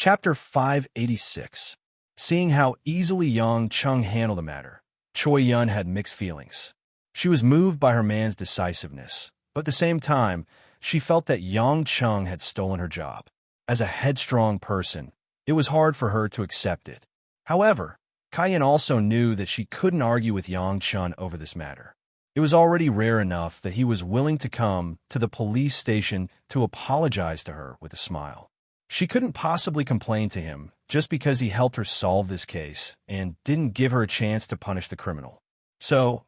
Chapter 586. Seeing how easily Yang Chung handled the matter, Choi Yun had mixed feelings. She was moved by her man's decisiveness, but at the same time, she felt that Yang Chung had stolen her job. As a headstrong person, it was hard for her to accept it. However, Kai-yin also knew that she couldn't argue with Yang Chung over this matter. It was already rare enough that he was willing to come to the police station to apologize to her with a smile. She couldn't possibly complain to him just because he helped her solve this case and didn't give her a chance to punish the criminal. So,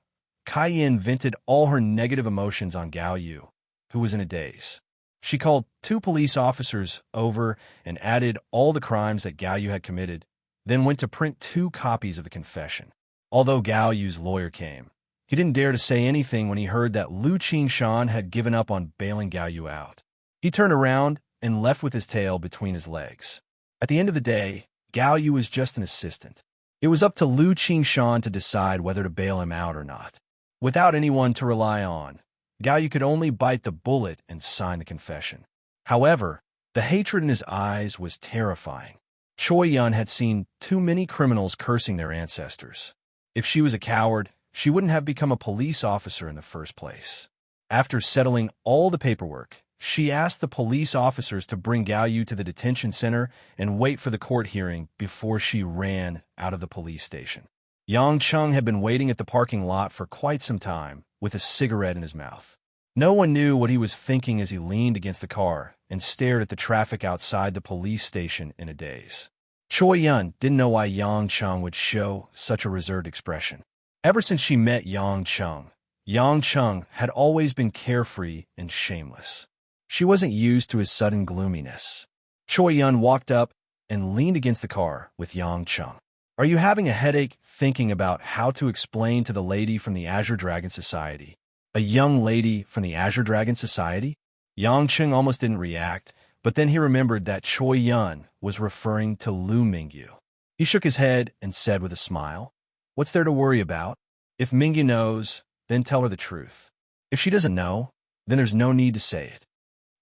Kai-yin vented all her negative emotions on Gao Yu, who was in a daze. She called 2 police officers over and added all the crimes that Gao Yu had committed, then went to print 2 copies of the confession. Although Gao Yu's lawyer came, he didn't dare to say anything when he heard that Lu Qingshan had given up on bailing Gao Yu out. He turned around and left with his tail between his legs. At the end of the day, Gao Yu was just an assistant. It was up to Lu Qingshan to decide whether to bail him out or not. Without anyone to rely on, Gao Yu could only bite the bullet and sign the confession. However, the hatred in his eyes was terrifying. Choi Yun had seen too many criminals cursing their ancestors. If she was a coward, she wouldn't have become a police officer in the first place. After settling all the paperwork, she asked the police officers to bring Gao Yu to the detention center and wait for the court hearing before she ran out of the police station. Yang Chung had been waiting at the parking lot for quite some time, with a cigarette in his mouth. No one knew what he was thinking as he leaned against the car and stared at the traffic outside the police station in a daze. Choi Yun didn't know why Yang Chung would show such a reserved expression. Ever since she met Yang Chung had always been carefree and shameless. She wasn't used to his sudden gloominess. Choi Yun walked up and leaned against the car with Yang Chung. "Are you having a headache thinking about how to explain to the lady from the Azure Dragon Society?" A young lady from the Azure Dragon Society? Yang Chung almost didn't react, but then he remembered that Choi Yun was referring to Lu Mingyu. He shook his head and said with a smile, "What's there to worry about? If Mingyu knows, then tell her the truth. If she doesn't know, then there's no need to say it.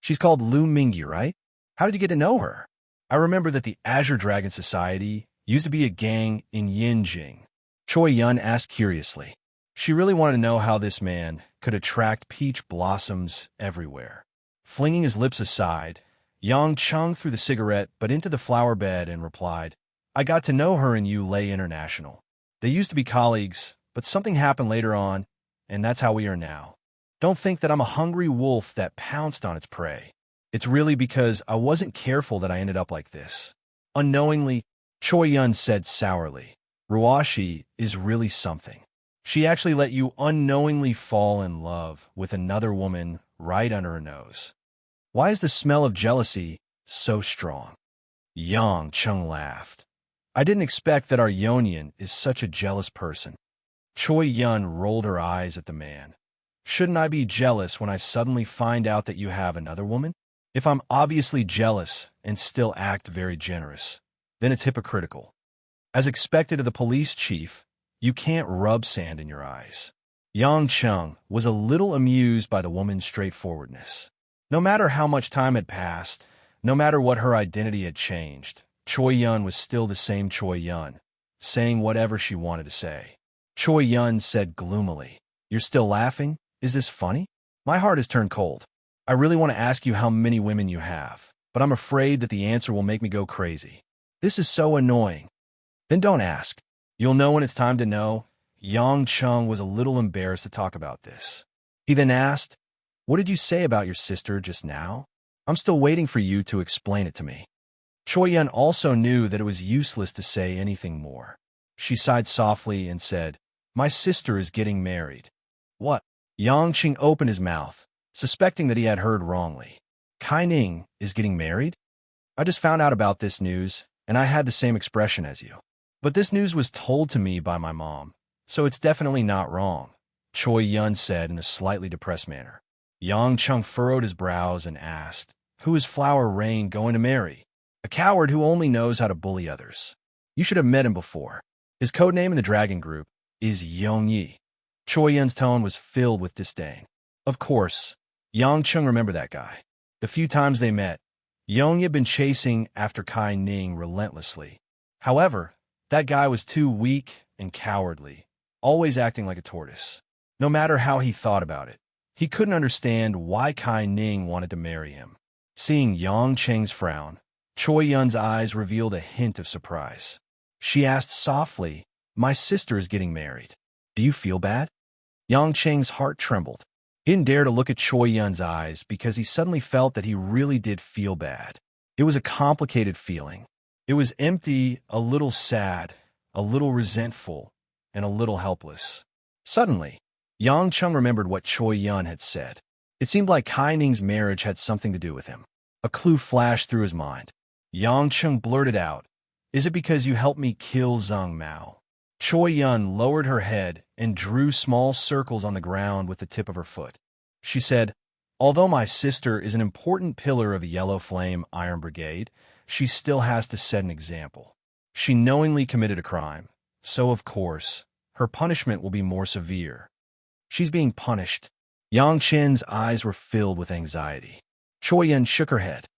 She's called Lu Mingyu, right? How did you get to know her?" "I remember that the Azure Dragon Society used to be a gang in Yinjing," Choi Yun asked curiously. She really wanted to know how this man could attract peach blossoms everywhere. Flinging his lips aside, Yang Chung threw the cigarette but into the flower bed and replied, "I got to know her in Ulay International. They used to be colleagues, but something happened later on, and that's how we are now. Don't think that I'm a hungry wolf that pounced on its prey. It's really because I wasn't careful that I ended up like this." Unknowingly, Choi Yun said sourly, "Ruashi is really something. She actually let you unknowingly fall in love with another woman right under her nose. Why is the smell of jealousy so strong?" Yang Chung laughed. "I didn't expect that our Yonian is such a jealous person." Choi Yun rolled her eyes at the man. "Shouldn't I be jealous when I suddenly find out that you have another woman? If I'm obviously jealous and still act very generous, then it's hypocritical. As expected of the police chief, you can't rub sand in your eyes." Yang Chung was a little amused by the woman's straightforwardness. No matter how much time had passed, no matter what her identity had changed, Choi Yun was still the same Choi Yun, saying whatever she wanted to say. Choi Yun said gloomily, "You're still laughing? Is this funny? My heart has turned cold. I really want to ask you how many women you have, but I'm afraid that the answer will make me go crazy. This is so annoying." "Then don't ask. You'll know when it's time to know." Yang Chung was a little embarrassed to talk about this. He then asked, "What did you say about your sister just now? I'm still waiting for you to explain it to me." Choi Yun also knew that it was useless to say anything more. She sighed softly and said, "My sister is getting married." "What?" Yang Chung opened his mouth, suspecting that he had heard wrongly. "Kai Ning is getting married? I just found out about this news, and I had the same expression as you. But this news was told to me by my mom, so it's definitely not wrong," Choi Yun said in a slightly depressed manner. Yang Chung furrowed his brows and asked, "Who is Flower Rain going to marry?" "A coward who only knows how to bully others. You should have met him before. His codename in the Dragon Group is Yongyi." Choi Yun's tone was filled with disdain. Of course, Yang Chung remembered that guy. The few times they met, Yong had been chasing after Kai Ning relentlessly. However, that guy was too weak and cowardly, always acting like a tortoise. No matter how he thought about it, he couldn't understand why Kai Ning wanted to marry him. Seeing Yang Cheng's frown, Choi Yun's eyes revealed a hint of surprise. She asked softly, "My sister is getting married. Do you feel bad?" Yang Cheng's heart trembled. He didn't dare to look at Choi Yun's eyes because he suddenly felt that he really did feel bad. It was a complicated feeling. It was empty, a little sad, a little resentful, and a little helpless. Suddenly, Yang Cheng remembered what Choi Yun had said. It seemed like Kai Ning's marriage had something to do with him. A clue flashed through his mind. Yang Cheng blurted out, "Is it because you helped me kill Zhang Mao?" Choi Yun lowered her head and drew small circles on the ground with the tip of her foot. She said, "Although my sister is an important pillar of the Yellow Flame Iron Brigade, she still has to set an example. She knowingly committed a crime, so of course, her punishment will be more severe." "She's being punished." Yang Chen's eyes were filled with anxiety. Choi Yun shook her head.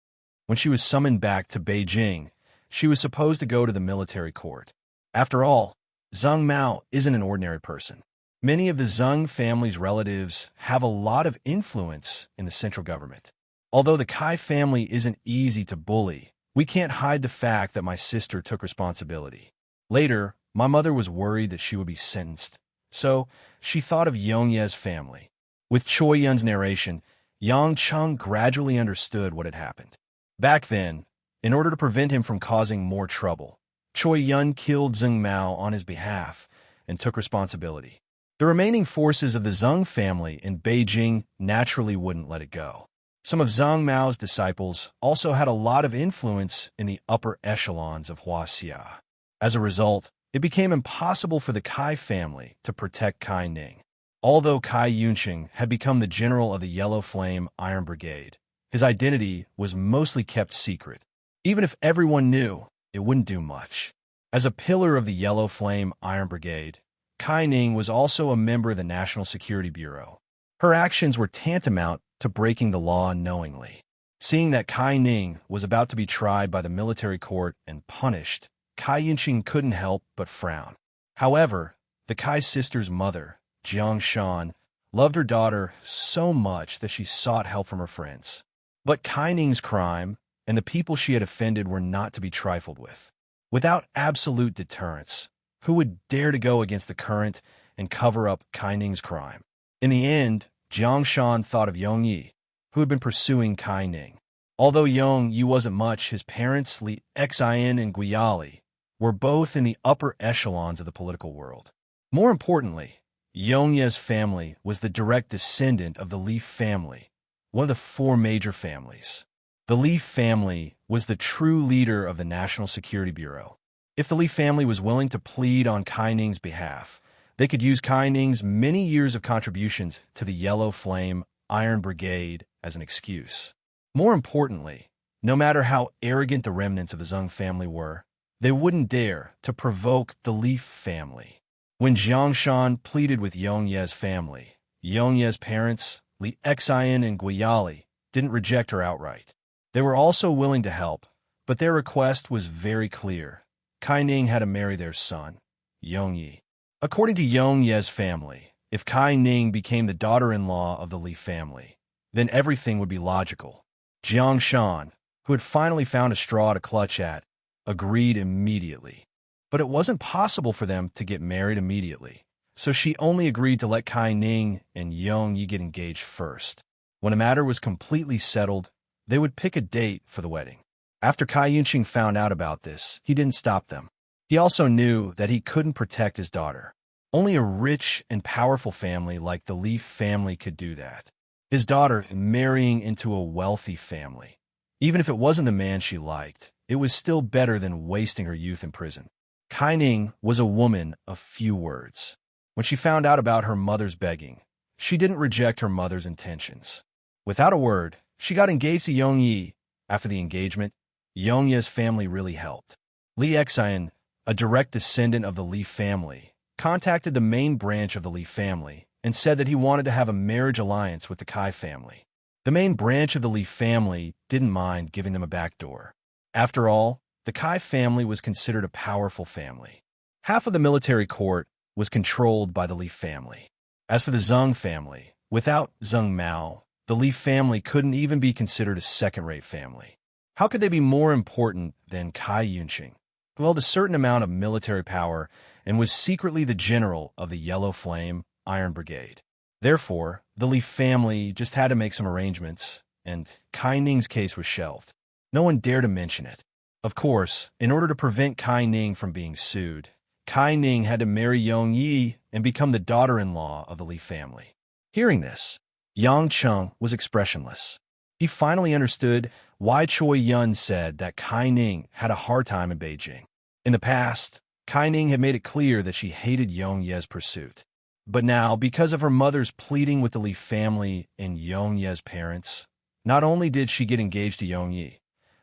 When she was summoned back to Beijing, she was supposed to go to the military court. After all, Zhang Mao isn't an ordinary person. Many of the Zheng family's relatives have a lot of influence in the central government. Although the Kai family isn't easy to bully, we can't hide the fact that my sister took responsibility. Later, my mother was worried that she would be sentenced, so she thought of Yongye's family. With Choi Yun's narration, Yang Cheng gradually understood what had happened. Back then, in order to prevent him from causing more trouble, Choi Yun killed Zheng Mao on his behalf and took responsibility. The remaining forces of the Zheng family in Beijing naturally wouldn't let it go. Some of Zhang Mao's disciples also had a lot of influence in the upper echelons of Huaxia. As a result, it became impossible for the Kai family to protect Kai Ning. Although Kai Yunqing had become the general of the Yellow Flame Iron Brigade, his identity was mostly kept secret. Even if everyone knew, it wouldn't do much. As a pillar of the Yellow Flame Iron Brigade, Kai Ning was also a member of the National Security Bureau. Her actions were tantamount to breaking the law knowingly. Seeing that Kai Ning was about to be tried by the military court and punished, Kai Yunqing couldn't help but frown. However, the Kai sister's mother, Jiang Shan, loved her daughter so much that she sought help from her friends. But Kai Ning's crime and the people she had offended were not to be trifled with. Without absolute deterrence, who would dare to go against the current and cover up Kai Ning's crime? In the end, Jiang Shan thought of Yong Yi, who had been pursuing Kai Ning. Although Yong Yi wasn't much, his parents, Li Xian and Guiyali, were both in the upper echelons of the political world. More importantly, Yongye's family was the direct descendant of the Li family, one of the four major families. The Li family was the true leader of the National Security Bureau. If the Li family was willing to plead on Kai Ning's behalf, they could use Kai Ning's many years of contributions to the Yellow Flame Iron Brigade as an excuse. More importantly, no matter how arrogant the remnants of the Zheng family were, they wouldn't dare to provoke the Li family. When Jiangshan pleaded with Yongye's family, Yongye's parents, Li Xian and Guiyali, didn't reject her outright. They were also willing to help, but their request was very clear. Kai Ning had to marry their son, Yongyi. According to Yongye's family, if Kai Ning became the daughter-in-law of the Li family, then everything would be logical. Jiangshan, who had finally found a straw to clutch at, agreed immediately. But it wasn't possible for them to get married immediately, so she only agreed to let Kai Ning and Yong Yi get engaged first. When a matter was completely settled, they would pick a date for the wedding. After Kai Yunqing found out about this, he didn't stop them. He also knew that he couldn't protect his daughter. Only a rich and powerful family like the Li family could do that. His daughter marrying into a wealthy family. Even if it wasn't the man she liked, it was still better than wasting her youth in prison. Kai Ning was a woman of few words. When she found out about her mother's begging, she didn't reject her mother's intentions. Without a word, she got engaged to Yong Yi. After the engagement, Yongye's family really helped. Li Xian, a direct descendant of the Li family, contacted the main branch of the Li family and said that he wanted to have a marriage alliance with the Kai family. The main branch of the Li family didn't mind giving them a backdoor. After all, the Kai family was considered a powerful family. Half of the military court was controlled by the Li family. As for the Zheng family, without Zheng Mao, the Li family couldn't even be considered a second-rate family. How could they be more important than Kai Yunqing? Who held a certain amount of military power and was secretly the general of the Yellow Flame Iron Brigade. Therefore, the Li family just had to make some arrangements, and Kai Ning's case was shelved. No one dared to mention it. Of course, in order to prevent Kai Ning from being sued, Kai Ning had to marry Yong Yi and become the daughter-in-law of the Li family. Hearing this, Yang Cheng was expressionless. He finally understood why Choi Yun said that Kai Ning had a hard time in Beijing. In the past, Kai Ning had made it clear that she hated Yong Ye's pursuit. But now, because of her mother's pleading with the Li family and Yong Ye's parents, not only did she get engaged to Yong Yi,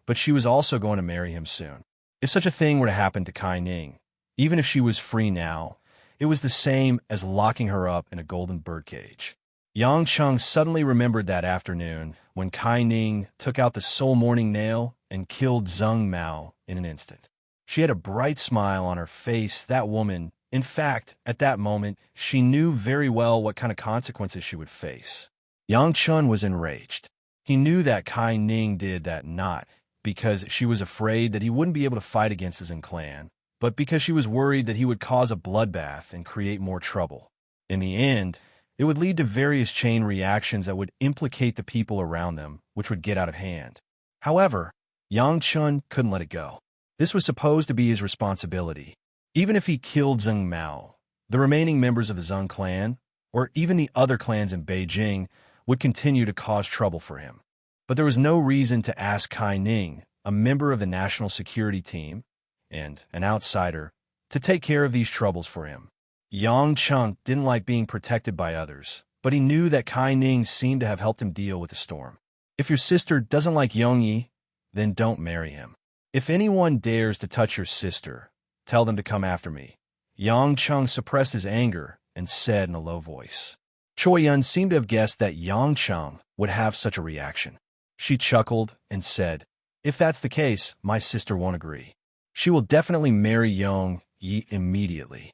but she was also going to marry him soon. If such a thing were to happen to Kai Ning, even if she was free now, it was the same as locking her up in a golden birdcage. Yang Cheng suddenly remembered that afternoon when Kai Ning took out the soul morning nail and killed Zheng Mao in an instant. She had a bright smile on her face, that woman. In fact, at that moment, she knew very well what kind of consequences she would face. Yang Chun was enraged. He knew that Kai Ning did that not because she was afraid that he wouldn't be able to fight against his own clan, but because she was worried that he would cause a bloodbath and create more trouble. In the end, it would lead to various chain reactions that would implicate the people around them, which would get out of hand. However, Yang Chun couldn't let it go. This was supposed to be his responsibility. Even if he killed Zheng Mao, the remaining members of the Zheng clan, or even the other clans in Beijing, would continue to cause trouble for him. But there was no reason to ask Kai Ning, a member of the national security team, and an outsider, to take care of these troubles for him. Yang Cheng didn't like being protected by others, but he knew that Kai Ning seemed to have helped him deal with the storm. If your sister doesn't like Yong Yi, then don't marry him. If anyone dares to touch your sister, tell them to come after me. Yang Cheng suppressed his anger and said in a low voice. Choi Yun seemed to have guessed that Yang Cheng would have such a reaction. She chuckled and said, "If that's the case, my sister won't agree. She will definitely marry Yong Yi immediately."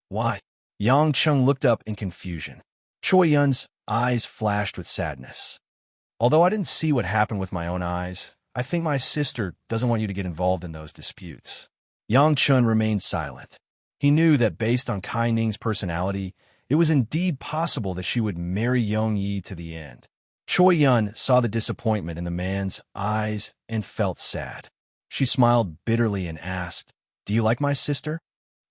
Why? Yang Cheng looked up in confusion. Choi Yun's eyes flashed with sadness. Although I didn't see what happened with my own eyes, I think my sister doesn't want you to get involved in those disputes. Yang Chun remained silent. He knew that based on Kai Ning's personality, it was indeed possible that she would marry Yong Yi to the end. Choi Yun saw the disappointment in the man's eyes and felt sad. She smiled bitterly and asked, "Do you like my sister?"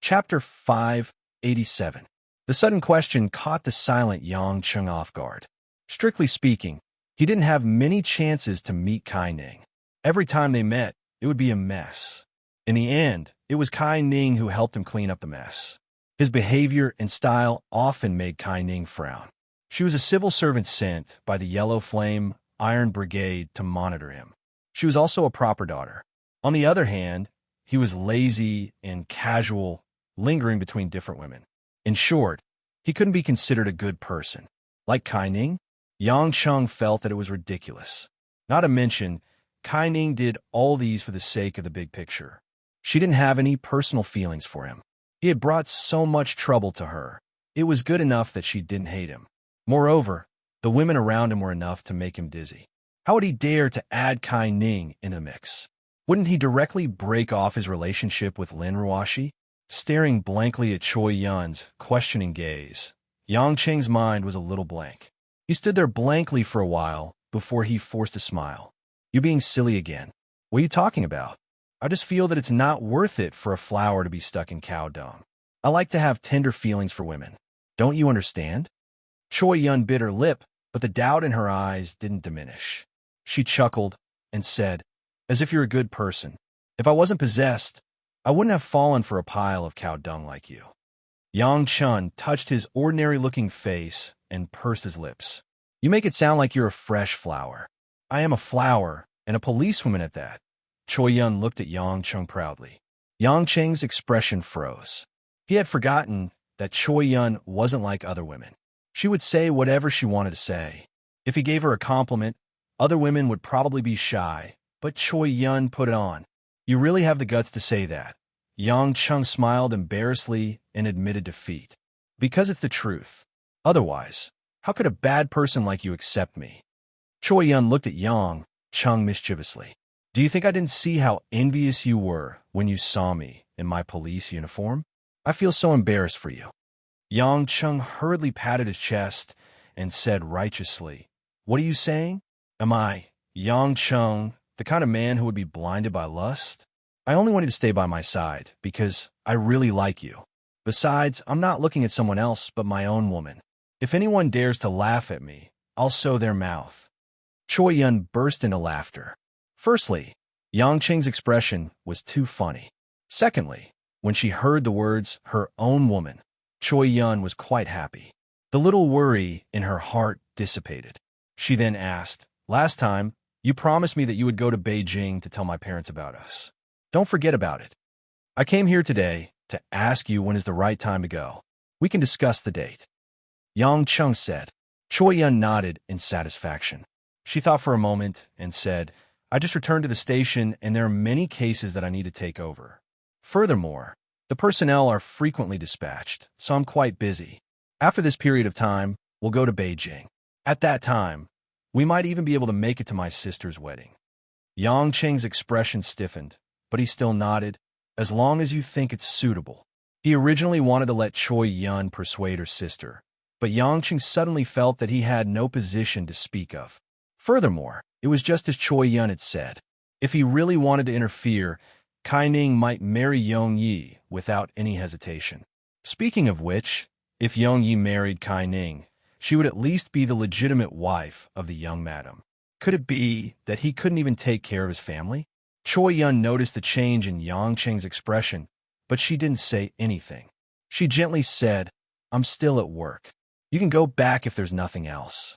Chapter 587. The sudden question caught the silent Yang Cheng off guard. Strictly speaking, he didn't have many chances to meet Kai Ning. Every time they met, it would be a mess. In the end, it was Kai Ning who helped him clean up the mess. His behavior and style often made Kai Ning frown. She was a civil servant sent by the Yellow Flame Iron Brigade to monitor him. She was also a proper daughter. On the other hand, he was lazy and casual, lingering between different women. In short, he couldn't be considered a good person. Like Kai Ning, Yang Cheng felt that it was ridiculous. Not to mention, Kai Ning did all these for the sake of the big picture. She didn't have any personal feelings for him. He had brought so much trouble to her. It was good enough that she didn't hate him. Moreover, the women around him were enough to make him dizzy. How would he dare to add Kai Ning in the mix? Wouldn't he directly break off his relationship with Lin Ruoshi? Staring blankly at Choi Yun's questioning gaze, Yang Cheng's mind was a little blank. He stood there blankly for a while before he forced a smile. "You're being silly again. What are you talking about? I just feel that it's not worth it for a flower to be stuck in cow dung. I like to have tender feelings for women. Don't you understand?" Choi Yun bit her lip, but the doubt in her eyes didn't diminish. She chuckled and said, "As if you're a good person. If I wasn't possessed, I wouldn't have fallen for a pile of cow dung like you." Yang Chun touched his ordinary-looking face and pursed his lips. "You make it sound like you're a fresh flower. I am a flower, and a policewoman at that." Choi Yun looked at Yang Cheng proudly. Yang Cheng's expression froze. He had forgotten that Choi Yun wasn't like other women. She would say whatever she wanted to say. If he gave her a compliment, other women would probably be shy, but Choi Yun put it on. You really have the guts to say that. Yang Chung smiled embarrassedly and admitted defeat. Because it's the truth. Otherwise, how could a bad person like you accept me? Choi Yun looked at Yang Chung mischievously. Do you think I didn't see how envious you were when you saw me in my police uniform? I feel so embarrassed for you. Yang Chung hurriedly patted his chest and said righteously, What are you saying? Am I, Yang Chung, the kind of man who would be blinded by lust? I only wanted to stay by my side because I really like you. Besides, I'm not looking at someone else but my own woman. If anyone dares to laugh at me, I'll sew their mouth. Choi Yun burst into laughter. Firstly, Yang Cheng's expression was too funny. Secondly, when she heard the words, her own woman, Choi Yun was quite happy. The little worry in her heart dissipated. She then asked, Last time, you promised me that you would go to Beijing to tell my parents about us. Don't forget about it. I came here today to ask you when is the right time to go. We can discuss the date. Yang Chung said. Choi Yun nodded in satisfaction. She thought for a moment and said, I just returned to the station and there are many cases that I need to take over. Furthermore, the personnel are frequently dispatched, so I'm quite busy. After this period of time, we'll go to Beijing. At that time, we might even be able to make it to my sister's wedding. Yang Cheng's expression stiffened, but he still nodded, as long as you think it's suitable. He originally wanted to let Choi Yun persuade her sister, but Yang Cheng suddenly felt that he had no position to speak of. Furthermore, it was just as Choi Yun had said. If he really wanted to interfere, Kai Ning might marry Yong Yi without any hesitation. Speaking of which, if Yong Yi married Kai Ning, she would at least be the legitimate wife of the young madam. Could it be that he couldn't even take care of his family? Choi Yun noticed the change in Yang Cheng's expression, but she didn't say anything. She gently said, I'm still at work. You can go back if there's nothing else.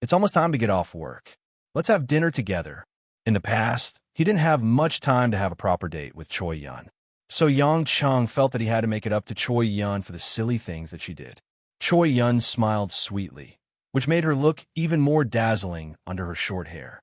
It's almost time to get off work. Let's have dinner together. In the past, he didn't have much time to have a proper date with Choi Yun. So Yang Chung felt that he had to make it up to Choi Yun for the silly things that she did. Choi Yun smiled sweetly, which made her look even more dazzling under her short hair.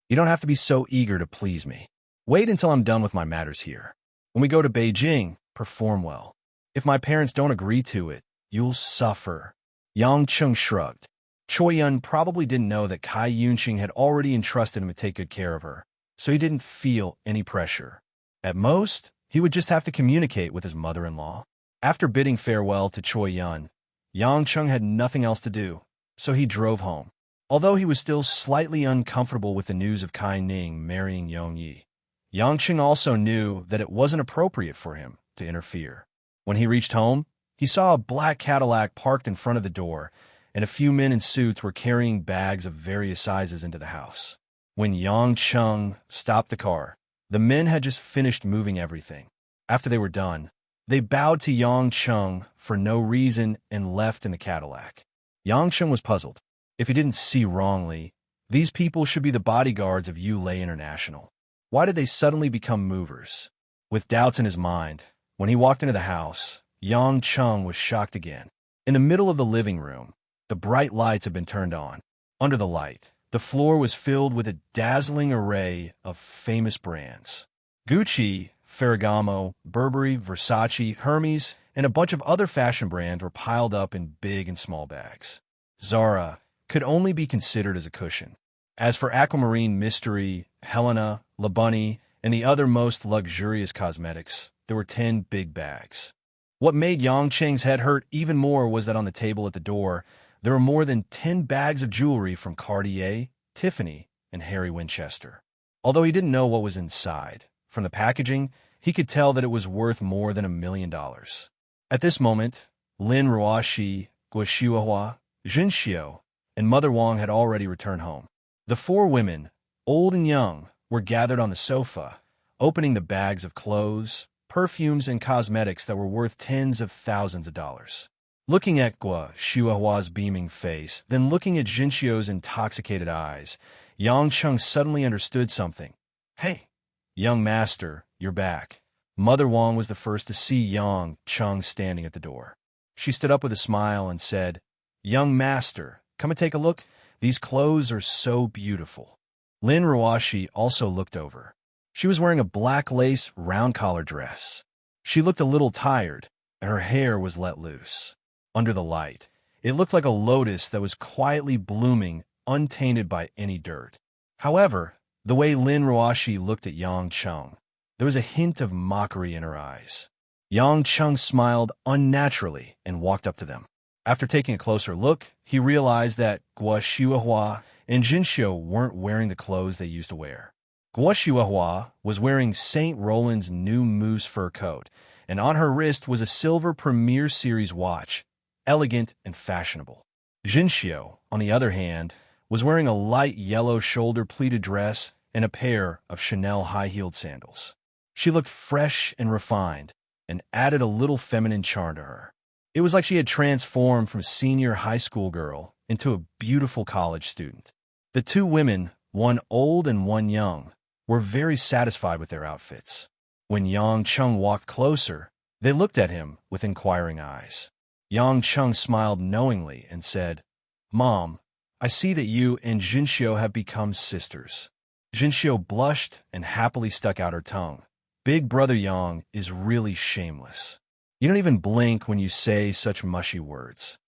You don't have to be so eager to please me. Wait until I'm done with my matters here. When we go to Beijing, perform well. If my parents don't agree to it, you'll suffer. Yang Chung shrugged. Choi Yun probably didn't know that Kai Yunqing had already entrusted him to take good care of her, so he didn't feel any pressure. At most, he would just have to communicate with his mother-in-law. After bidding farewell to Choi Yun, Yang Chung had nothing else to do, so he drove home. Although he was still slightly uncomfortable with the news of Kai Ning marrying Yong Yi, Yang Chung also knew that it wasn't appropriate for him to interfere. When he reached home, he saw a black Cadillac parked in front of the door, and a few men in suits were carrying bags of various sizes into the house. When Yang Chung stopped the car, the men had just finished moving everything. After they were done, they bowed to Yang Chung for no reason and left in the Cadillac. Yang Chung was puzzled. If he didn't see wrongly, these people should be the bodyguards of Yulei International. Why did they suddenly become movers? With doubts in his mind, when he walked into the house, Yang Chung was shocked again. In the middle of the living room, the bright lights had been turned on. Under the light, the floor was filled with a dazzling array of famous brands. Gucci, Ferragamo, Burberry, Versace, Hermes, and a bunch of other fashion brands were piled up in big and small bags. Zara could only be considered as a cushion. As for Aquamarine, Mystery, Helena, La Bunny, and the other most luxurious cosmetics, there were 10 big bags. What made Yang Cheng's head hurt even more was that on the table at the door, there were more than 10 bags of jewelry from Cartier, Tiffany, and Harry Winchester. Although he didn't know what was inside, from the packaging, he could tell that it was worth more than $1 million. At this moment, Lin Ruoxi, Guo Xiuhua, Jin Xiu, and Mother Wang had already returned home. The 4 women, old and young, were gathered on the sofa, opening the bags of clothes, perfumes, and cosmetics that were worth tens of thousands of dollars. Looking at Guo Xiuhua's beaming face, then looking at Jin Xiu's intoxicated eyes, Yang Chung suddenly understood something. Hey, young master, you're back. Mother Wang was the first to see Yang Chung standing at the door. She stood up with a smile and said, Young master, come and take a look. These clothes are so beautiful. Lin Ruashi also looked over. She was wearing a black lace round-collar dress. She looked a little tired, and her hair was let loose. Under the light, it looked like a lotus that was quietly blooming, untainted by any dirt. However, the way Lin Ruashi looked at Yang Cheng, there was a hint of mockery in her eyes. Yang Cheng smiled unnaturally and walked up to them. After taking a closer look, he realized that Guo Xiuhua and Jinxiu weren't wearing the clothes they used to wear. Guo Xiuhua was wearing St. Roland's new moose fur coat, and on her wrist was a silver Premier Series watch, elegant and fashionable. Jinxiu, on the other hand, was wearing a light yellow shoulder-pleated dress and a pair of Chanel high-heeled sandals. She looked fresh and refined, and added a little feminine charm to her. It was like she had transformed from a senior high school girl into a beautiful college student. The two women, one old and one young, were very satisfied with their outfits. When Yang Cheng walked closer, they looked at him with inquiring eyes. Yang Cheng smiled knowingly and said, "Mom, I see that you and Jinxiu have become sisters." Jinxiu blushed and happily stuck out her tongue. Big brother Yang is really shameless. You don't even blink when you say such mushy words.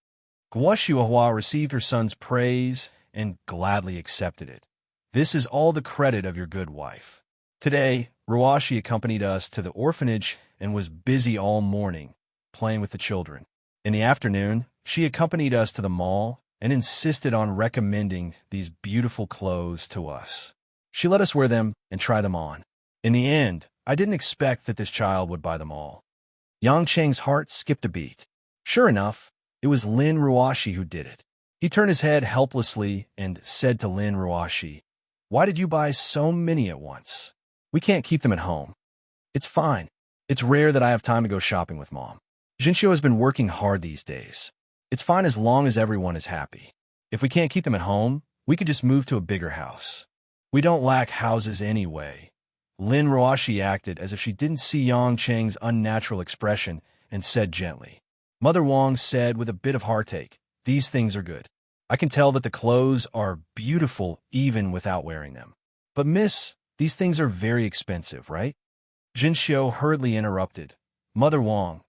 Guo Xiuhua received her son's praise and gladly accepted it. This is all the credit of your good wife. Today, Ruashi accompanied us to the orphanage and was busy all morning, playing with the children. In the afternoon, she accompanied us to the mall and insisted on recommending these beautiful clothes to us. She let us wear them and try them on. In the end, I didn't expect that this child would buy them all. Yang Cheng's heart skipped a beat. Sure enough, it was Lin Ruashi who did it. He turned his head helplessly and said to Lin Ruashi, "Why did you buy so many at once? We can't keep them at home." "It's fine. It's rare that I have time to go shopping with Mom. Jinxiu has been working hard these days. It's fine as long as everyone is happy. If we can't keep them at home, we could just move to a bigger house. We don't lack houses anyway." Lin Ruashi acted as if she didn't see Yang Cheng's unnatural expression and said gently. Mother Wang said with a bit of heartache, "These things are good. I can tell that the clothes are beautiful even without wearing them. But miss, these things are very expensive, right?" Jinxiu hurriedly interrupted. "Mother Wang,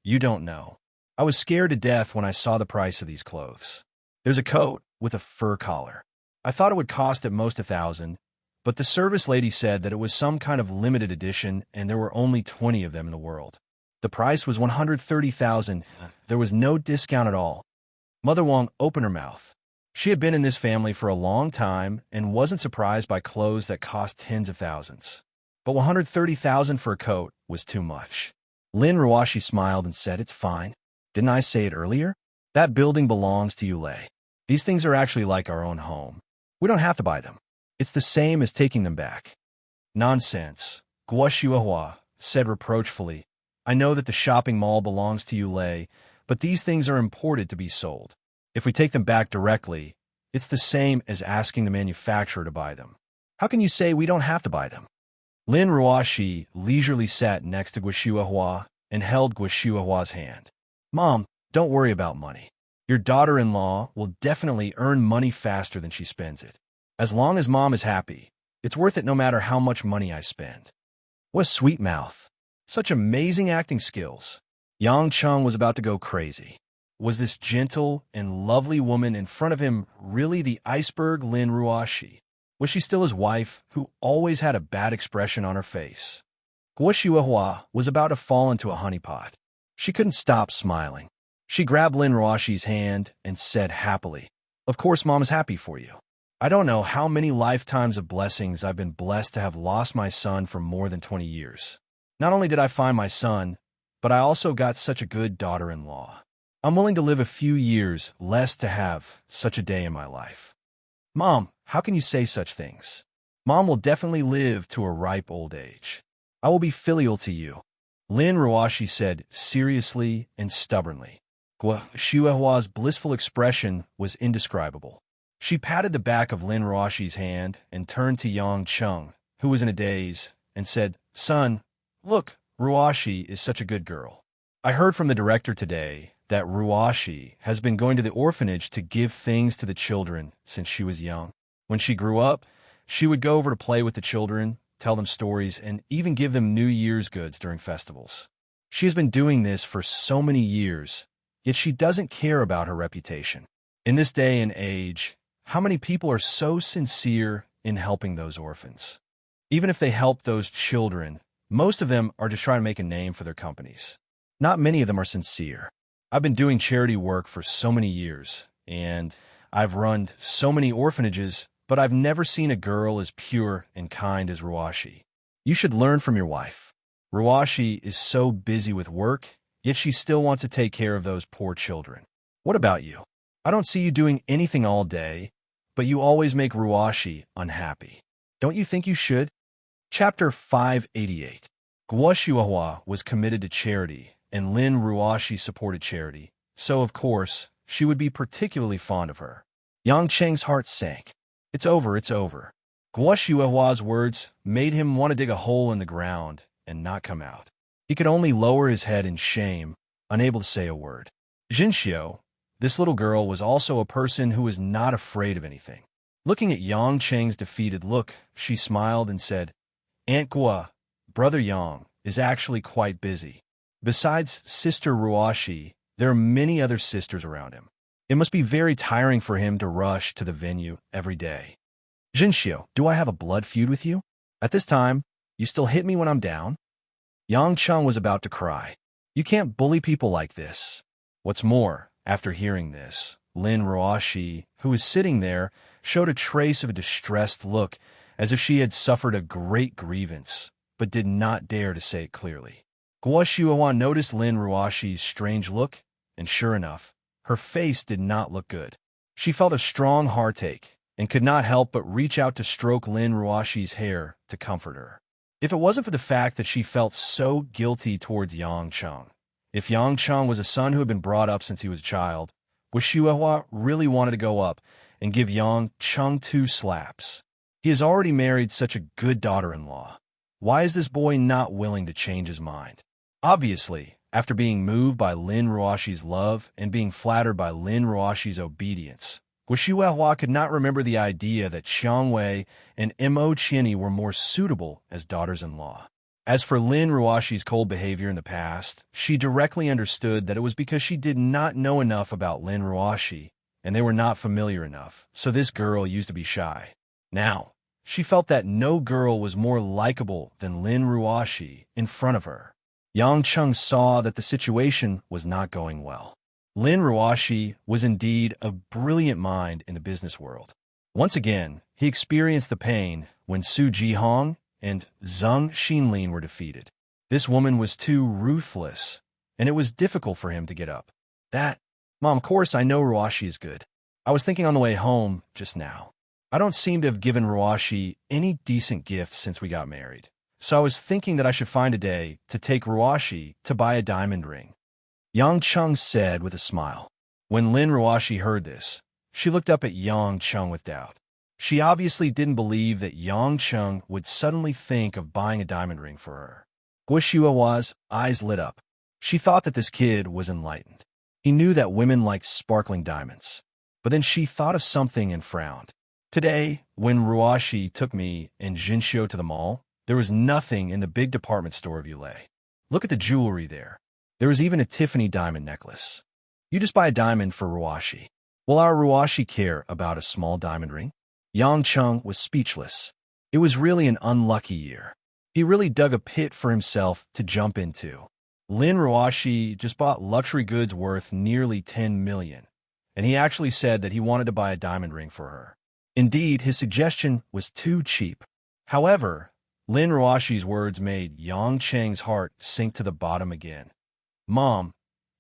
you don't know. I was scared to death when I saw the price of these clothes. There's a coat with a fur collar. I thought it would cost at most 1,000, but the service lady said that it was some kind of limited edition and there were only 20 of them in the world. The price was 130,000. There was no discount at all." Mother Wang opened her mouth. She had been in this family for a long time and wasn't surprised by clothes that cost tens of thousands. But 130,000 for a coat was too much. Lin Ruashi smiled and said, "It's fine. Didn't I say it earlier? That building belongs to Yulei. These things are actually like our own home. We don't have to buy them. It's the same as taking them back." "Nonsense," Guo Xiuhua said reproachfully. "I know that the shopping mall belongs to Yulei, but these things are imported to be sold. If we take them back directly, it's the same as asking the manufacturer to buy them. How can you say we don't have to buy them?" Lin Ruashi leisurely sat next to Guo Xiuhua and held Guo Xiuhua's hand. "Mom, don't worry about money. Your daughter-in-law will definitely earn money faster than she spends it. As long as Mom is happy, it's worth it no matter how much money I spend." What a sweet mouth. Such amazing acting skills. Yang Cheng was about to go crazy. Was this gentle and lovely woman in front of him really the iceberg Lin Ruashi? Was she still his wife, who always had a bad expression on her face? Guo Xiuhua was about to fall into a honeypot. She couldn't stop smiling. She grabbed Lin Ruashi's hand and said happily, "Of course Mom is happy for you. I don't know how many lifetimes of blessings I've been blessed to have lost my son for more than 20 years. Not only did I find my son, but I also got such a good daughter-in-law. I'm willing to live a few years less to have such a day in my life." "Mom, how can you say such things? Mom will definitely live to a ripe old age. I will be filial to you," Lin Ruashi said seriously and stubbornly. Guo Xiuhua's blissful expression was indescribable. She patted the back of Lin Ruashi's hand and turned to Yang Cheng, who was in a daze, and said, "Son, look, Ruashi is such a good girl. I heard from the director today that Ruashi has been going to the orphanage to give things to the children since she was young. When she grew up, she would go over to play with the children, tell them stories, and even give them New Year's goods during festivals. She has been doing this for so many years, yet she doesn't care about her reputation. In this day and age, how many people are so sincere in helping those orphans? Even if they help those children, most of them are just trying to make a name for their companies. Not many of them are sincere. I've been doing charity work for so many years, and I've run so many orphanages, but I've never seen a girl as pure and kind as Ruashi. You should learn from your wife. Ruashi is so busy with work, yet she still wants to take care of those poor children. What about you? I don't see you doing anything all day, but you always make Ruashi unhappy. Don't you think you should? Chapter 588. Guoshuahua was committed to charity, and Lin Ruashi supported charity, so of course, she would be particularly fond of her. Yang Cheng's heart sank. It's over, it's over. Guoshuahua's words made him want to dig a hole in the ground and not come out. He could only lower his head in shame, unable to say a word. Jinxiu, this little girl, was also a person who was not afraid of anything. Looking at Yang Cheng's defeated look, she smiled and said, Aunt Gua, Brother Yang, is actually quite busy. Besides Sister Ruashi, there are many other sisters around him. It must be very tiring for him to rush to the venue every day. Jinxiu, do I have a blood feud with you? At this time, you still hit me when I'm down? Yang Cheng was about to cry. You can't bully people like this. What's more, after hearing this, Lin Ruashi, who was sitting there, showed a trace of a distressed look, as if she had suffered a great grievance, but did not dare to say it clearly. Guoshuahua noticed Lin Ruashi's strange look, and sure enough, her face did not look good. She felt a strong heartache, and could not help but reach out to stroke Lin Ruashi's hair to comfort her. If it wasn't for the fact that she felt so guilty towards Yang Cheng, if Yang Cheng was a son who had been brought up since he was a child, Guoshuahua really wanted to go up and give Yang Cheng 2 slaps. He has already married such a good daughter-in-law. Why is this boy not willing to change his mind? Obviously, after being moved by Lin Ruashi's love and being flattered by Lin Ruashi's obedience, Guoshuahua could not remember the idea that Xiang Wei and Mo Qianni were more suitable as daughters-in-law. As for Lin Ruashi's cold behavior in the past, she directly understood that it was because she did not know enough about Lin Ruashi, and they were not familiar enough, so this girl used to be shy. Now, she felt that no girl was more likable than Lin Ruashi in front of her. Yang Cheng saw that the situation was not going well. Lin Ruashi was indeed a brilliant mind in the business world. Once again, he experienced the pain when Su Jihong and Zheng Xinlin were defeated. This woman was too ruthless, and it was difficult for him to get up. Mom, of course I know Ruashi is good. I was thinking on the way home just now. I don't seem to have given Ruashi any decent gifts since we got married. So I was thinking that I should find a day to take Ruashi to buy a diamond ring. Yang Cheng said with a smile. When Lin Ruashi heard this, she looked up at Yang Cheng with doubt. She obviously didn't believe that Yang Cheng would suddenly think of buying a diamond ring for her. Guoshuahua's eyes lit up. She thought that this kid was enlightened. He knew that women liked sparkling diamonds. But then she thought of something and frowned. Today, when Ruashi took me and Jinxiu to the mall, there was nothing in the big department store of Yulei. Look at the jewelry there. There was even a Tiffany diamond necklace. You just buy a diamond for Ruashi. Will our Ruashi care about a small diamond ring? Yang Cheng was speechless. It was really an unlucky year. He really dug a pit for himself to jump into. Lin Ruashi just bought luxury goods worth nearly 10 million, and he actually said that he wanted to buy a diamond ring for her. Indeed, his suggestion was too cheap. However, Lin Ruashi's words made Yang Cheng's heart sink to the bottom again. Mom,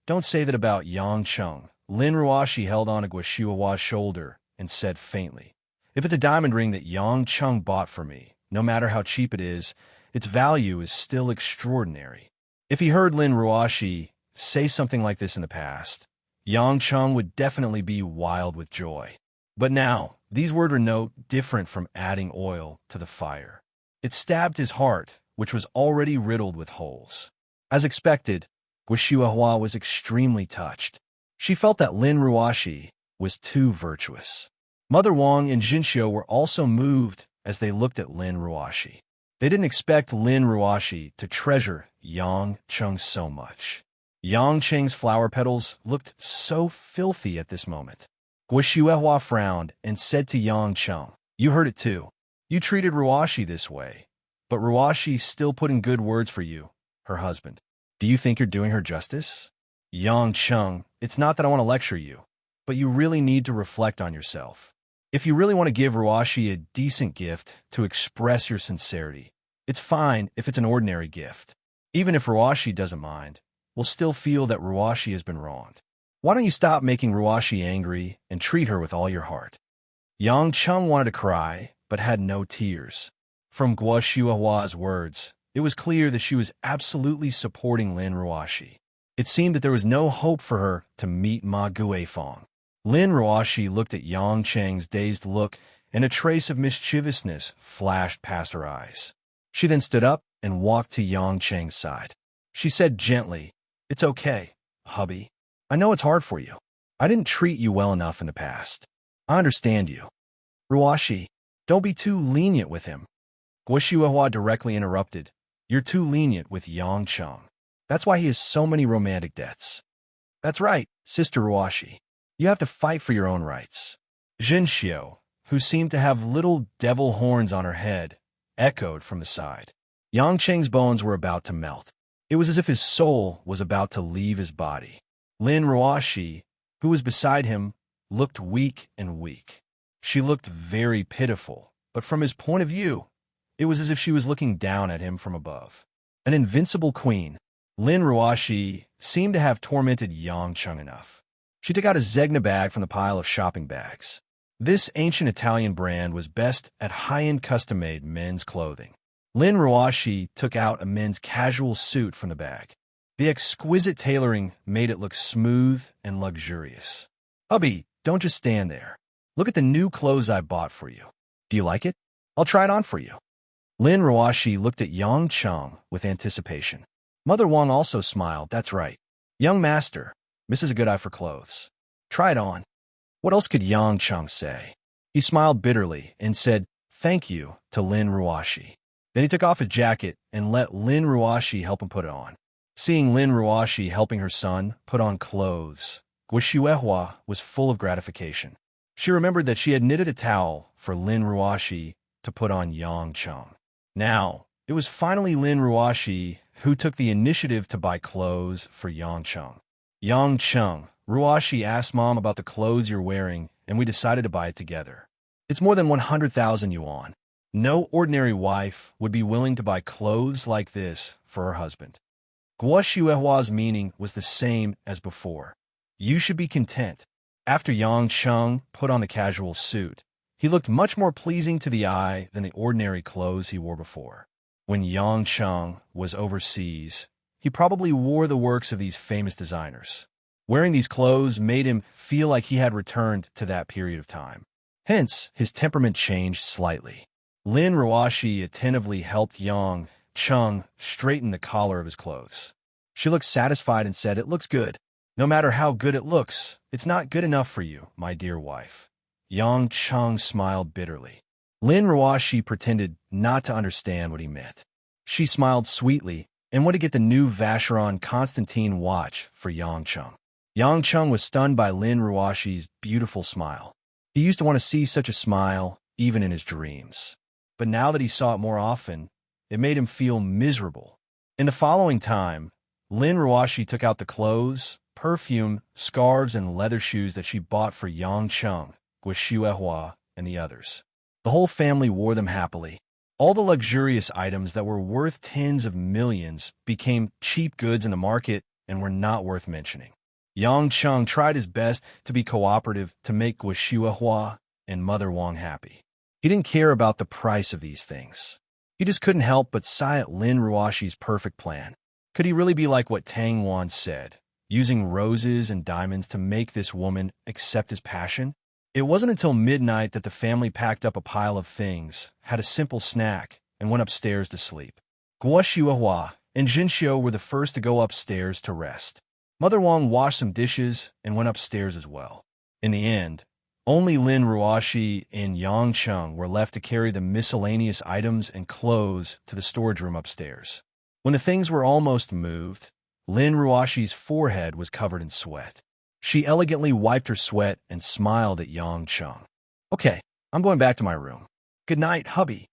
don't say that about Yang Cheng. Lin Ruashi held on to Guoshuahua's shoulder and said faintly, if it's a diamond ring that Yang Cheng bought for me, no matter how cheap it is, its value is still extraordinary. If he heard Lin Ruashi say something like this in the past, Yang Cheng would definitely be wild with joy. But now, these words were no different from adding oil to the fire. It stabbed his heart, which was already riddled with holes. As expected, Guo was extremely touched. She felt that Lin Ruoxi was too virtuous. Mother Wang and Jinxiu were also moved as they looked at Lin Ruoxi. They didn't expect Lin Ruoxi to treasure Yang Cheng so much. Yang Cheng's flower petals looked so filthy at this moment. Guo frowned and said to Yang Cheng, "You heard it too. You treated Ruoxi this way, but Ruoxi still put in good words for you, her husband. Do you think you're doing her justice?" Yang Cheng, it's not that I want to lecture you, but you really need to reflect on yourself. If you really want to give Ruoxi a decent gift to express your sincerity, it's fine if it's an ordinary gift. Even if Ruoxi doesn't mind, we'll still feel that Ruoxi has been wronged. Why don't you stop making Ruoxi angry and treat her with all your heart? Yang Cheng wanted to cry, but had no tears. From Guo words, it was clear that she was absolutely supporting Lin Ruoxi. It seemed that there was no hope for her to meet Ma Guifeng. Lin Ruoxi looked at Yang Cheng's dazed look, and a trace of mischievousness flashed past her eyes. She then stood up and walked to Yang Cheng's side. She said gently, "It's okay, hubby. I know it's hard for you. I didn't treat you well enough in the past. I understand you. Ruoxi, don't be too lenient with him." Guo directly interrupted, "You're too lenient with Yang Cheng. That's why he has so many romantic debts." "That's right, Sister Ruoxi. You have to fight for your own rights." Jinxiu, who seemed to have little devil horns on her head, echoed from the side. Yang Cheng's bones were about to melt. It was as if his soul was about to leave his body. Lin Ruoxi, who was beside him, looked weak and weak. She looked very pitiful, but from his point of view, it was as if she was looking down at him from above. An invincible queen, Lin Ruoxi seemed to have tormented Yang Cheng enough. She took out a Zegna bag from the pile of shopping bags. This ancient Italian brand was best at high-end custom-made men's clothing. Lin Ruoxi took out a men's casual suit from the bag. The exquisite tailoring made it look smooth and luxurious. "Hubby, don't just stand there. Look at the new clothes I bought for you. Do you like it? I'll try it on for you." Lin Ruoxi looked at Yang Cheng with anticipation. Mother Wang also smiled. "That's right. Young master, this is a good eye for clothes. Try it on." What else could Yang Cheng say? He smiled bitterly and said, "Thank you," to Lin Ruoxi. Then he took off his jacket and let Lin Ruoxi help him put it on. Seeing Lin Ruoxi helping her son put on clothes, Guo was full of gratification. She remembered that she had knitted a towel for Lin Ruoxi to put on Yang Cheng. Now, it was finally Lin Ruoxi who took the initiative to buy clothes for Yang Cheng. "Yang Cheng, Ruoxi asked Mom about the clothes you're wearing, and we decided to buy it together. It's more than 100,000 yuan. No ordinary wife would be willing to buy clothes like this for her husband." Guo meaning was the same as before. You should be content. After Yang Cheng put on the casual suit, he looked much more pleasing to the eye than the ordinary clothes he wore before. When Yang Cheng was overseas, he probably wore the works of these famous designers. Wearing these clothes made him feel like he had returned to that period of time. Hence, his temperament changed slightly. Lin Ruoxi attentively helped Yang Cheng straighten the collar of his clothes. She looked satisfied and said, "It looks good. No matter how good it looks, it's not good enough for you, my dear wife." Yang Cheng smiled bitterly. Lin Ruoxi pretended not to understand what he meant. She smiled sweetly and went to get the new Vacheron Constantine watch for Yang Cheng. Yang Cheng was stunned by Lin Ruoxi's beautiful smile. He used to want to see such a smile even in his dreams. But now that he saw it more often, it made him feel miserable. In the following time, Lin Ruoxi took out the clothes, perfume, scarves, and leather shoes that she bought for Yang Cheng, Guo and the others. The whole family wore them happily. All the luxurious items that were worth tens of millions became cheap goods in the market and were not worth mentioning. Yang Cheng tried his best to be cooperative to make Guo and Mother Wang happy. He didn't care about the price of these things. He just couldn't help but sigh at Lin Ruoxi's perfect plan. Could he really be like what Tang Wan said, using roses and diamonds to make this woman accept his passion? It wasn't until midnight that the family packed up a pile of things, had a simple snack, and went upstairs to sleep. Guo and Jinxiu were the first to go upstairs to rest. Mother Wang washed some dishes and went upstairs as well. In the end, only Lin Ruoxi and Yang Cheng were left to carry the miscellaneous items and clothes to the storage room upstairs. When the things were almost moved, Lin Ruoxi's forehead was covered in sweat. She elegantly wiped her sweat and smiled at Yang Cheng. "Okay, I'm going back to my room. Good night, hubby."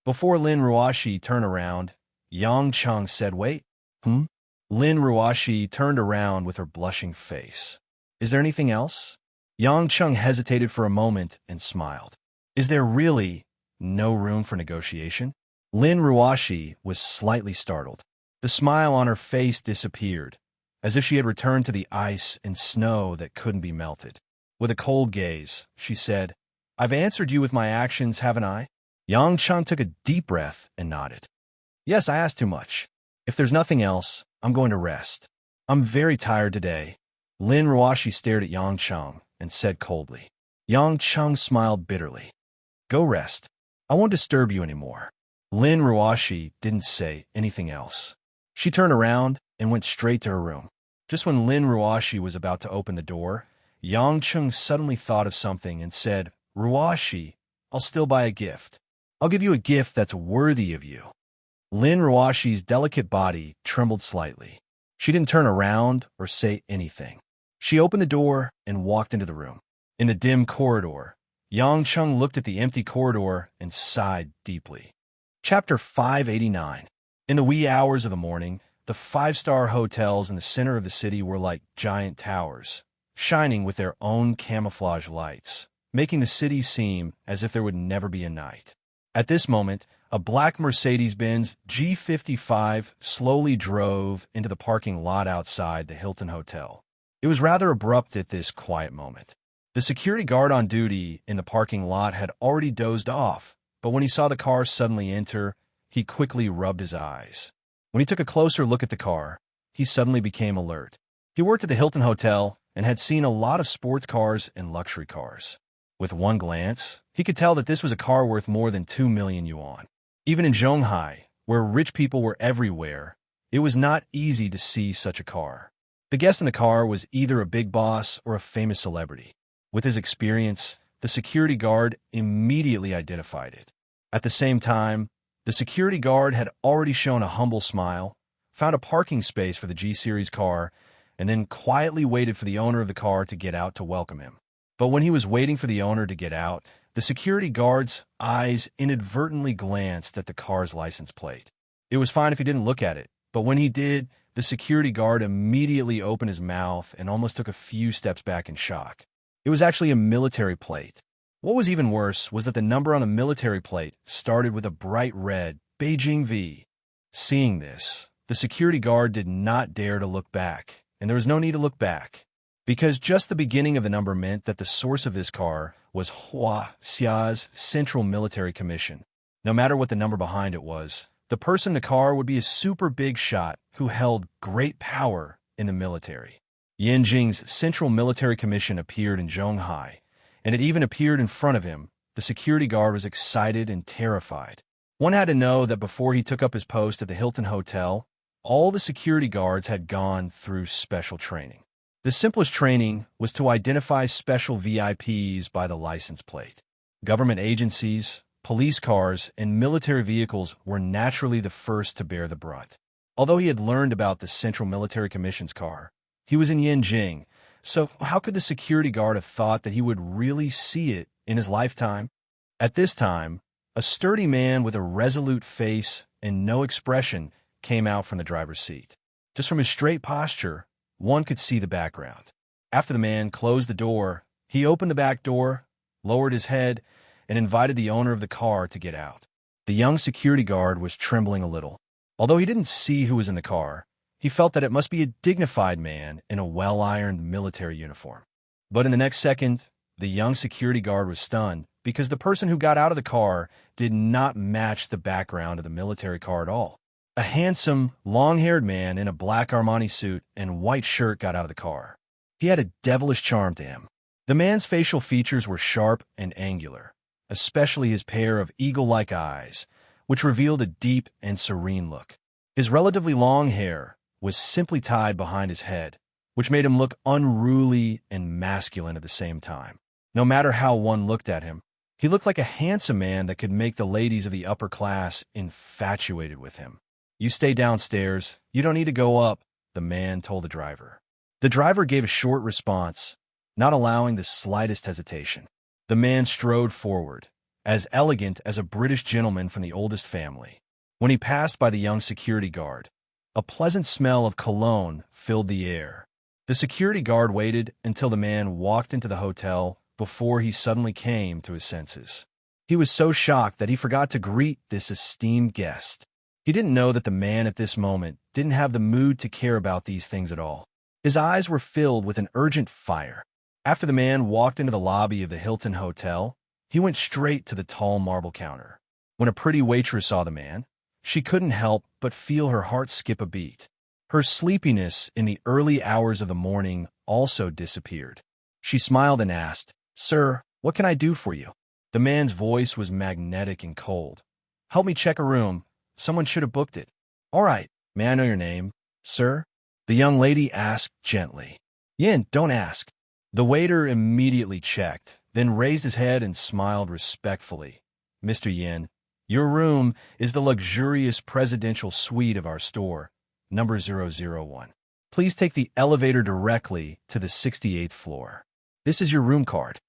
Before Lin Ruoxi turned around, Yang Cheng said, "Wait, Lin Ruoxi turned around with her blushing face. "Is there anything else?" Yang Cheng hesitated for a moment and smiled. "Is there really no room for negotiation?" Lin Ruoxi was slightly startled. The smile on her face disappeared, as if she had returned to the ice and snow that couldn't be melted. With a cold gaze, she said, "I've answered you with my actions, haven't I?" Yang Cheng took a deep breath and nodded. "Yes, I asked too much. If there's nothing else, I'm going to rest. I'm very tired today." Lin Ruoxi stared at Yang Cheng and said coldly. Yang Cheng smiled bitterly. "Go rest. I won't disturb you anymore." Lin Ruoxi didn't say anything else. She turned around and went straight to her room. Just when Lin Ruoxi was about to open the door, Yang Cheng suddenly thought of something and said, "Ruoxi, I'll still buy a gift. I'll give you a gift that's worthy of you." Lin Ruoxi's delicate body trembled slightly. She didn't turn around or say anything. She opened the door and walked into the room. In the dim corridor, Yang Cheng looked at the empty corridor and sighed deeply. Chapter 589. In the wee hours of the morning, the five-star hotels in the center of the city were like giant towers, shining with their own camouflage lights, making the city seem as if there would never be a night. At this moment, a black Mercedes-Benz G55 slowly drove into the parking lot outside the Hilton Hotel. It was rather abrupt at this quiet moment. The security guard on duty in the parking lot had already dozed off, but when he saw the car suddenly enter, he quickly rubbed his eyes. When he took a closer look at the car, he suddenly became alert. He worked at the Hilton Hotel and had seen a lot of sports cars and luxury cars. With one glance, he could tell that this was a car worth more than 2 million yuan. Even in Zhonghai, where rich people were everywhere, it was not easy to see such a car. The guest in the car was either a big boss or a famous celebrity. With his experience, the security guard immediately identified it. At the same time, the security guard had already shown a humble smile, found a parking space for the G-Series car, and then quietly waited for the owner of the car to get out to welcome him. But when he was waiting for the owner to get out, the security guard's eyes inadvertently glanced at the car's license plate. It was fine if he didn't look at it, but when he did, the security guard immediately opened his mouth and almost took a few steps back in shock. It was actually a military plate. What was even worse was that the number on the military plate started with a bright red Beijing V. Seeing this, the security guard did not dare to look back, and there was no need to look back, because just the beginning of the number meant that the source of this car was Hua Xia's Central Military Commission. No matter what the number behind it was, the person in the car would be a super big shot who held great power in the military. Yanjing's Central Military Commission appeared in Zhonghai, and it even appeared in front of him. The security guard was excited and terrified. One had to know that before he took up his post at the Hilton Hotel, all the security guards had gone through special training. The simplest training was to identify special VIPs by the license plate. Government agencies, police cars, and military vehicles were naturally the first to bear the brunt. Although he had learned about the Central Military Commission's car, he was in Yanjing, so how could the security guard have thought that he would really see it in his lifetime? At this time, a sturdy man with a resolute face and no expression came out from the driver's seat. Just from his straight posture, one could see the background. After the man closed the door, he opened the back door, lowered his head, and invited the owner of the car to get out. The young security guard was trembling a little. Although he didn't see who was in the car, he felt that it must be a dignified man in a well-ironed military uniform. But in the next second, the young security guard was stunned because the person who got out of the car did not match the background of the military car at all. A handsome, long-haired man in a black Armani suit and white shirt got out of the car. He had a devilish charm to him. The man's facial features were sharp and angular, especially his pair of eagle-like eyes, which revealed a deep and serene look. His relatively long hair was simply tied behind his head, which made him look unruly and masculine at the same time. No matter how one looked at him, he looked like a handsome man that could make the ladies of the upper class infatuated with him. "You stay downstairs. You don't need to go up," the man told the driver. The driver gave a short response, not allowing the slightest hesitation. The man strode forward, as elegant as a British gentleman from the oldest family. When he passed by the young security guard, a pleasant smell of cologne filled the air. The security guard waited until the man walked into the hotel before he suddenly came to his senses. He was so shocked that he forgot to greet this esteemed guest. He didn't know that the man at this moment didn't have the mood to care about these things at all. His eyes were filled with an urgent fire. After the man walked into the lobby of the Hilton Hotel, he went straight to the tall marble counter. When a pretty waitress saw the man, she couldn't help but feel her heart skip a beat. Her sleepiness in the early hours of the morning also disappeared. She smiled and asked, "Sir, what can I do for you?" The man's voice was magnetic and cold. "Help me check a room. Someone should have booked it." "All right. May I know your name, sir?" the young lady asked gently. "Yin, don't ask." The waiter immediately checked, then raised his head and smiled respectfully. "Mr. Yin, your room is the luxurious presidential suite of our store, number 001. Please take the elevator directly to the 68th floor. This is your room card."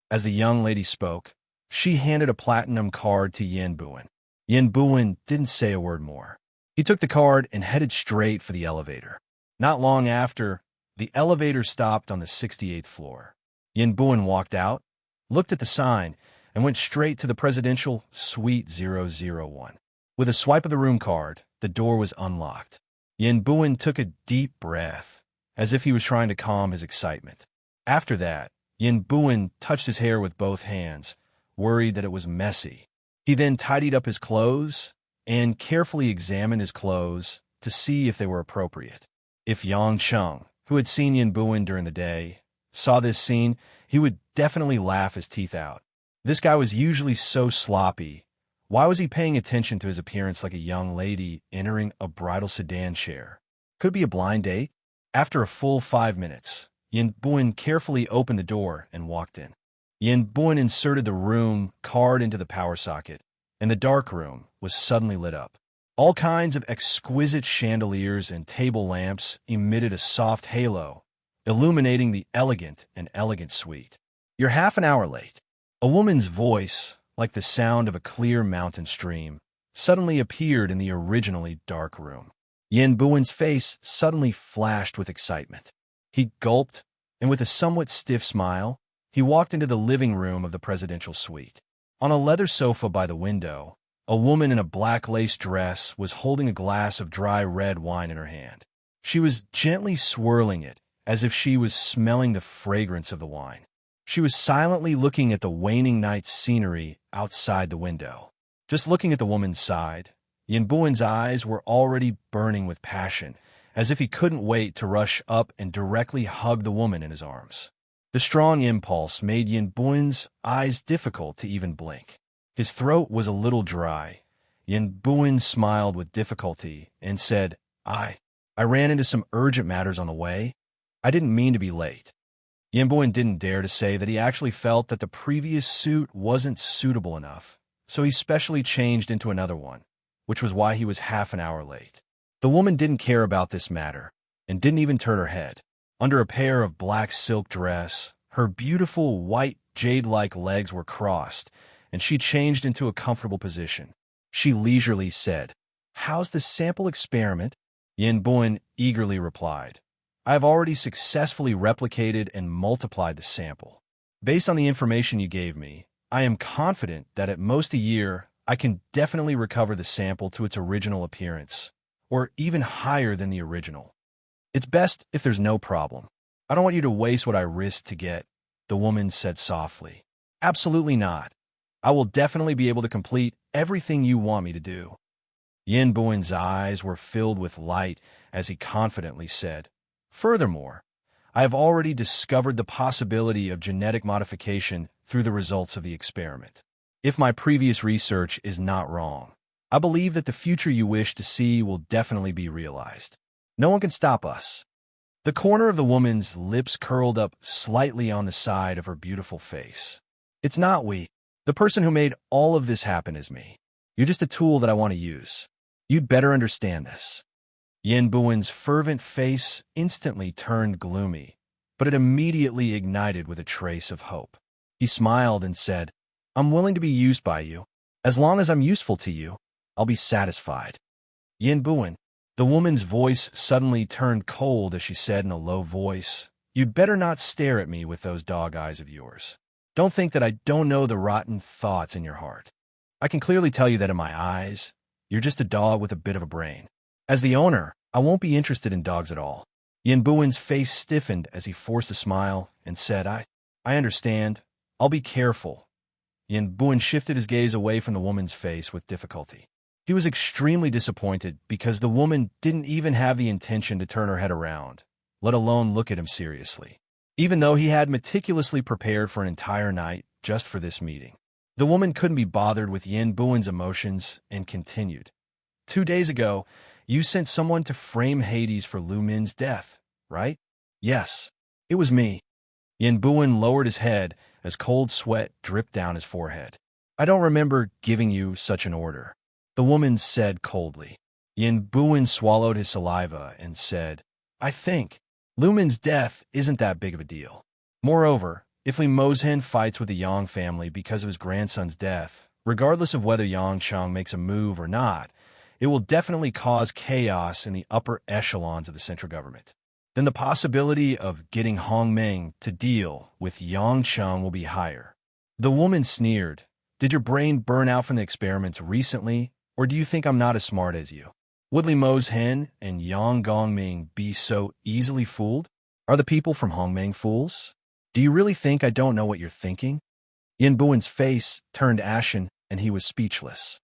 As the young lady spoke, she handed a platinum card to Yin Buin. Yin Buin didn't say a word more. He took the card and headed straight for the elevator. Not long after, the elevator stopped on the 68th floor. Yin Buin walked out, looked at the sign, and went straight to the presidential suite 001. With a swipe of the room card, the door was unlocked. Yin Buin took a deep breath, as if he was trying to calm his excitement. After that, Yin Buin touched his hair with both hands, worried that it was messy. He then tidied up his clothes and carefully examined his clothes to see if they were appropriate. If Yang Cheng, who had seen Yin Buin during the day, saw this scene, he would definitely laugh his teeth out. This guy was usually so sloppy. Why was he paying attention to his appearance like a young lady entering a bridal sedan chair? Could it be a blind date? After a full 5 minutes, Yin Buin carefully opened the door and walked in. Yin Buin inserted the room card into the power socket, and the dark room was suddenly lit up. All kinds of exquisite chandeliers and table lamps emitted a soft halo, illuminating the elegant suite. "You're half an hour late." A woman's voice, like the sound of a clear mountain stream, suddenly appeared in the originally dark room. Yin Buin's face suddenly flashed with excitement. He gulped, and with a somewhat stiff smile, he walked into the living room of the presidential suite. On a leather sofa by the window, a woman in a black lace dress was holding a glass of dry red wine in her hand. She was gently swirling it, as if she was smelling the fragrance of the wine. She was silently looking at the waning night scenery outside the window. Just looking at the woman's side, Yin Buin's eyes were already burning with passion, as if he couldn't wait to rush up and directly hug the woman in his arms. The strong impulse made Yin Buin's eyes difficult to even blink. His throat was a little dry. Yin Buin smiled with difficulty and said, I ran into some urgent matters on the way. I didn't mean to be late." Yin Buin didn't dare to say that he actually felt that the previous suit wasn't suitable enough, so he specially changed into another one, which was why he was half an hour late. The woman didn't care about this matter and didn't even turn her head. Under a pair of black silk dress, her beautiful white jade-like legs were crossed, and she changed into a comfortable position. She leisurely said, "How's the sample experiment?" Yin Buin eagerly replied, "I have already successfully replicated and multiplied the sample. Based on the information you gave me, I am confident that at most a year, I can definitely recover the sample to its original appearance, or even higher than the original. It's best if there's no problem. I don't want you to waste what I risked to get," the woman said softly. "Absolutely not. I will definitely be able to complete everything you want me to do." Yin Buin's eyes were filled with light as he confidently said, "Furthermore, I have already discovered the possibility of genetic modification through the results of the experiment. If my previous research is not wrong, I believe that the future you wish to see will definitely be realized. No one can stop us. The corner of the woman's lips curled up slightly on the side of her beautiful face. It's not we. The person who made all of this happen is me. You're just a tool that I want to use. You'd better understand this. Yin Buin's fervent face instantly turned gloomy, but it immediately ignited with a trace of hope. He smiled and said, I'm willing to be used by you. As long as I'm useful to you, I'll be satisfied. Yin Buin. The woman's voice suddenly turned cold as she said in a low voice, You'd better not stare at me with those dog eyes of yours. Don't think that I don't know the rotten thoughts in your heart. I can clearly tell you that in my eyes, you're just a dog with a bit of a brain. As the owner, I won't be interested in dogs at all. Yin Buin's face stiffened as he forced a smile and said, I understand. I'll be careful. Yin Buin shifted his gaze away from the woman's face with difficulty. He was extremely disappointed because the woman didn't even have the intention to turn her head around, let alone look at him seriously, even though he had meticulously prepared for an entire night just for this meeting. The woman couldn't be bothered with Yin Buin's emotions and continued. 2 days ago, you sent someone to frame Hades for Lu Min's death, right? Yes, it was me. Yin Buin lowered his head as cold sweat dripped down his forehead. I don't remember giving you such an order. The woman said coldly. Yin Buin swallowed his saliva and said, I think Lu Min's death isn't that big of a deal. Moreover, if Li Mozhen fights with the Yang family because of his grandson's death, regardless of whether Yang Cheng makes a move or not, it will definitely cause chaos in the upper echelons of the central government. Then the possibility of getting Hong Meng to deal with Yang Cheng will be higher. The woman sneered. Did your brain burn out from the experiments recently? Or do you think I'm not as smart as you? Would Li Mozhen and Yang Gongming be so easily fooled? Are the people from Hongmeng fools? Do you really think I don't know what you're thinking? Yin Buin's face turned ashen and he was speechless.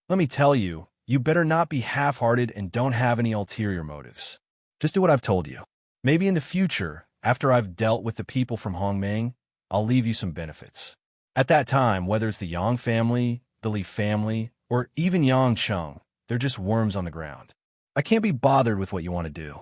Let me tell you, you better not be half-hearted and don't have any ulterior motives. Just do what I've told you. Maybe in the future, after I've dealt with the people from Hongmeng, I'll leave you some benefits. At that time, whether it's the Yang family, the Li family, or even Yang Cheng, they're just worms on the ground. I can't be bothered with what you want to do.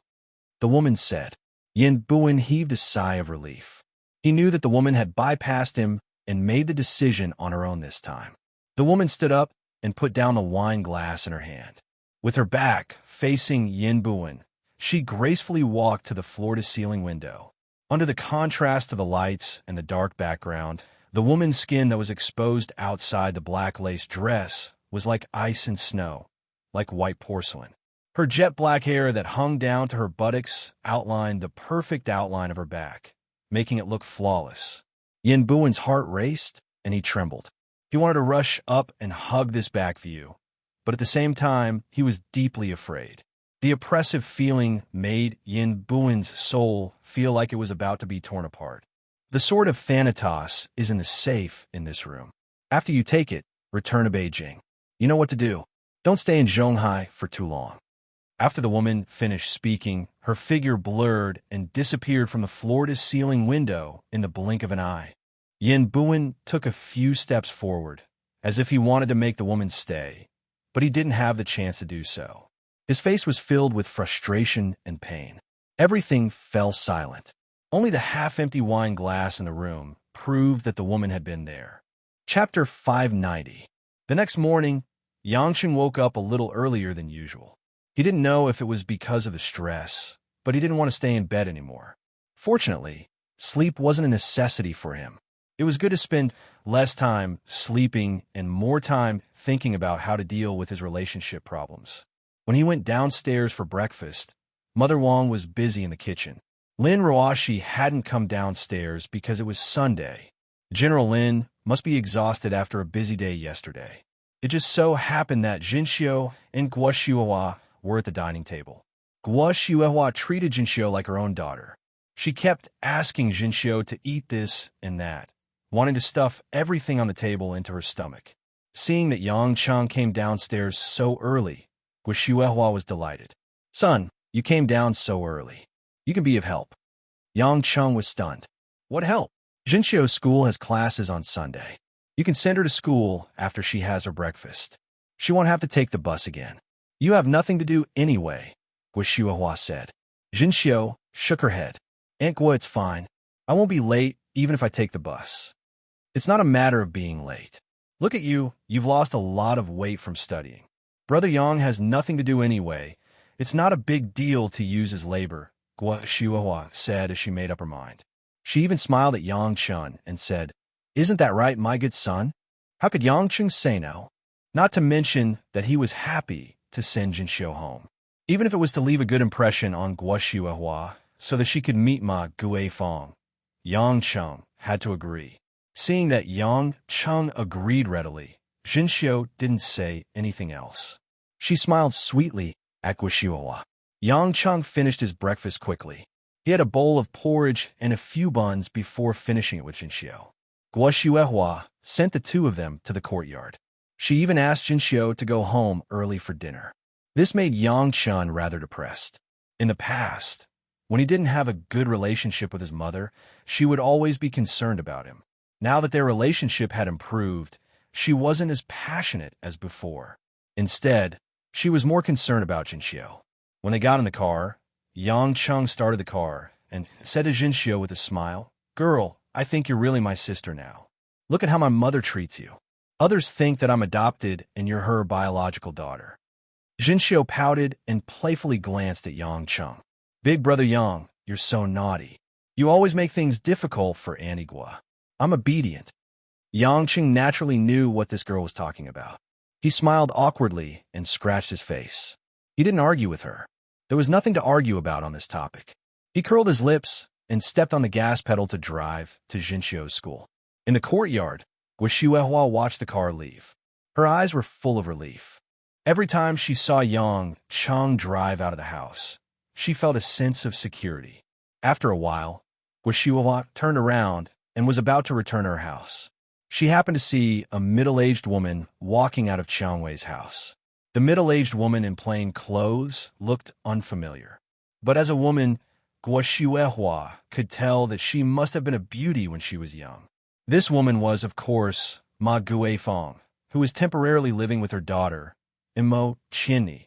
The woman said. Yin Buin heaved a sigh of relief. He knew that the woman had bypassed him and made the decision on her own this time. The woman stood up and put down the wine glass in her hand. With her back facing Yin Buin, she gracefully walked to the floor-to-ceiling window. Under the contrast of the lights and the dark background, the woman's skin that was exposed outside the black lace dress was like ice and snow, like white porcelain. Her jet-black hair that hung down to her buttocks outlined the perfect outline of her back, making it look flawless. Yin Buin's heart raced, and he trembled. He wanted to rush up and hug this back view, but at the same time, he was deeply afraid. The oppressive feeling made Yin Buin's soul feel like it was about to be torn apart. The sword of Thanatos is in the safe in this room. After you take it, return to Beijing. You know what to do. Don't stay in Zhonghai for too long. After the woman finished speaking, her figure blurred and disappeared from the floor-to-ceiling window in the blink of an eye. Yin Buin took a few steps forward, as if he wanted to make the woman stay, but he didn't have the chance to do so. His face was filled with frustration and pain. Everything fell silent. Only the half-empty wine glass in the room proved that the woman had been there. Chapter 590. The next morning, Yangchen woke up a little earlier than usual. He didn't know if it was because of the stress, but he didn't want to stay in bed anymore. Fortunately, sleep wasn't a necessity for him. It was good to spend less time sleeping and more time thinking about how to deal with his relationship problems. When he went downstairs for breakfast, Mother Wang was busy in the kitchen. Lin Ruoshi hadn't come downstairs because it was Sunday. General Lin must be exhausted after a busy day yesterday. It just so happened that Jinxiu and Guo Shuihua were at the dining table. Guo Shuihua treated Jinxiu like her own daughter. She kept asking Jinxiu to eat this and that, wanting to stuff everything on the table into her stomach. Seeing that Yang Cheng came downstairs so early, Guo Shuihua was delighted. Son, you came down so early. You can be of help. Yang Cheng was stunned. What help? Jinxiu's school has classes on Sunday. You can send her to school after she has her breakfast. She won't have to take the bus again. You have nothing to do anyway, Gua Shuahua said. Jinxiu shook her head. Aunt Gua, it's fine. I won't be late even if I take the bus. It's not a matter of being late. Look at you, you've lost a lot of weight from studying. Brother Yang has nothing to do anyway. It's not a big deal to use his labor, Gua Shuahua said as she made up her mind. She even smiled at Yang Chun and said, Isn't that right, my good son? How could Yang Chun say no? Not to mention that he was happy to send Jinxiu home, even if it was to leave a good impression on Gua Shuahua so that she could meet Ma Guifeng. Yang Chun had to agree. Seeing that Yang Chun agreed readily, Jinxiu didn't say anything else. She smiled sweetly at Gua Shuahua. Yang Chun finished his breakfast quickly. He had a bowl of porridge and a few buns before finishing it with Jinxiu. Gua Shuahua sent the two of them to the courtyard. She even asked Jinxiu to go home early for dinner. This made Yang Chun rather depressed. In the past, when he didn't have a good relationship with his mother, she would always be concerned about him. Now that their relationship had improved, she wasn't as passionate as before. Instead, she was more concerned about Jinxiu. When they got in the car, Yang Chun started the car and said to Jinxiu with a smile, Girl, I think you're really my sister now. Look at how my mother treats you. Others think that I'm adopted and you're her biological daughter. Jinxiu pouted and playfully glanced at Yang Chun. Big brother Yang, you're so naughty. You always make things difficult for Auntie Gua. I'm obedient. Yang Chun naturally knew what this girl was talking about. He smiled awkwardly and scratched his face. He didn't argue with her. There was nothing to argue about on this topic. He curled his lips and stepped on the gas pedal to drive to Jinxiu's school. In the courtyard, Gua Shuahua watched the car leave. Her eyes were full of relief. Every time she saw Yang Chun drive out of the house, she felt a sense of security. After a while, Gua Shuahua turned around and was about to return to her house. She happened to see a middle-aged woman walking out of Changwei's house. The middle-aged woman in plain clothes looked unfamiliar. But as a woman, Gua Shuahua could tell that she must have been a beauty when she was young. This woman was, of course, Ma Guifeng, who was temporarily living with her daughter, Imo Qinni,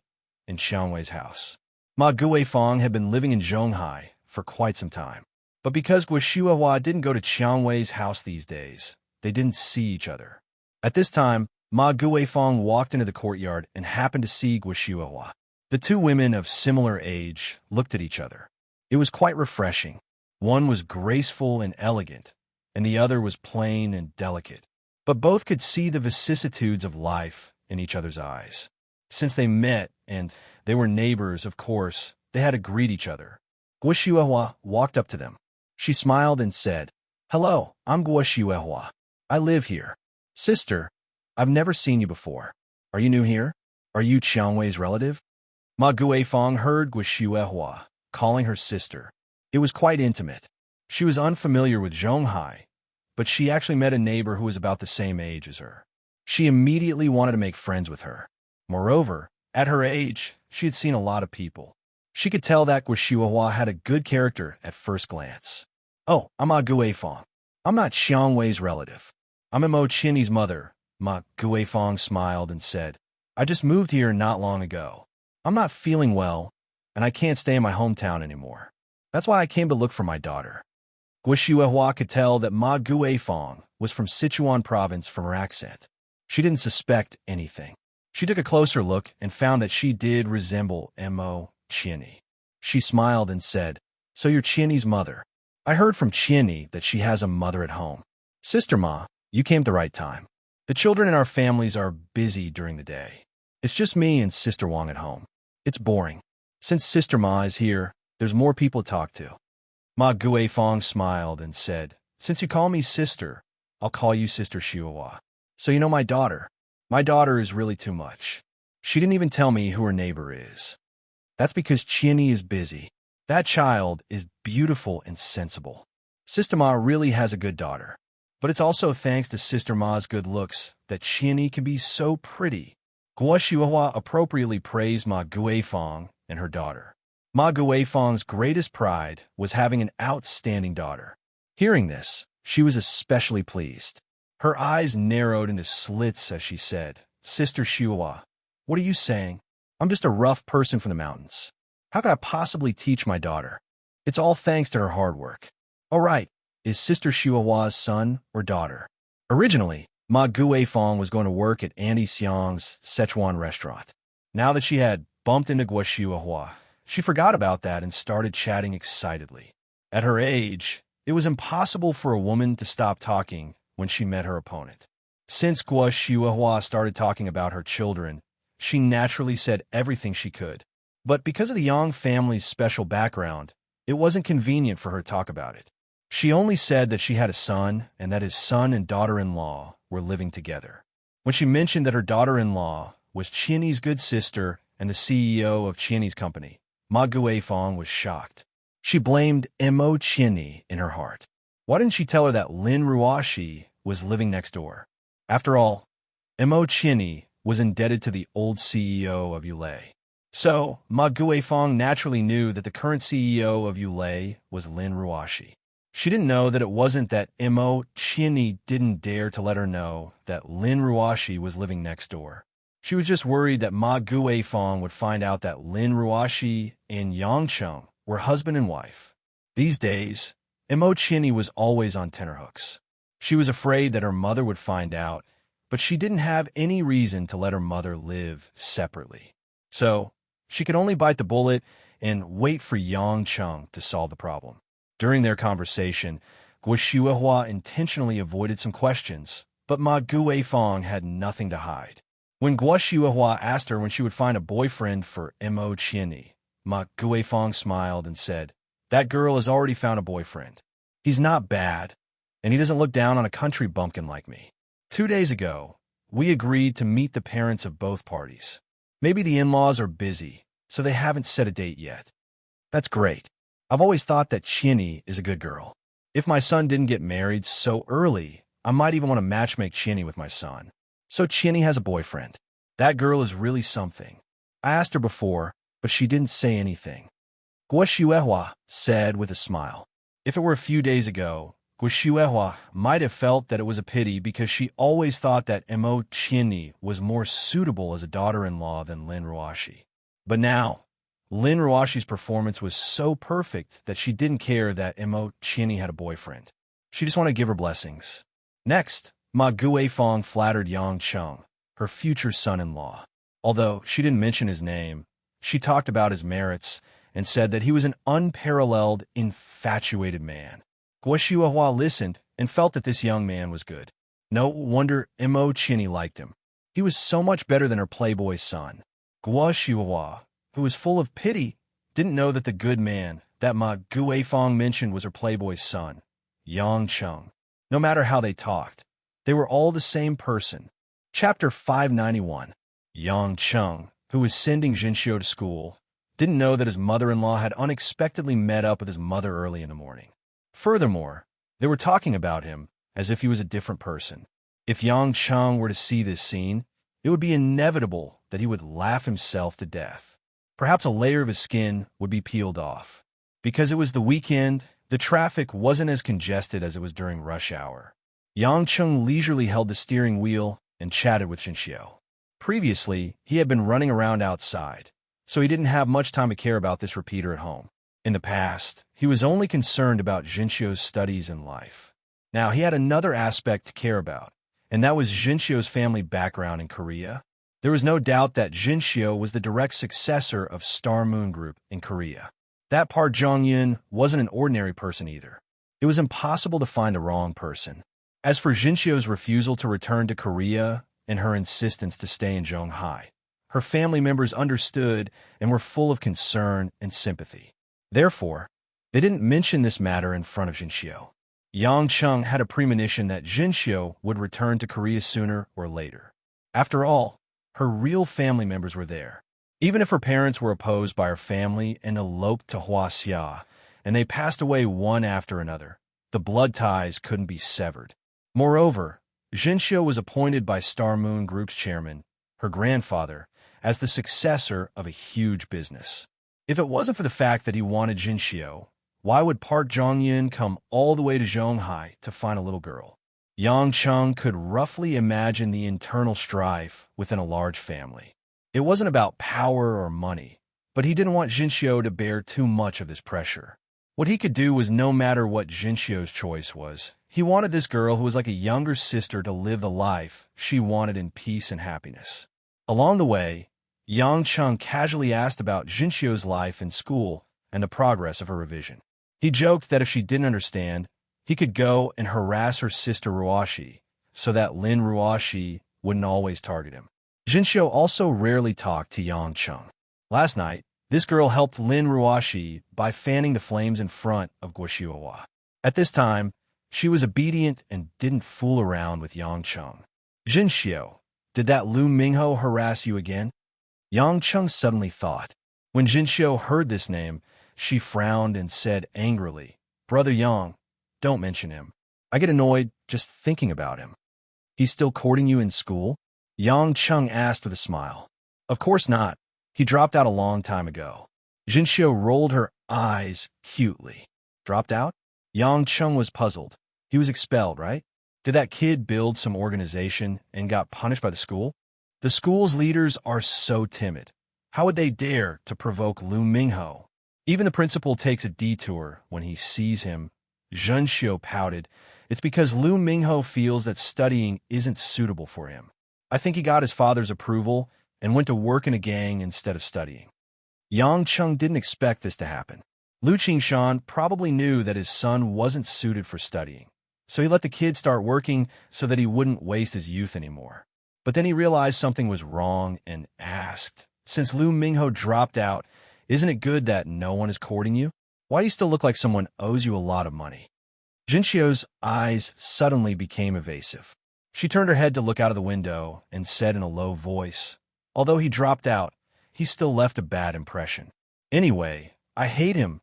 in Changwei's house. Ma Guifeng had been living in Zhonghai for quite some time. But because Gua Shuahua didn't go to Changwei's house these days, they didn't see each other. At this time, Ma Guifeng walked into the courtyard and happened to see Gua Shuahua. The two women of similar age looked at each other. It was quite refreshing. One was graceful and elegant, and the other was plain and delicate. But both could see the vicissitudes of life in each other's eyes. Since they met, and they were neighbors, of course, they had to greet each other. Gua Shuahua walked up to them. She smiled and said, Hello, I'm Gua Shuahua. I live here. Sister, I've never seen you before. Are you new here? Are you Changwei's relative? Ma Guifeng heard Gua Shuahua calling her sister. It was quite intimate. She was unfamiliar with Zhonghai, but she actually met a neighbor who was about the same age as her. She immediately wanted to make friends with her. Moreover, at her age, she had seen a lot of people. She could tell that Gua Shuahua had a good character at first glance. Oh, I'm Ma Guifeng. I'm not Xiangwei's relative. I'm Imo Qinni's mother. Ma Guifeng smiled and said, I just moved here not long ago. I'm not feeling well, and I can't stay in my hometown anymore. That's why I came to look for my daughter. Gua Shuahua could tell that Ma Guifeng was from Sichuan province from her accent. She didn't suspect anything. She took a closer look and found that she did resemble Imo Qinni. She smiled and said, So you're Qinni's mother. I heard from Qinni that she has a mother at home. Sister Ma, you came at the right time. The children in our families are busy during the day. It's just me and Sister Wang at home. It's boring. Since Sister Ma is here, there's more people to talk to. Ma Guifeng smiled and said, Since you call me sister, I'll call you Sister Shuahua. So you know my daughter. My daughter is really too much. She didn't even tell me who her neighbor is. That's because Qinni is busy. That child is beautiful and sensible. Sister Ma really has a good daughter. But it's also thanks to Sister Ma's good looks that Qinni can be so pretty. Gua Shuahua appropriately praised Ma Guifeng and her daughter. Ma Guifeng's greatest pride was having an outstanding daughter. Hearing this, she was especially pleased. Her eyes narrowed into slits as she said, Sister Shuhua. What are you saying? I'm just a rough person from the mountains. How could I possibly teach my daughter? It's all thanks to her hard work. All right, is Sister Shuhua's son or daughter? Originally, Ma Guifeng was going to work at Andy Xiang's Sichuan restaurant. Now that she had bumped into Guo Shuhua, she forgot about that and started chatting excitedly. At her age, it was impossible for a woman to stop talking when she met her opponent. Since Guo Shuhua started talking about her children, she naturally said everything she could. But because of the Yang family's special background, it wasn't convenient for her to talk about it. She only said that she had a son and that his son and daughter-in-law were living together. When she mentioned that her daughter-in-law was Qianyi's good sister and the CEO of Qianyi's company, Ma Guifeng was shocked. She blamed Mo Qianyi in her heart. Why didn't she tell her that Lin Ruoxi was living next door? After all, Mo Qianyi was indebted to the old CEO of Yulei. So, Ma Guifeng naturally knew that the current CEO of Yulei was Lin Ruoxi. She didn't know that it wasn't that Mo Qianyi didn't dare to let her know that Lin Ruoxi was living next door. She was just worried that Ma Guifeng would find out that Lin Ruoxi and Yang Cheng were husband and wife. These days, Mo Qianyi was always on tenterhooks. She was afraid that her mother would find out, but she didn't have any reason to let her mother live separately. So, she could only bite the bullet and wait for Yang Cheng to solve the problem. During their conversation, Guo Shuhua intentionally avoided some questions, but Ma Guifeng had nothing to hide. When Guo Shuhua asked her when she would find a boyfriend for Mo Qianyi, Ma Guifeng smiled and said, "That girl has already found a boyfriend. He's not bad, and he doesn't look down on a country bumpkin like me. 2 days ago, we agreed to meet the parents of both parties. Maybe the in-laws are busy, so they haven't set a date yet. That's great. I've always thought that Qianyi is a good girl. If my son didn't get married so early, I might even want to matchmake Qianyi with my son. So Qianyi has a boyfriend. That girl is really something. I asked her before, but she didn't say anything." Guo Shuhua said with a smile. If it were a few days ago, Guo Shuhua might have felt that it was a pity because she always thought that Mo Qianyi was more suitable as a daughter-in-law than Lin Ruoxi. But now, Lin Ruoxi's performance was so perfect that she didn't care that Mo Qianyi had a boyfriend. She just wanted to give her blessings. Next, Ma Guifeng flattered Yang Cheng, her future son-in-law. Although she didn't mention his name, she talked about his merits and said that he was an unparalleled, infatuated man. Guo Shuhua listened and felt that this young man was good. No wonder Mo Qianyi liked him. He was so much better than her playboy son. Guo Shuhua, who was full of pity, didn't know that the good man that Ma Guifeng mentioned was her playboy son, Yang Cheng. No matter how they talked, they were all the same person. Chapter 591. Yang Cheng, who was sending Jinxiu to school, didn't know that his mother-in-law had unexpectedly met up with his mother early in the morning. Furthermore, they were talking about him as if he was a different person. If Yang Cheng were to see this scene, it would be inevitable that he would laugh himself to death. Perhaps a layer of his skin would be peeled off. Because it was the weekend, the traffic wasn't as congested as it was during rush hour. Yang Cheng leisurely held the steering wheel and chatted with Jinxiu. Previously, he had been running around outside, so he didn't have much time to care about this repeater at home. In the past, he was only concerned about Jinxiu's studies and life. Now, he had another aspect to care about, and that was Jinxiu's family background in Korea. There was no doubt that Jinxiu was the direct successor of Star Moon Group in Korea. That Park Jong-yun wasn't an ordinary person either. It was impossible to find the wrong person. As for Jinxiu's refusal to return to Korea and her insistence to stay in Zhonghai, her family members understood and were full of concern and sympathy. Therefore, they didn't mention this matter in front of Jinxiu. Yang Cheng had a premonition that Jinxiu would return to Korea sooner or later. After all, her real family members were there. Even if her parents were opposed by her family and eloped to Huaxia, and they passed away one after another, the blood ties couldn't be severed. Moreover, Jinxiu was appointed by Star Moon Group's chairman, her grandfather, as the successor of a huge business. If it wasn't for the fact that he wanted Jinxiu, why would Park Jong-yun come all the way to Zhonghai to find a little girl? Yang Cheng could roughly imagine the internal strife within a large family. It wasn't about power or money, but he didn't want Jinxiu to bear too much of this pressure. What he could do was, no matter what Jinxiu's choice was, he wanted this girl who was like a younger sister to live the life she wanted in peace and happiness. Along the way, Yang Cheng casually asked about Jinxiu's life in school and the progress of her revision. He joked that if she didn't understand, he could go and harass her sister Ruoshi, so that Lin Ruoshi wouldn't always target him. Jinxiu also rarely talked to Yang Cheng. Last night, this girl helped Lin Ruoshi by fanning the flames in front of Guoxiuhua. At this time, she was obedient and didn't fool around with Yang Cheng. Jinxiu, did that Lu Mingho harass you again? Yang Cheng suddenly thought. When Jinxiu heard this name, she frowned and said angrily, "Brother Yang, don't mention him. I get annoyed just thinking about him." "He's still courting you in school?" Yang Cheng asked with a smile. "Of course not. He dropped out a long time ago." Jinxiu rolled her eyes cutely. "Dropped out?" Yang Cheng was puzzled. He was expelled, right? Did that kid build some organization and got punished by the school? The school's leaders are so timid. How would they dare to provoke Lu Mingho? Even the principal takes a detour when he sees him. Jinxiu pouted. "It's because Lu Mingho feels that studying isn't suitable for him. I think he got his father's approval and went to work in a gang instead of studying." Yang Cheng didn't expect this to happen. Lu Qingshan probably knew that his son wasn't suited for studying, so he let the kid start working so that he wouldn't waste his youth anymore. But then he realized something was wrong and asked, "Since Lu Mingho dropped out, isn't it good that no one is courting you? Why do you still look like someone owes you a lot of money?" Jinxiu's eyes suddenly became evasive. She turned her head to look out of the window and said in a low voice, "Although he dropped out, he still left a bad impression. Anyway, I hate him."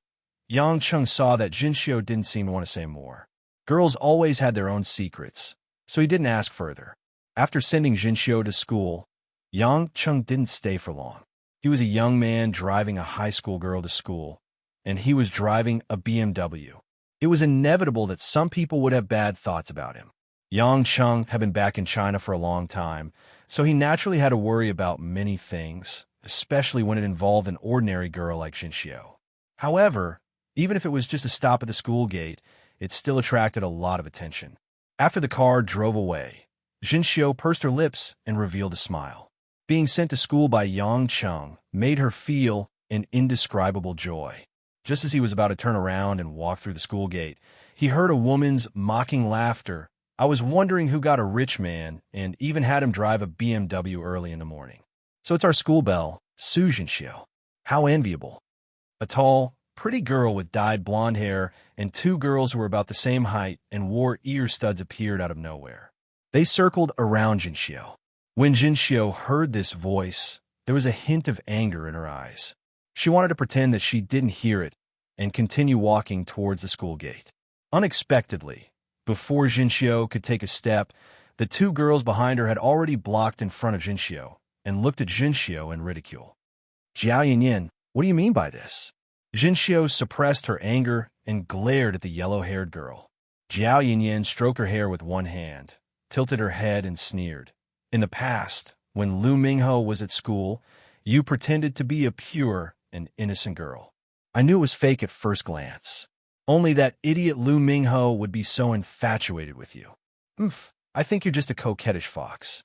Yang Cheng saw that Jinxiu didn't seem to want to say more. Girls always had their own secrets, so he didn't ask further. After sending Jinxiu to school, Yang Cheng didn't stay for long. He was a young man driving a high school girl to school, and he was driving a BMW. It was inevitable that some people would have bad thoughts about him. Yang Cheng had been back in China for a long time, so he naturally had to worry about many things, especially when it involved an ordinary girl like Jinxiu. However, even if it was just a stop at the school gate, it still attracted a lot of attention. After the car drove away, Jinxiu pursed her lips and revealed a smile. Being sent to school by Yang Cheng made her feel an indescribable joy. Just as he was about to turn around and walk through the school gate, he heard a woman's mocking laughter. "I was wondering who got a rich man and even had him drive a BMW early in the morning. So it's our school belle, Su Jinxiu. How enviable." A tall, pretty girl with dyed blonde hair and two girls who were about the same height and wore ear studs appeared out of nowhere. They circled around Jinxiu. When Jinxiu heard this voice, there was a hint of anger in her eyes. She wanted to pretend that she didn't hear it and continue walking towards the school gate. Unexpectedly, before Jinxiu could take a step, the two girls behind her had already blocked in front of Jinxiu and looked at Jinxiu in ridicule. "Jiao Yinyin, what do you mean by this?" Jinxiu suppressed her anger and glared at the yellow-haired girl. Jiao Yinyin stroked her hair with one hand, tilted her head, and sneered. "In the past, when Lu Mingho was at school, you pretended to be a pure and innocent girl. I knew it was fake at first glance. Only that idiot Lu Mingho would be so infatuated with you. I think you're just a coquettish fox."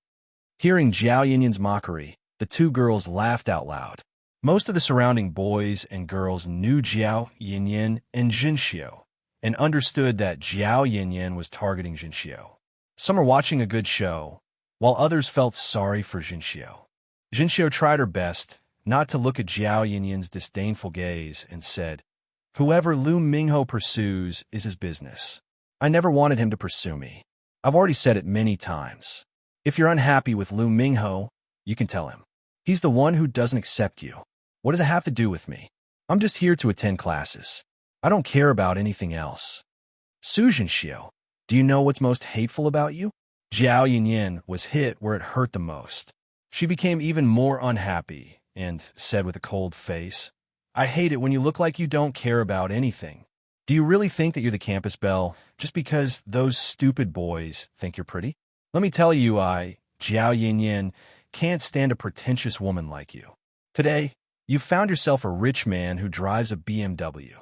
Hearing Jiao Yinyin's mockery, the two girls laughed out loud. Most of the surrounding boys and girls knew Jiao Yinyin and Jinxiu and understood that Jiao Yinyin was targeting Jinxiu. Some were watching a good show, while others felt sorry for Jinxiu. Jinxiu tried her best not to look at Jiao Yinyin's disdainful gaze and said, "Whoever Lu Mingho pursues is his business. I never wanted him to pursue me. I've already said it many times. If you're unhappy with Lu Mingho, you can tell him. He's the one who doesn't accept you. What does it have to do with me? I'm just here to attend classes. I don't care about anything else." "Su Jinxiu, do you know what's most hateful about you?" Jiao Yinyin was hit where it hurt the most. She became even more unhappy and said with a cold face, "I hate it when you look like you don't care about anything. Do you really think that you're the campus belle just because those stupid boys think you're pretty? Let me tell you, Jiao Yin, can't stand a pretentious woman like you. Today, you've found yourself a rich man who drives a BMW.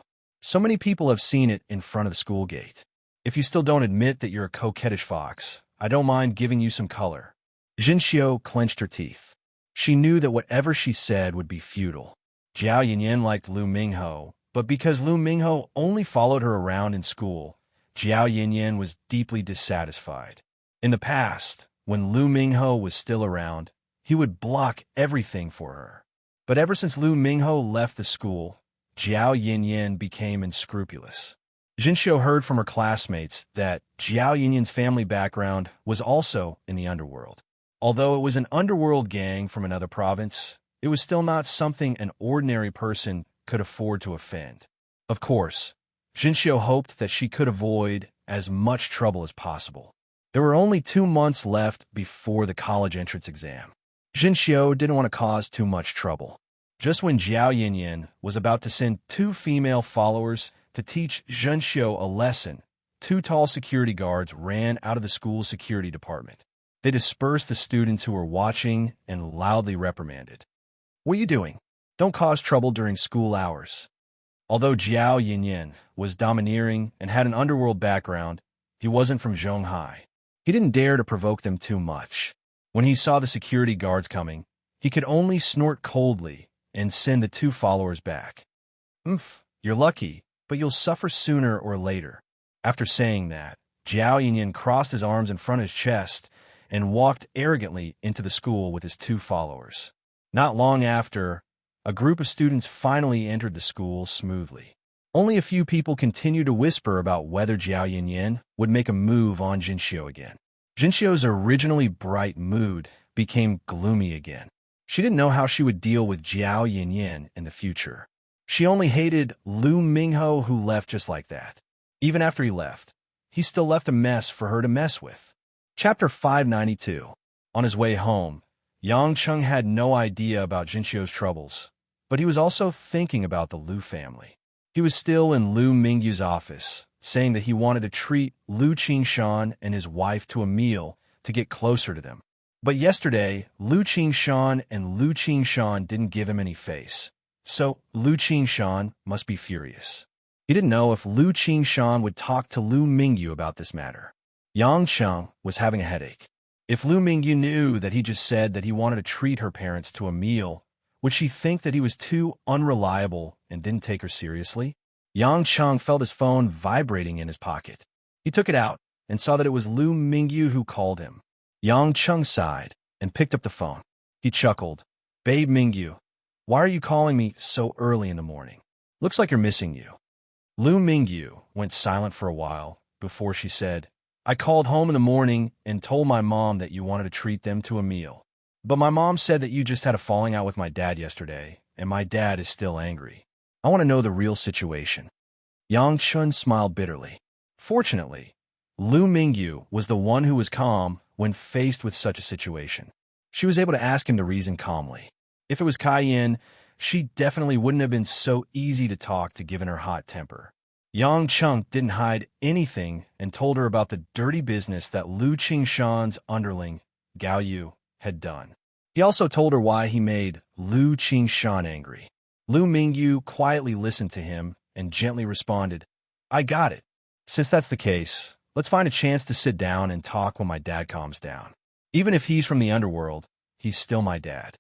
So many people have seen it in front of the school gate. If you still don't admit that you're a coquettish fox, I don't mind giving you some color. Jinxiu clenched her teeth. She knew that whatever she said would be futile. Jiao Yin liked Lu Mingho, but because Lu Mingho only followed her around in school, Jiao Yin was deeply dissatisfied. In the past, when Lu Mingho was still around, he would block everything for her. But ever since Lu Mingho left the school, Jiao Yin became unscrupulous. Jinxiu heard from her classmates that Jiao Yin's family background was also in the underworld. Although it was an underworld gang from another province, it was still not something an ordinary person could afford to offend. Of course, Jinxiu hoped that she could avoid as much trouble as possible. There were only 2 months left before the college entrance exam. Jinxiu didn't want to cause too much trouble. Just when Jiao Yin was about to send 2 female followers to teach Jinxiu a lesson, 2 tall security guards ran out of the school's security department. They dispersed the students who were watching and loudly reprimanded. "What are you doing? Don't cause trouble during school hours." Although Jiao Yin was domineering and had an underworld background, he wasn't from Zhonghai. He didn't dare to provoke them too much. When he saw the security guards coming, he could only snort coldly and send the 2 followers back. You're lucky, but you'll suffer sooner or later." After saying that, Jiao Yin crossed his arms in front of his chest and walked arrogantly into the school with his 2 followers. Not long after, a group of students finally entered the school smoothly. Only a few people continued to whisper about whether Jiao Yin would make a move on Jinxiu again. Jinxiu's originally bright mood became gloomy again. She didn't know how she would deal with Jiao Yin in the future. She only hated Lu Mingho, who left just like that. Even after he left, he still left a mess for her to mess with. Chapter 592. On his way home, Yang Cheng had no idea about Jinxiu's troubles, but he was also thinking about the Lu family. He was still in Lu Mingyu's office, saying that he wanted to treat Lu Qingshan and his wife to a meal to get closer to them. But yesterday, Lu Qingshan and Lu Qingshan didn't give him any face, so Lu Qingshan must be furious. He didn't know if Lu Qingshan would talk to Lu Mingyu about this matter. Yang Cheng was having a headache. If Lu Mingyu knew that he just said that he wanted to treat her parents to a meal, would she think that he was too unreliable and didn't take her seriously? Yang Cheng felt his phone vibrating in his pocket. He took it out and saw that it was Lu Mingyu who called him. Yang Cheng sighed and picked up the phone. He chuckled. "Babe Mingyu, why are you calling me so early in the morning? Looks like you're missing you." Lu Mingyu went silent for a while before she said, "I called home in the morning and told my mom that you wanted to treat them to a meal. But my mom said that you just had a falling out with my dad yesterday, and my dad is still angry. I want to know the real situation." Yang Chun smiled bitterly. Fortunately, Lu Mingyu was the one who was calm when faced with such a situation. She was able to ask him to reason calmly. If it was Kai Yin, she definitely wouldn't have been so easy to talk to given her hot temper. Yang Cheng didn't hide anything and told her about the dirty business that Lu Qingshan's underling, Gao Yu, had done. He also told her why he made Lu Qingshan angry. Lu Mingyu quietly listened to him and gently responded, "I got it. Since that's the case, let's find a chance to sit down and talk when my dad calms down. Even if he's from the underworld, he's still my dad."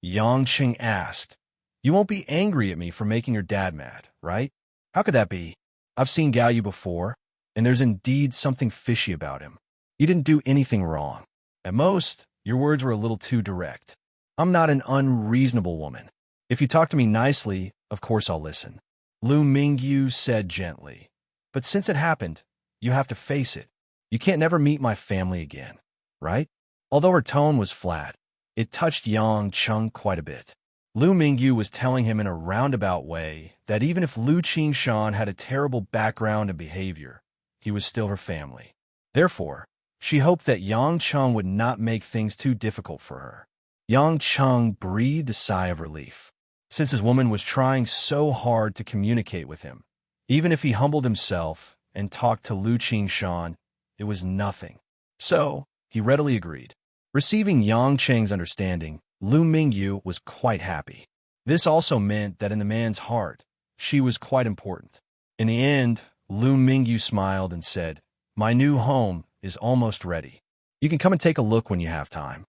Yang Cheng asked, "You won't be angry at me for making your dad mad, right? How could that be? I've seen Gao Yu before, and there's indeed something fishy about him. You didn't do anything wrong. At most, your words were a little too direct. I'm not an unreasonable woman. If you talk to me nicely, of course I'll listen." Lu Mingyu said gently, "But since it happened, you have to face it. You can't never meet my family again, right?" Although her tone was flat, it touched Yang Cheng quite a bit. Lu Mingyu was telling him in a roundabout way that even if Lu Qingshan had a terrible background and behavior, he was still her family. Therefore, she hoped that Yang Cheng would not make things too difficult for her. Yang Cheng breathed a sigh of relief. Since his woman was trying so hard to communicate with him, Even if he humbled himself and talked to Lu Qingshan, it was nothing. So, he readily agreed. Receiving Yang Cheng's understanding, Lu Mingyu was quite happy. This also meant that in the man's heart, she was quite important. In the end, Lu Mingyu smiled and said, "My new home is almost ready. You can come and take a look when you have time.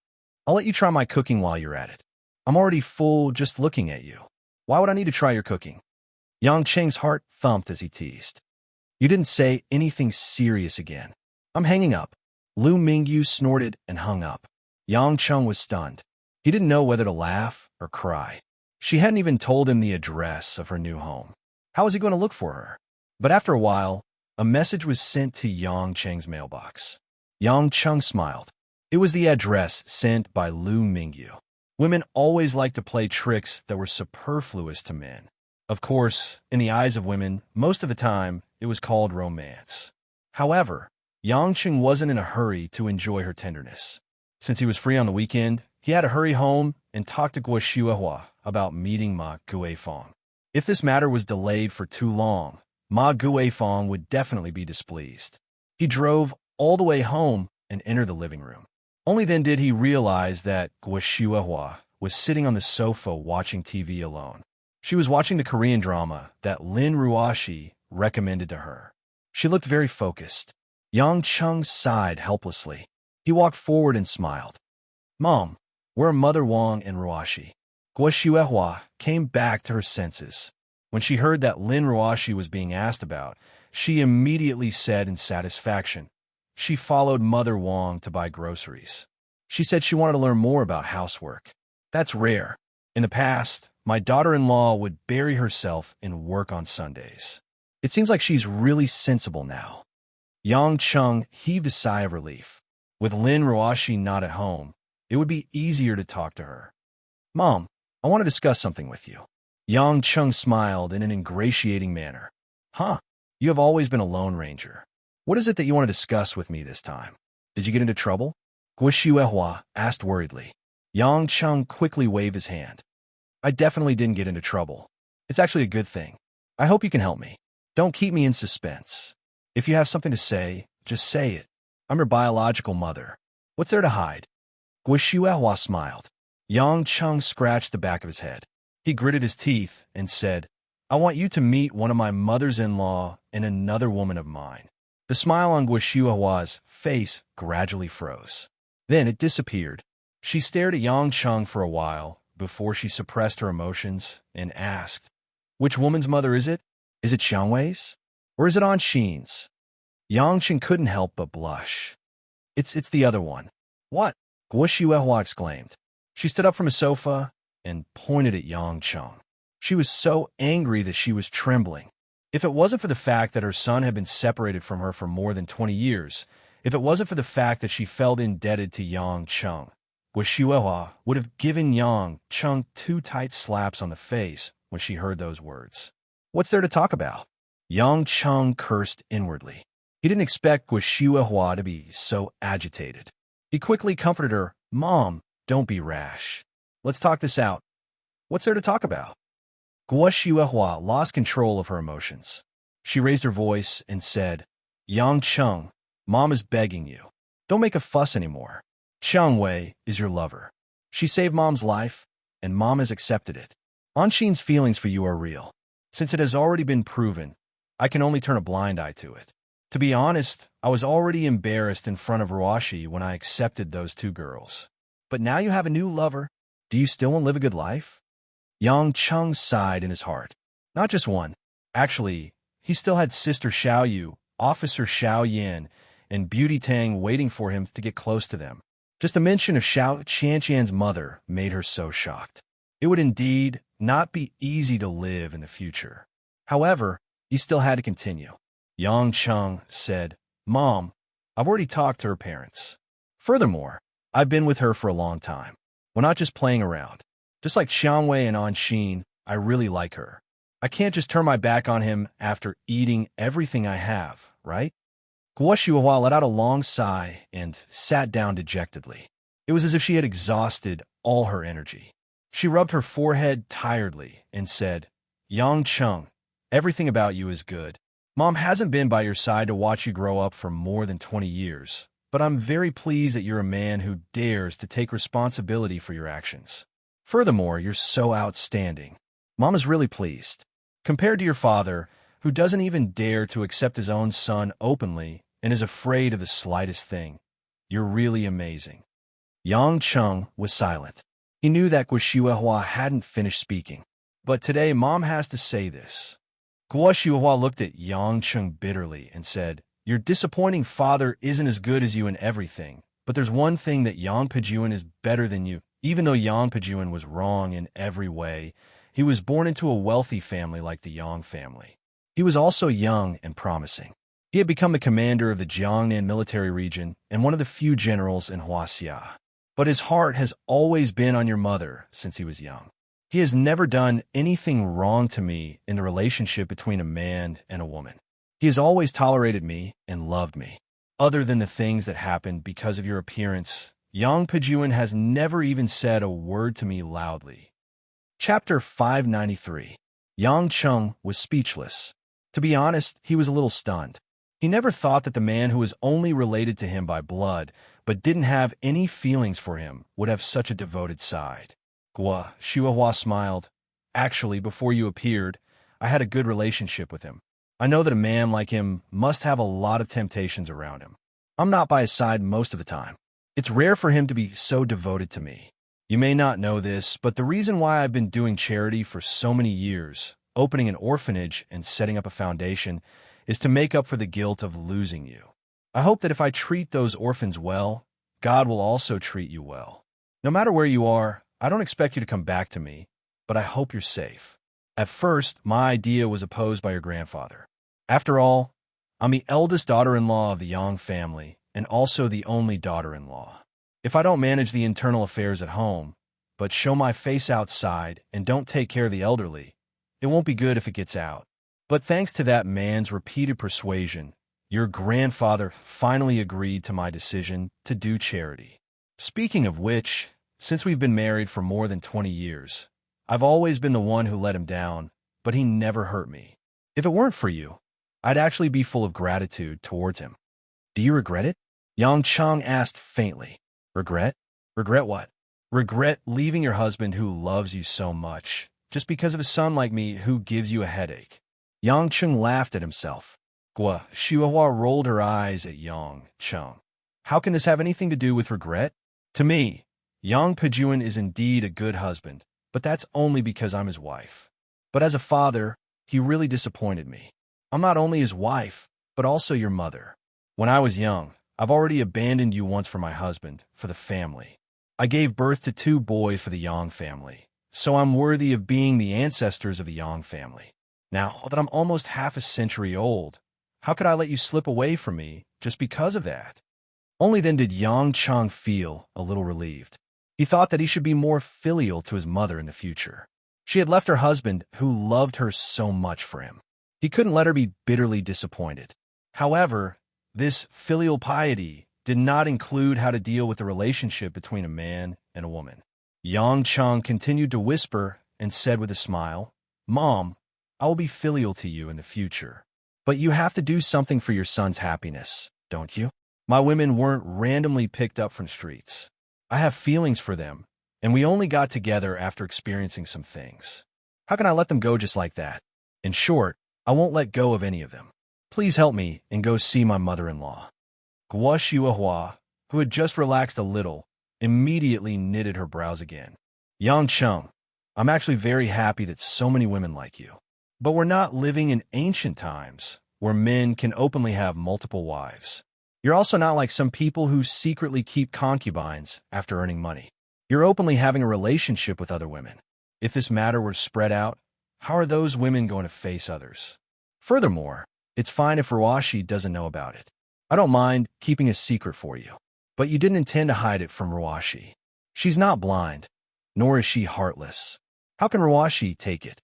I'll let you try my cooking while you're at it. I'm already full just looking at you. Why would I need to try your cooking?" Yang Cheng's heart thumped as he teased. "You didn't say anything serious again. I'm hanging up." Lu Mingyu snorted and hung up. Yang Cheng was stunned. He didn't know whether to laugh or cry. She hadn't even told him the address of her new home. How was he going to look for her? But after a while, a message was sent to Yang Cheng's mailbox. Yang Cheng smiled. It was the address sent by Lu Mingyu. Women always liked to play tricks that were superfluous to men. Of course, in the eyes of women, most of the time, it was called romance. However, Yang Cheng wasn't in a hurry to enjoy her tenderness. Since he was free on the weekend, he had to hurry home and talk to Guo Shuihua about meeting Ma Guifeng. If this matter was delayed for too long, Ma Guifeng would definitely be displeased. He drove all the way home and entered the living room. Only then did he realize that Guo Shuihua was sitting on the sofa watching TV alone. She was watching the Korean drama that Lin Ruoshi recommended to her. She looked very focused. Yang Cheng sighed helplessly. He walked forward and smiled. "Mom, where are Mother Wang and Ruoshi?" Guo Shuihua came back to her senses. When she heard that Lin Ruoshi was being asked about, she immediately said in satisfaction, she followed Mother Wang to buy groceries. She said she wanted to learn more about housework. That's rare. In the past, my daughter-in-law would bury herself in work on Sundays. It seems like she's really sensible now. Yang Cheng heaved a sigh of relief. With Lin Ruoshi not at home, it would be easier to talk to her. "Mom, I want to discuss something with you." Yang Cheng smiled in an ingratiating manner. "Huh, you have always been a Lone Ranger. What is it that you want to discuss with me this time? Did you get into trouble?" Guo Shuihua asked worriedly. Yang Cheng quickly waved his hand. "I definitely didn't get into trouble. It's actually a good thing. I hope you can help me. Don't keep me in suspense. If you have something to say, just say it. I'm your biological mother. What's there to hide?" Guo Shuihua smiled. Yang Cheng scratched the back of his head. He gritted his teeth and said, "I want you to meet one of my mothers-in-law and another woman of mine." The smile on Guo Shuihua's face gradually froze. Then it disappeared. She stared at Yang Cheng for a while before she suppressed her emotions and asked, "Which woman's mother is it? Is it Xiang Wei's? Or is it Aunt Xin's?" Yang Cheng couldn't help but blush. It's the other one." "What?" Guo Shuihua exclaimed. She stood up from a sofa and pointed at Yang Cheng. She was so angry that she was trembling. If it wasn't for the fact that her son had been separated from her for more than 20 years, if it wasn't for the fact that she felt indebted to Yang Cheng, Guo Shuihua would have given Yang Cheng 2 tight slaps on the face when she heard those words. "What's there to talk about?" Yang Cheng cursed inwardly. He didn't expect Guo Shuihua to be so agitated. He quickly comforted her. "Mom, don't be rash. Let's talk this out. What's there to talk about?" Guo Shuihua lost control of her emotions. She raised her voice and said, "Yang Cheng, Mom is begging you. Don't make a fuss anymore. Xiang Wei is your lover. She saved Mom's life, and Mom has accepted it. Aunt Xin's feelings for you are real. Since it has already been proven, I can only turn a blind eye to it. To be honest, I was already embarrassed in front of Ruoshi when I accepted those 2 girls. But now you have a new lover. Do you still want to live a good life?" Yang Cheng sighed in his heart. Not just one. Actually, he still had Sister Xiao Yu, Officer Xiao Yan, and Beauty Tang waiting for him to get close to them. Just the mention of Xiao Qianqian's mother made her so shocked. It would indeed not be easy to live in the future. However, he still had to continue. Yang Cheng said, "Mom, I've already talked to her parents. Furthermore, I've been with her for a long time. We're not just playing around. Just like Xiang Wei and Aunt Xin, I really like her. I can't just turn my back on him after eating everything I have, right?" Guo Shuihua let out a long sigh and sat down dejectedly. It was as if she had exhausted all her energy. She rubbed her forehead tiredly and said, "Yang Cheng, Everything about you is good. Mom hasn't been by your side to watch you grow up for more than 20 years, but I'm very pleased that you're a man who dares to take responsibility for your actions. Furthermore, you're so outstanding. Mom is really pleased. Compared to your father, who doesn't even dare to accept his own son openly and is afraid of the slightest thing, you're really amazing. Yang Cheng was silent. He knew that Guo Shihuahua hadn't finished speaking. But today, Mom has to say this. Guo Shihuahua looked at Yang Cheng bitterly and said, "Your disappointing father isn't as good as you in everything, but there's one thing that Yang Pejuan is better than you. Even though Yang Pejuan was wrong in every way, he was born into a wealthy family like the Yang family. He was also young and promising. He had become the commander of the Jiangnan military region and one of the few generals in Huaxia. But his heart has always been on your mother since he was young. He has never done anything wrong to me in the relationship between a man and a woman. He has always tolerated me and loved me. Other than the things that happened because of your appearance, Yang Pejuan has never even said a word to me loudly." Chapter 593. Yang Cheng was speechless. To be honest, he was a little stunned. He never thought that the man who was only related to him by blood, but didn't have any feelings for him, would have such a devoted side. Guo Shihuahua smiled. "Actually, before you appeared, I had a good relationship with him. I know that a man like him must have a lot of temptations around him. I'm not by his side most of the time. It's rare for him to be so devoted to me. You may not know this, but the reason why I've been doing charity for so many years, opening an orphanage and setting up a foundation, is to make up for the guilt of losing you. I hope that if I treat those orphans well, God will also treat you well. No matter where you are, I don't expect you to come back to me, but I hope you're safe. At first, my idea was opposed by your grandfather. After all, I'm the eldest daughter-in-law of the Yang family and also the only daughter-in-law. If I don't manage the internal affairs at home, but show my face outside and don't take care of the elderly, it won't be good if it gets out. But thanks to that man's repeated persuasion, your grandfather finally agreed to my decision to do charity. Speaking of which, since we've been married for more than 20 years, I've always been the one who let him down, but he never hurt me. If it weren't for you, I'd actually be full of gratitude towards him." "Do you regret it?" Yang Cheng asked faintly. "Regret? Regret what?" "Regret leaving your husband who loves you so much, just because of a son like me who gives you a headache." Yang Cheng laughed at himself. Guo Shihuahua rolled her eyes at Yang Cheng. "How can this have anything to do with regret? To me, Yang Pejuan is indeed a good husband, but that's only because I'm his wife. But as a father, he really disappointed me. I'm not only his wife, but also your mother. When I was young, I've already abandoned you once for my husband, for the family. I gave birth to 2 boys for the Yang family, so I'm worthy of being the ancestors of the Yang family. Now that I'm almost half a century old, how could I let you slip away from me just because of that?" Only then did Yang Cheng feel a little relieved. He thought that he should be more filial to his mother in the future. She had left her husband, who loved her so much, for him. He couldn't let her be bitterly disappointed. However, this filial piety did not include how to deal with the relationship between a man and a woman. Yang Cheng continued to whisper and said with a smile, "Mom, I will be filial to you in the future. But you have to do something for your son's happiness, don't you? My women weren't randomly picked up from streets. I have feelings for them, and we only got together after experiencing some things. How can I let them go just like that? In short, I won't let go of any of them. Please help me and go see my mother-in-law." Guo Shihuahua, who had just relaxed a little, immediately knitted her brows again. "Yang Cheng, I'm actually very happy that so many women like you. But we're not living in ancient times, where men can openly have multiple wives. You're also not like some people who secretly keep concubines after earning money. You're openly having a relationship with other women. If this matter were spread out, how are those women going to face others? Furthermore, it's fine if Ruashi doesn't know about it. I don't mind keeping a secret for you. But you didn't intend to hide it from Ruashi. She's not blind, nor is she heartless. How can Ruashi take it?"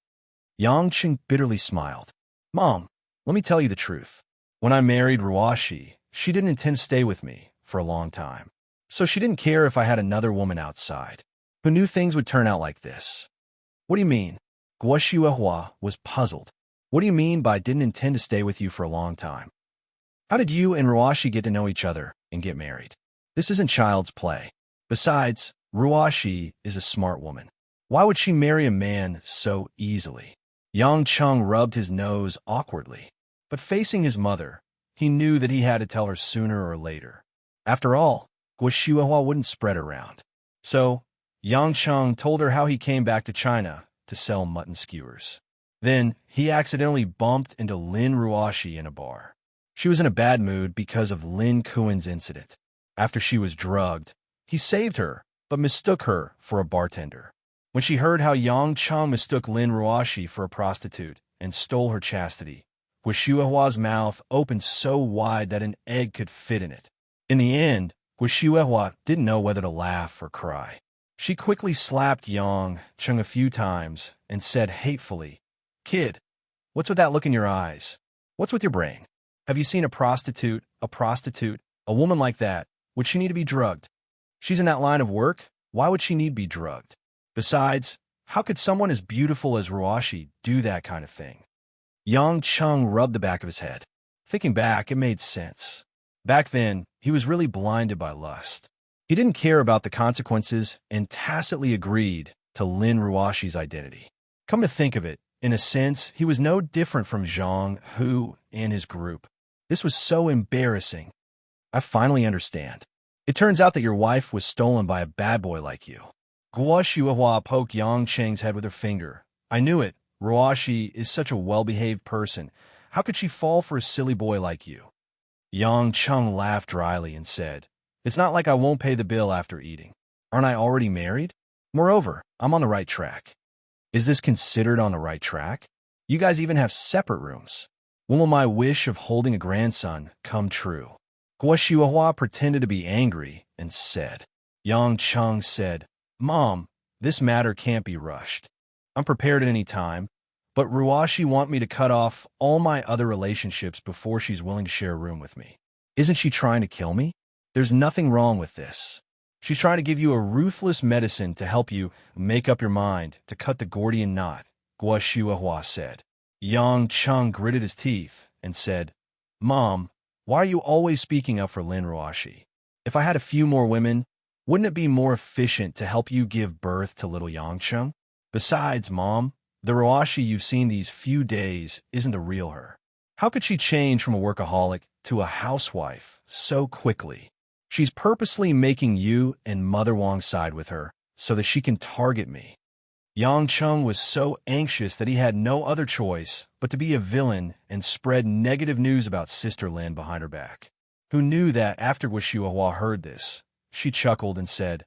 Yang Cheng bitterly smiled. "Mom, let me tell you the truth. When I married Ruashi, she didn't intend to stay with me for a long time. So she didn't care if I had another woman outside, who knew things would turn out like this." "What do you mean?" Guo Shihuahua was puzzled. What do you mean by didn't intend to stay with you for a long time? How did you and Ruashi get to know each other and get married? This isn't child's play. Besides, Ruashi is a smart woman. Why would she marry a man so easily? Yang Chung rubbed his nose awkwardly, but facing his mother, he knew that he had to tell her sooner or later. After all, Guoshuahua wouldn't spread around. So, Yang Chung told her how he came back to China to sell mutton skewers. Then, he accidentally bumped into Lin Ruashi in a bar. She was in a bad mood because of Lin Kuen's incident. After she was drugged, he saved her, but mistook her for a bartender. When she heard how Yang Chung mistook Lin Ruashi for a prostitute and stole her chastity, Guoshuahua's mouth opened so wide that an egg could fit in it. In the end, Guoshuahua didn't know whether to laugh or cry. She quickly slapped Yang Chung a few times and said hatefully, "Kid, what's with that look in your eyes? What's with your brain? Have you seen a prostitute, a woman like that? Would she need to be drugged? She's in that line of work. Why would she need to be drugged? Besides, how could someone as beautiful as Ruashi do that kind of thing?" Yang Chung rubbed the back of his head. Thinking back, it made sense. Back then, he was really blinded by lust. He didn't care about the consequences and tacitly agreed to Lin Ruashi's identity. Come to think of it, in a sense, he was no different from Zhang Hu and his group. This was so embarrassing. I finally understand. It turns out that your wife was stolen by a bad boy like you. Guoshuahua poked Yang Cheng's head with her finger. I knew it. Ruashi is such a well-behaved person. How could she fall for a silly boy like you? Yang Chung laughed dryly and said, "It's not like I won't pay the bill after eating. Aren't I already married? Moreover, I'm on the right track." Is this considered on the right track? You guys even have separate rooms. When will my wish of holding a grandson come true? Guoshuahua pretended to be angry and said. Yang Chung said, "Mom, this matter can't be rushed. I'm prepared at any time, but Ruashi want me to cut off all my other relationships before she's willing to share a room with me. Isn't she trying to kill me? There's nothing wrong with this. She's trying to give you a ruthless medicine to help you make up your mind to cut the Gordian knot," Guoshuahua said. Yang Chung gritted his teeth and said, "Mom, why are you always speaking up for Lin Ruashi? If I had a few more women, wouldn't it be more efficient to help you give birth to little Yang Chung? Besides, Mom, the Ruashi you've seen these few days isn't the real her. How could she change from a workaholic to a housewife so quickly? She's purposely making you and Mother Wong side with her so that she can target me." Yang Chung was so anxious that he had no other choice but to be a villain and spread negative news about Sister Lin behind her back. Who knew that after Guoshuahua heard this, she chuckled and said,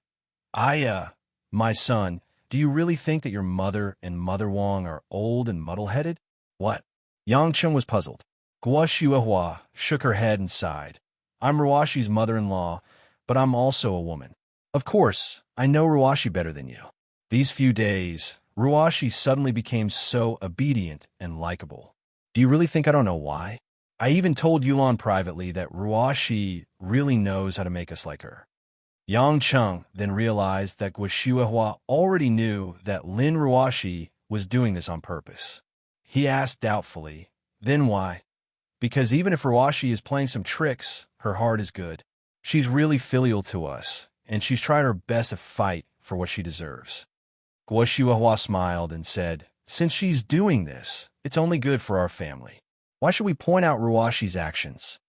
My son, do you really think that your mother and Mother Wong are old and muddle-headed? What? Yang Chung was puzzled. Guoshuahua shook her head and sighed. I'm Ruashi's mother-in-law, but I'm also a woman. Of course, I know Ruashi better than you. These few days, Ruashi suddenly became so obedient and likable. Do you really think I don't know why? I even told Yulan privately that Ruashi really knows how to make us like her. Yang Chung then realized that Guoshuahua already knew that Lin Ruashi was doing this on purpose. He asked doubtfully, "Then why?" "Because even if Ruashi is playing some tricks, her heart is good. She's really filial to us, and she's tried her best to fight for what she deserves." Guoshuahua smiled and said, "Since she's doing this, it's only good for our family. Why should we point out Ruashi's actions?"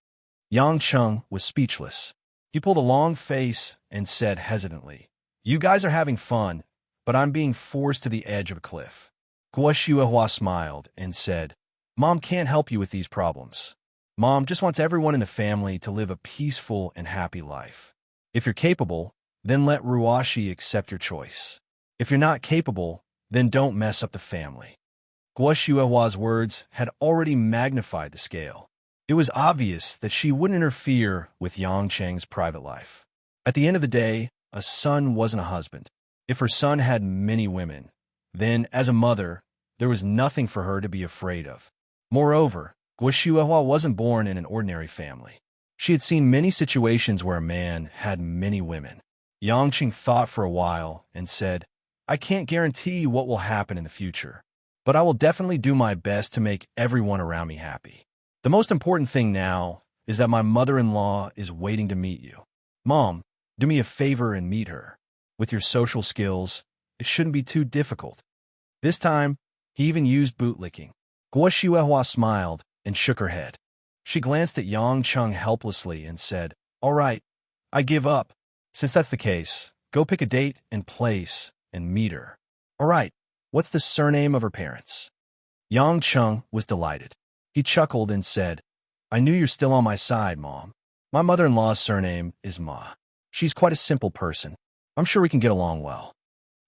Yang Chung was speechless. He pulled a long face and said hesitantly, "You guys are having fun, but I'm being forced to the edge of a cliff." Guoshuahua smiled and said, "Mom can't help you with these problems. Mom just wants everyone in the family to live a peaceful and happy life. If you're capable, then let Ruashi accept your choice. If you're not capable, then don't mess up the family." Guoshuahua's words had already magnified the scale. It was obvious that she wouldn't interfere with Yang Cheng's private life. At the end of the day, a son wasn't a husband. If her son had many women, then, as a mother, there was nothing for her to be afraid of. Moreover, Guoshuahua wasn't born in an ordinary family. She had seen many situations where a man had many women. Yang Cheng thought for a while and said, "I can't guarantee what will happen in the future, but I will definitely do my best to make everyone around me happy. The most important thing now is that my mother-in-law is waiting to meet you. Mom, do me a favor and meet her. With your social skills, it shouldn't be too difficult. This time, he even used bootlicking. Guo Shihuahua smiled and shook her head. She glanced at Yang Cheng helplessly and said, "All right, I give up. Since that's the case, go pick a date and place and meet her." "All right, what's the surname of her parents?" Yang Cheng was delighted. He chuckled and said, "I knew you're still on my side, Mom. My mother-in-law's surname is Ma. She's quite a simple person. I'm sure we can get along well.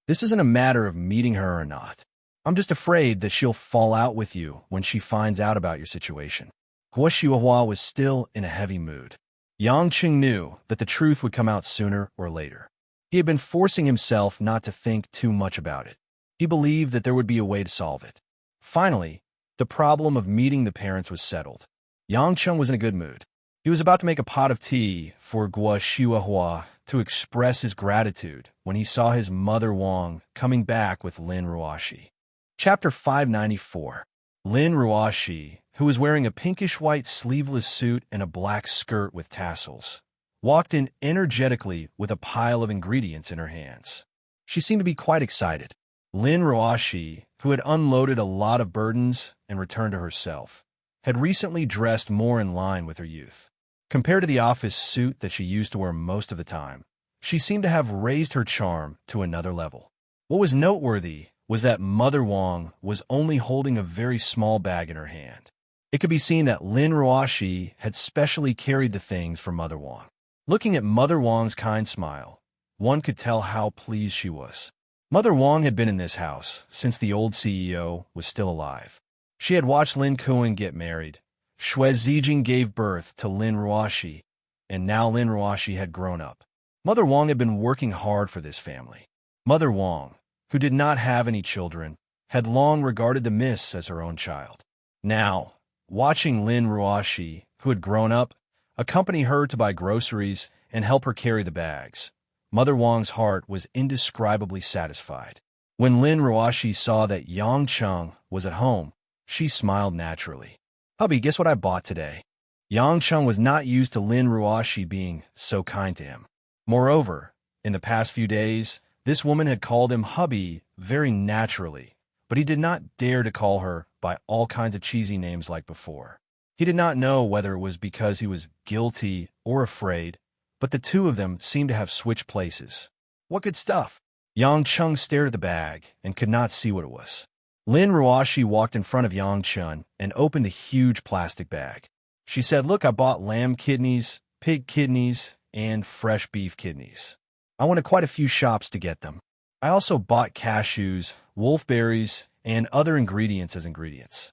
This isn't a matter of meeting her or not. I'm just afraid that she'll fall out with you when she finds out about your situation." Guo Shihuahua was still in a heavy mood. Yang Cheng knew that the truth would come out sooner or later. He had been forcing himself not to think too much about it. He believed that there would be a way to solve it. Finally, the problem of meeting the parents was settled. Yang Cheng was in a good mood. He was about to make a pot of tea for Guo Shihuahua to express his gratitude when he saw his mother Wang coming back with Lin Ruoshi. Chapter 594. Lin Ruoshi, who was wearing a pinkish-white sleeveless suit and a black skirt with tassels, walked in energetically with a pile of ingredients in her hands. She seemed to be quite excited. Lin Ruoshi, who had unloaded a lot of burdens and returned to herself, had recently dressed more in line with her youth. Compared to the office suit that she used to wear most of the time, she seemed to have raised her charm to another level. What was noteworthy was that Mother Wang was only holding a very small bag in her hand. It could be seen that Lin Ruoshi had specially carried the things for Mother Wang. Looking at Mother Wang's kind smile, one could tell how pleased she was. Mother Wang had been in this house since the old CEO was still alive. She had watched Lin Kuan get married. Xue Zijing gave birth to Lin Ruoshi, and now Lin Ruoshi had grown up. Mother Wang had been working hard for this family. Mother Wang, who did not have any children, had long regarded the miss as her own child. Now, watching Lin Ruoshi, who had grown up, accompany her to buy groceries and help her carry the bags, Mother Wang's heart was indescribably satisfied. When Lin Ruoshi saw that Yang Cheng was at home, she smiled naturally. "Hubby, guess what I bought today?" Yang Cheng was not used to Lin Ruoshi being so kind to him. Moreover, in the past few days, this woman had called him hubby very naturally, but he did not dare to call her by all kinds of cheesy names like before. He did not know whether it was because he was guilty or afraid, but the two of them seemed to have switched places. What good stuff! Yang Cheng stared at the bag and could not see what it was. Lin Ruoshi walked in front of Yang Cheng and opened a huge plastic bag. She said, "Look, I bought lamb kidneys, pig kidneys, and fresh beef kidneys. I went to quite a few shops to get them. I also bought cashews, wolfberries, and other ingredients as ingredients."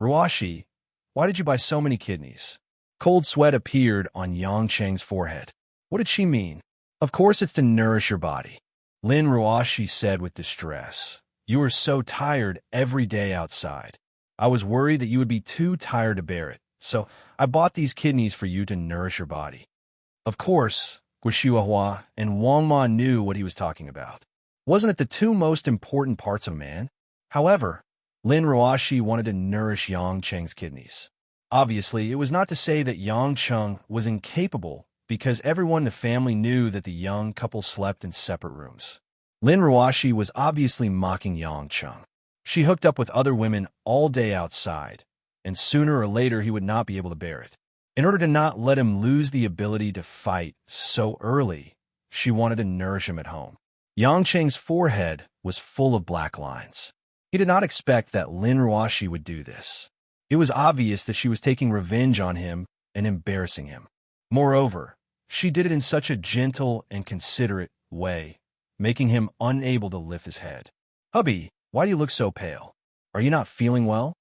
Ruoshi, why did you buy so many kidneys? Cold sweat appeared on Yang Cheng's forehead. What did she mean? "Of course it's to nourish your body," Lin Ruoshi said with distress. "You are so tired every day outside. I was worried that you would be too tired to bear it, so I bought these kidneys for you to nourish your body." Of course, Guo Shihuahua and Wang Ma knew what he was talking about. Wasn't it the two most important parts of man? However, Lin Ruoshi wanted to nourish Yang Cheng's kidneys. Obviously, it was not to say that Yang Cheng was incapable, because everyone in the family knew that the young couple slept in separate rooms. Lin Ruoshi was obviously mocking Yang Cheng. She hooked up with other women all day outside, and sooner or later he would not be able to bear it. In order to not let him lose the ability to fight so early, she wanted to nourish him at home. Yang Cheng's forehead was full of black lines. He did not expect that Lin Ruoshi would do this. It was obvious that she was taking revenge on him and embarrassing him. Moreover, she did it in such a gentle and considerate way, making him unable to lift his head. "Hubby, why do you look so pale? Are you not feeling well?"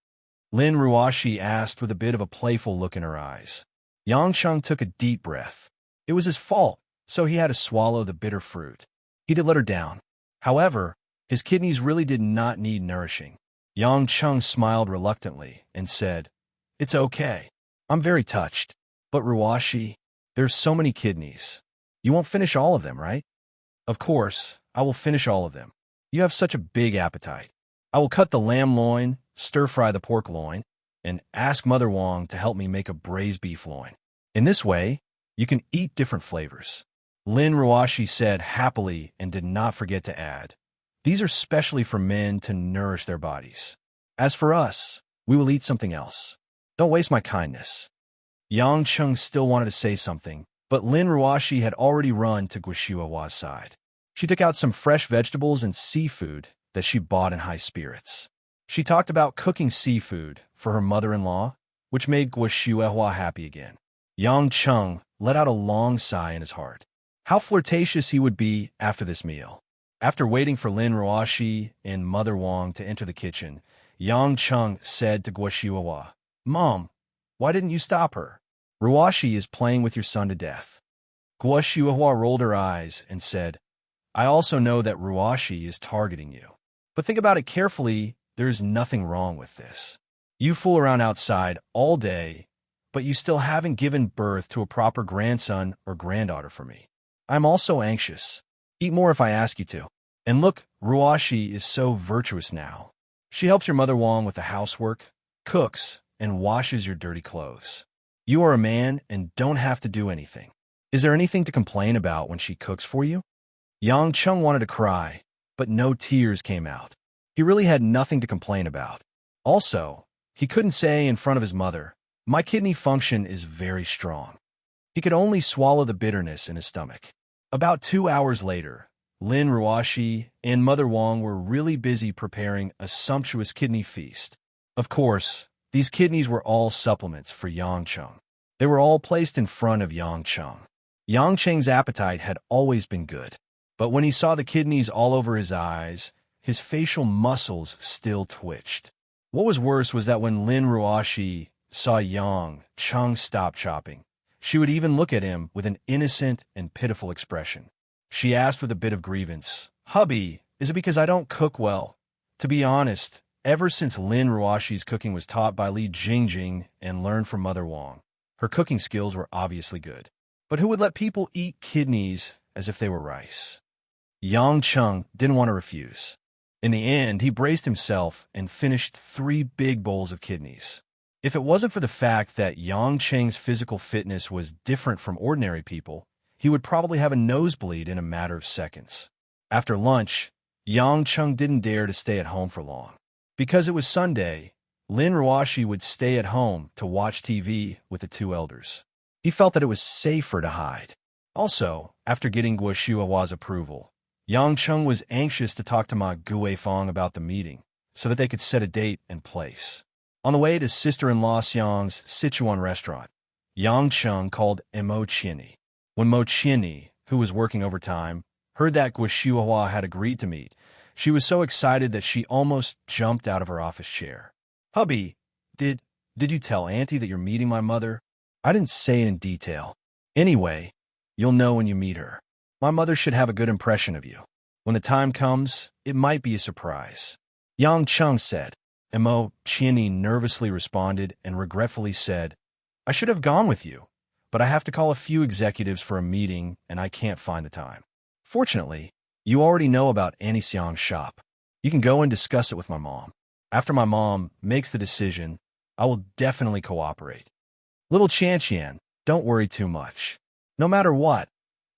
Lin Ruoshi asked with a bit of a playful look in her eyes. Yang Cheng took a deep breath. It was his fault, so he had to swallow the bitter fruit. He did let her down. However, his kidneys really did not need nourishing. Yang Cheng smiled reluctantly and said, "It's okay. I'm very touched. But Ruoshi, there's so many kidneys. You won't finish all of them, right?" "Of course, I will finish all of them. You have such a big appetite." I will cut the lamb loin, stir-fry the pork loin, and ask Mother Wong to help me make a braised beef loin. In this way, you can eat different flavors. Lin Ruashi said happily and did not forget to add, these are specially for men to nourish their bodies. As for us, we will eat something else. Don't waste my kindness. Yang Chung still wanted to say something, but Lin Ruashi had already run to Guoshuahua's side. She took out some fresh vegetables and seafood that she bought in high spirits. She talked about cooking seafood for her mother-in-law, which made Guoshuahua happy again. Yang Chung let out a long sigh in his heart. How flirtatious he would be after this meal. After waiting for Lin Ruashi and Mother Wong to enter the kitchen, Yang Chung said to Guoshuahua, Mom, why didn't you stop her? Ruashi is playing with your son to death. Guoshuahua rolled her eyes and said, I also know that Ruashi is targeting you. But think about it carefully, there is nothing wrong with this. You fool around outside all day, but you still haven't given birth to a proper grandson or granddaughter for me. I'm also anxious. Eat more if I ask you to. And look, Ruashi is so virtuous now. She helps your Mother Wong with the housework, cooks, and washes your dirty clothes. You are a man and don't have to do anything. Is there anything to complain about when she cooks for you? Yang Chung wanted to cry, but no tears came out. He really had nothing to complain about. Also, he couldn't say in front of his mother, my kidney function is very strong. He could only swallow the bitterness in his stomach. About 2 hours later, Lin Ruashi and Mother Wong were really busy preparing a sumptuous kidney feast. Of course, these kidneys were all supplements for Yang Chung. They were all placed in front of Yang Chung. Yang Cheng's appetite had always been good, but when he saw the kidneys all over his eyes, his facial muscles still twitched. What was worse was that when Lin Ruashi saw Yang Chung stop chopping, she would even look at him with an innocent and pitiful expression. She asked with a bit of grievance, Hubby, is it because I don't cook well? To be honest, ever since Lin Ruashi's cooking was taught by Li Jingjing and learned from Mother Wong, her cooking skills were obviously good. But who would let people eat kidneys as if they were rice? Yang Chung didn't want to refuse. In the end, he braced himself and finished 3 big bowls of kidneys. If it wasn't for the fact that Yang Cheng's physical fitness was different from ordinary people, he would probably have a nosebleed in a matter of seconds. After lunch, Yang Chung didn't dare to stay at home for long. Because it was Sunday, Lin Ruashi would stay at home to watch TV with the 2 elders. He felt that it was safer to hide. Also, after getting Guoshuahua's approval, Yang Chung was anxious to talk to Ma Guifeng about the meeting, so that they could set a date and place. On the way to sister-in-law Xiang's Sichuan restaurant, Yang Chung called Mo Qianni. When Mo Qianni, who was working overtime, heard that Guoshuahua had agreed to meet, she was so excited that she almost jumped out of her office chair. Hubby, did you tell Auntie that you're meeting my mother? I didn't say it in detail. Anyway, you'll know when you meet her. My mother should have a good impression of you. When the time comes, it might be a surprise. Yang Chung said. Mo Qianni nervously responded and regretfully said, I should have gone with you, but I have to call a few executives for a meeting and I can't find the time. Fortunately, you already know about Annie Xiang's shop. You can go and discuss it with my mom. After my mom makes the decision, I will definitely cooperate. Little Qian, don't worry too much. No matter what,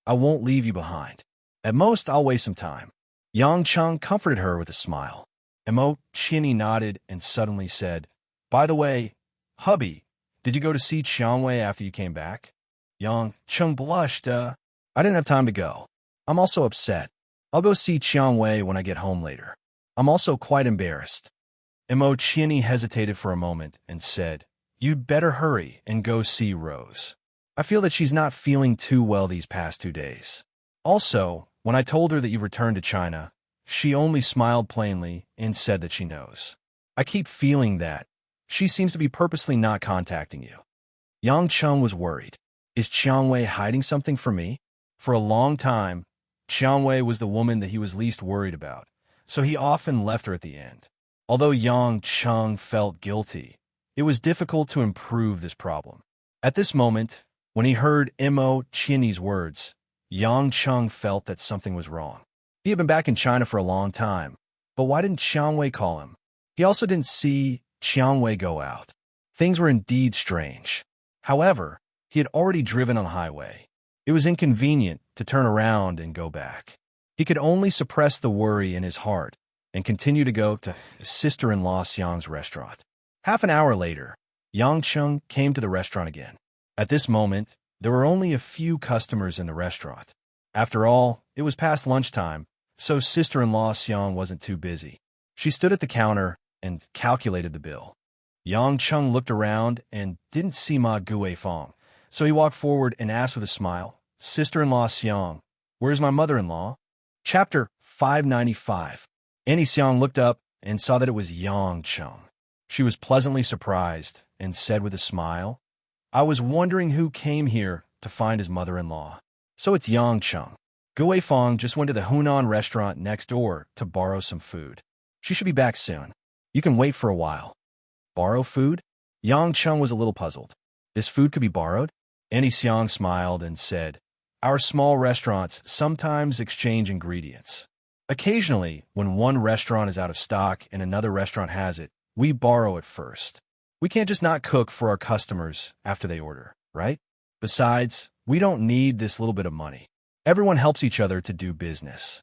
I won't leave you behind. At most, I'll waste some time. Yang Chung comforted her with a smile. Mo Qianni nodded and suddenly said, By the way, hubby, did you go to see Qiangwei after you came back? Yang Chung blushed. I didn't have time to go. I'm also upset. I'll go see Qiangwei when I get home later. I'm also quite embarrassed. Mo Qianni hesitated for a moment and said, You'd better hurry and go see Rose. I feel that she's not feeling too well these past 2 days. Also, when I told her that you've returned to China, she only smiled plainly and said that she knows. I keep feeling that. She seems to be purposely not contacting you. Yang Chung was worried. Is Qiangwei hiding something from me? For a long time, Qiangwei was the woman that he was least worried about, so he often left her at the end. Although Yang Chung felt guilty, it was difficult to improve this problem. At this moment, when he heard Mo Qianni's words, Yang Chung felt that something was wrong. He had been back in China for a long time, But why didn't Qiangwei call him? He also didn't see Qiangwei go out. Things were indeed strange. However, he had already driven on the highway. It was inconvenient to turn around and go back. He could only suppress the worry in his heart and continue to go to his sister-in-law Xiang's restaurant. Half an hour later, Yang Cheng came to the restaurant again. At this moment, there were only a few customers in the restaurant. After all, it was past lunchtime, so sister-in-law Xiang wasn't too busy. She stood at the counter and calculated the bill. Yang Cheng looked around and didn't see Ma Guifeng, so he walked forward and asked with a smile, "Sister-in-law Xiang, where's my mother-in-law?" Chapter 595. Annie Xiang looked up and saw that it was Yang Cheng. She was pleasantly surprised and said with a smile, "I was wondering who came here to find his mother-in-law. So it's Yang Cheng. Guifeng just went to the Hunan restaurant next door to borrow some food. She should be back soon. You can wait for a while." Borrow food? Yang Cheng was a little puzzled. This food could be borrowed? Annie Xiang smiled and said, "Our small restaurants sometimes exchange ingredients. Occasionally, when one restaurant is out of stock and another restaurant has it, we borrow it first. We can't just not cook for our customers after they order, right? Besides, we don't need this little bit of money. Everyone helps each other to do business."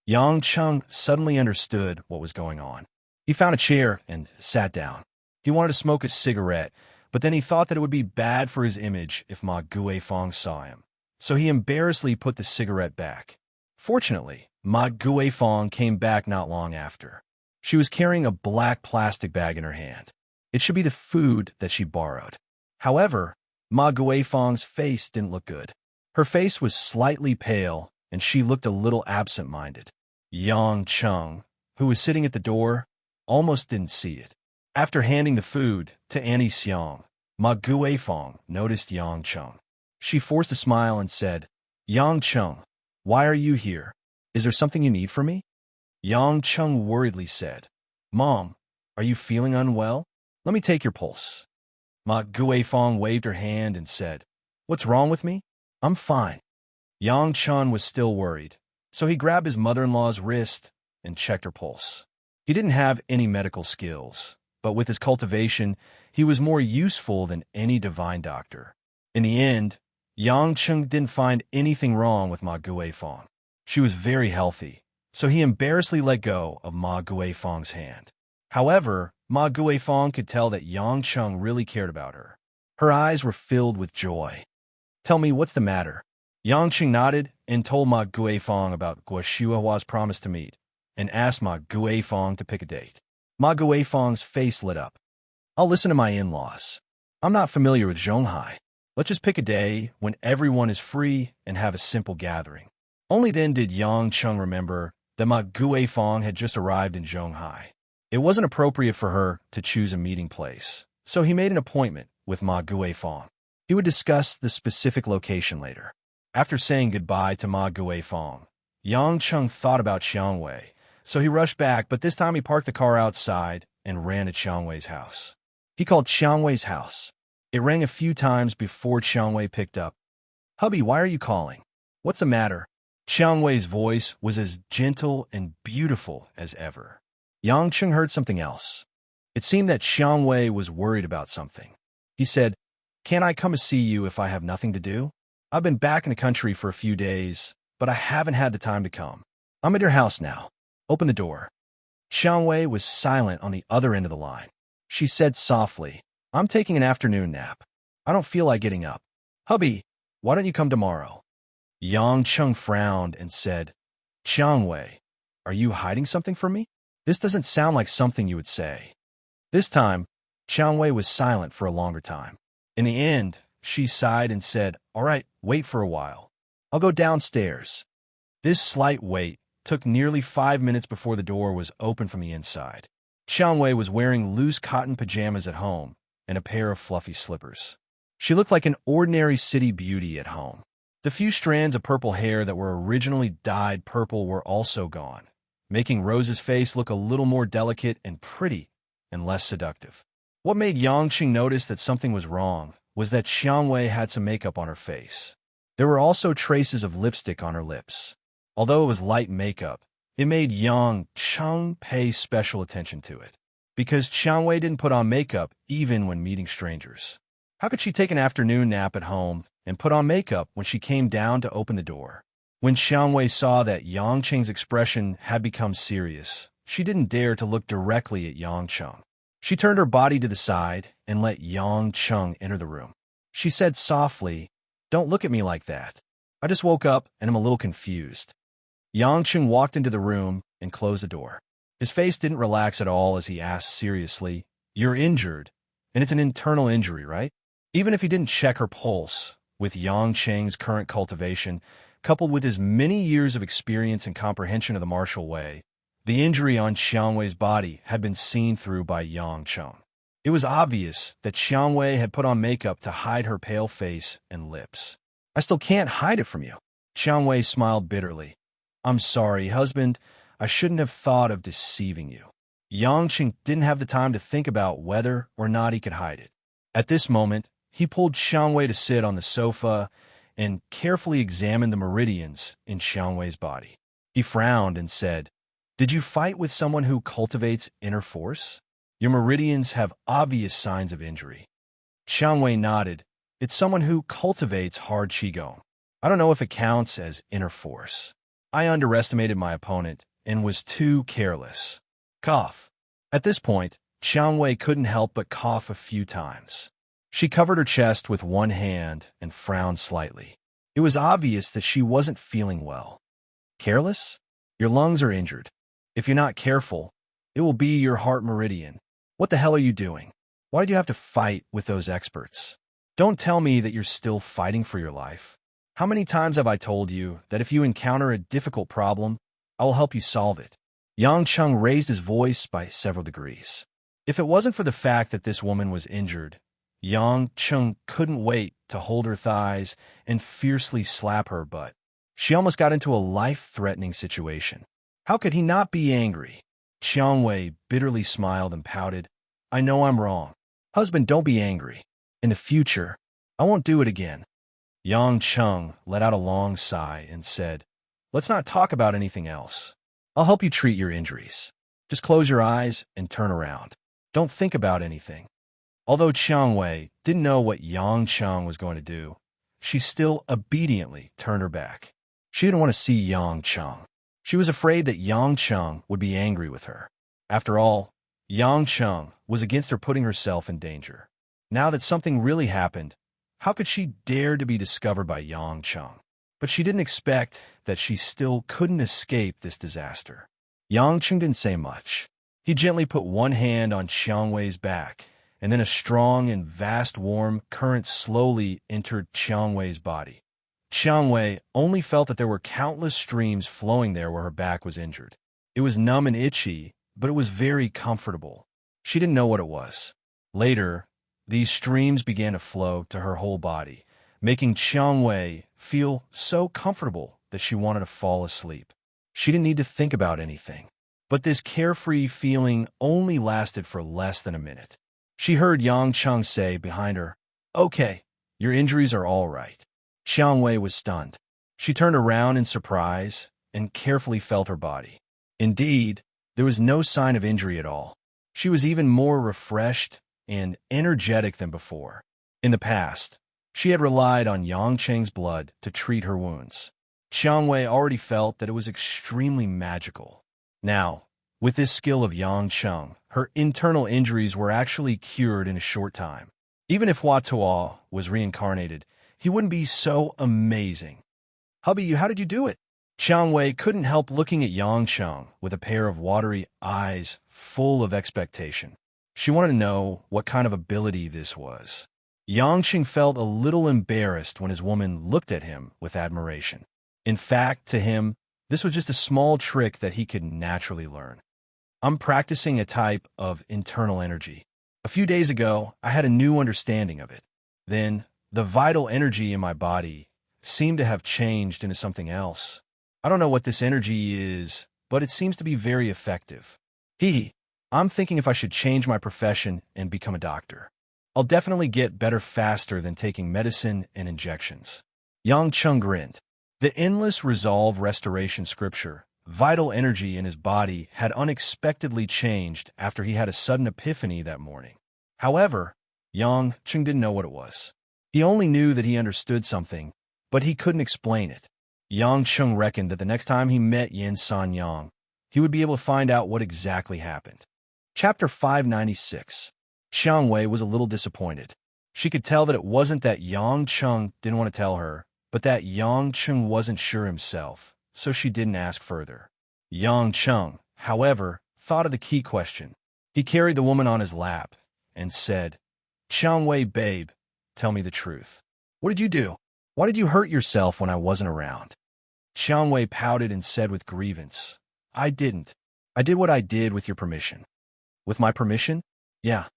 Yang Cheng suddenly understood what was going on. He found a chair and sat down. He wanted to smoke a cigarette, but then he thought that it would be bad for his image if Ma Guifeng saw him. So he embarrassedly put the cigarette back. Fortunately, Ma Guifeng came back not long after. She was carrying a black plastic bag in her hand. It should be the food that she borrowed. However, Ma Guifeng's face didn't look good. Her face was slightly pale, and she looked a little absent-minded. Yang Cheng, who was sitting at the door, almost didn't see it. After handing the food to Annie Xiang, Ma Guifeng noticed Yang Cheng. She forced a smile and said, "Yang Cheng, why are you here? Is there something you need from me?" Yang Cheng worriedly said, "Mom, are you feeling unwell? Let me take your pulse." Ma Guifeng waved her hand and said, "What's wrong with me? I'm fine." Yang Cheng was still worried, so he grabbed his mother-in-law's wrist and checked her pulse. He didn't have any medical skills, but with his cultivation, he was more useful than any divine doctor. In the end, Yang Cheng didn't find anything wrong with Ma Guifeng. She was very healthy, so he embarrassedly let go of Ma Guifeng's hand. However, Ma Guifeng could tell that Yang Cheng really cared about her. Her eyes were filled with joy. "Tell me, what's the matter?" Yang Cheng nodded and told Ma Guifeng about Guo Shuahua's promise to meet, and asked Ma Guifeng to pick a date. Ma Guifeng's face lit up. "I'll listen to my in-laws. I'm not familiar with Zhonghai. Let's just pick a day when everyone is free and have a simple gathering." Only then did Yang Cheng remember that Ma Guifeng had just arrived in Zhonghai. It wasn't appropriate for her to choose a meeting place, so he made an appointment with Ma Guifeng. He would discuss the specific location later. After saying goodbye to Ma Guifeng, Yang Cheng thought about Qiangwei, so he rushed back, but this time he parked the car outside and ran to Qiangwei's house. He called Qiangwei's house. It rang a few times before Qiangwei picked up. "Hubby, why are you calling? What's the matter?" Qiangwei's voice was as gentle and beautiful as ever. Yang Cheng heard something else. It seemed that Qiangwei was worried about something. He said, "Can't I come to see you if I have nothing to do? I've been back in the country for a few days, but I haven't had the time to come. I'm at your house now. Open the door." Qiangwei was silent on the other end of the line. She said softly, "I'm taking an afternoon nap. I don't feel like getting up. Hubby, why don't you come tomorrow?" Yang Cheng frowned and said, "Qiangwei, are you hiding something from me? This doesn't sound like something you would say." This time, Qiangwei was silent for a longer time. In the end, she sighed and said, "All right, wait for a while. I'll go downstairs." This slight wait took nearly 5 minutes before the door was opened from the inside. Qiangwei was wearing loose cotton pajamas at home and a pair of fluffy slippers. She looked like an ordinary city beauty at home. The few strands of purple hair that were originally dyed purple were also gone, making Rose's face look a little more delicate and pretty and less seductive. What made Yang Cheng notice that something was wrong was that Qiangwei had some makeup on her face. There were also traces of lipstick on her lips. Although it was light makeup, It made Yang Chung pay special attention to it, because Qiangwei didn't put on makeup even when meeting strangers. How could she take an afternoon nap at home and put on makeup when she came down to open the door? When Qiangwei saw that Yang Cheng's expression had become serious, she didn't dare to look directly at Yang Cheng. She turned her body to the side and let Yang Cheng enter the room. She said softly, "Don't look at me like that. I just woke up and I'm a little confused." Yang Cheng walked into the room and closed the door. His face didn't relax at all as he asked seriously, "You're injured, and it's an internal injury, right?" Even if he didn't check her pulse, with Yang Cheng's current cultivation, coupled with his many years of experience and comprehension of the martial way, the injury on Xiangwei's body had been seen through by Yang Cheng. It was obvious that Xiangwei had put on makeup to hide her pale face and lips. "I still can't hide it from you." Xiangwei smiled bitterly. "I'm sorry, husband. I shouldn't have thought of deceiving you." Yang Cheng didn't have the time to think about whether or not he could hide it. At this moment, he pulled Xiangwei to sit on the sofa and carefully examined the meridians in Xiangwei's body. He frowned and said, "Did you fight with someone who cultivates inner force? Your meridians have obvious signs of injury." Xiangwei nodded. "It's someone who cultivates hard qigong. I don't know if it counts as inner force. I underestimated my opponent and was too careless." Cough. At this point, Xiangwei couldn't help but cough a few times. She covered her chest with one hand and frowned slightly. It was obvious that she wasn't feeling well. "Careless? Your lungs are injured. If you're not careful, it will be your heart meridian. What the hell are you doing? Why did you have to fight with those experts? Don't tell me that you're still fighting for your life. How many times have I told you that if you encounter a difficult problem, I will help you solve it?" Yang Cheng raised his voice by several degrees. If it wasn't for the fact that this woman was injured, Yang Cheng couldn't wait to hold her thighs and fiercely slap her butt. She almost got into a life-threatening situation. How could he not be angry? Qiangwei bitterly smiled and pouted. "I know I'm wrong. Husband, don't be angry. In the future, I won't do it again." Yang Cheng let out a long sigh and said, "Let's not talk about anything else. I'll help you treat your injuries. Just close your eyes and turn around. Don't think about anything." Although Qiangwei didn't know what Yang Cheng was going to do, she still obediently turned her back. She didn't want to see Yang Cheng. She was afraid that Yang Cheng would be angry with her. After all, Yang Cheng was against her putting herself in danger. Now that something really happened, how could she dare to be discovered by Yang Cheng? But she didn't expect that she still couldn't escape this disaster. Yang Cheng didn't say much. He gently put one hand on Xiangwei's back, and then a strong and vast warm current slowly entered Qiangwei's body. Qiangwei only felt that there were countless streams flowing there where her back was injured. It was numb and itchy, but it was very comfortable. She didn't know what it was. Later, these streams began to flow to her whole body, making Qiangwei feel so comfortable that she wanted to fall asleep. She didn't need to think about anything. But this carefree feeling only lasted for less than a minute. She heard Yang Cheng say behind her, "Okay, your injuries are all right." Qiangwei was stunned. She turned around in surprise and carefully felt her body. Indeed, there was no sign of injury at all. She was even more refreshed and energetic than before. In the past, she had relied on Yang Cheng's blood to treat her wounds. Qiangwei already felt that it was extremely magical. Now, with this skill of Yang Cheng, her internal injuries were actually cured in a short time. Even if Hua Tuo was reincarnated, he wouldn't be so amazing. "Hubby, how did you do it?" Qiangwei couldn't help looking at Yang Cheng with a pair of watery eyes full of expectation. She wanted to know what kind of ability this was. Yang Cheng felt a little embarrassed when his woman looked at him with admiration. In fact, to him, this was just a small trick that he could naturally learn. "I'm practicing a type of internal energy. A few days ago, I had a new understanding of it. Then, the vital energy in my body seemed to have changed into something else. I don't know what this energy is, but it seems to be very effective. I'm thinking if I should change my profession and become a doctor. I'll definitely get better faster than taking medicine and injections." Yang Cheng grinned. The endless resolve restoration scripture Vital energy in his body had unexpectedly changed after he had a sudden epiphany that morning. However, Yang Cheng didn't know what it was. He only knew that he understood something, but he couldn't explain it. Yang Cheng reckoned that the next time he met Yin San Yang, he would be able to find out what exactly happened. Chapter 596. Xiang Wei was a little disappointed. She could tell that it wasn't that Yang Cheng didn't want to tell her, but that Yang Cheng wasn't sure himself, so she didn't ask further. Yang Cheng, however, thought of the key question. He carried the woman on his lap and said, "Xiang Wei, babe, tell me the truth. What did you do? Why did you hurt yourself when I wasn't around?" Xiang Wei pouted and said with grievance, "I didn't. I did what I did with your permission." "With my permission?" "Yeah."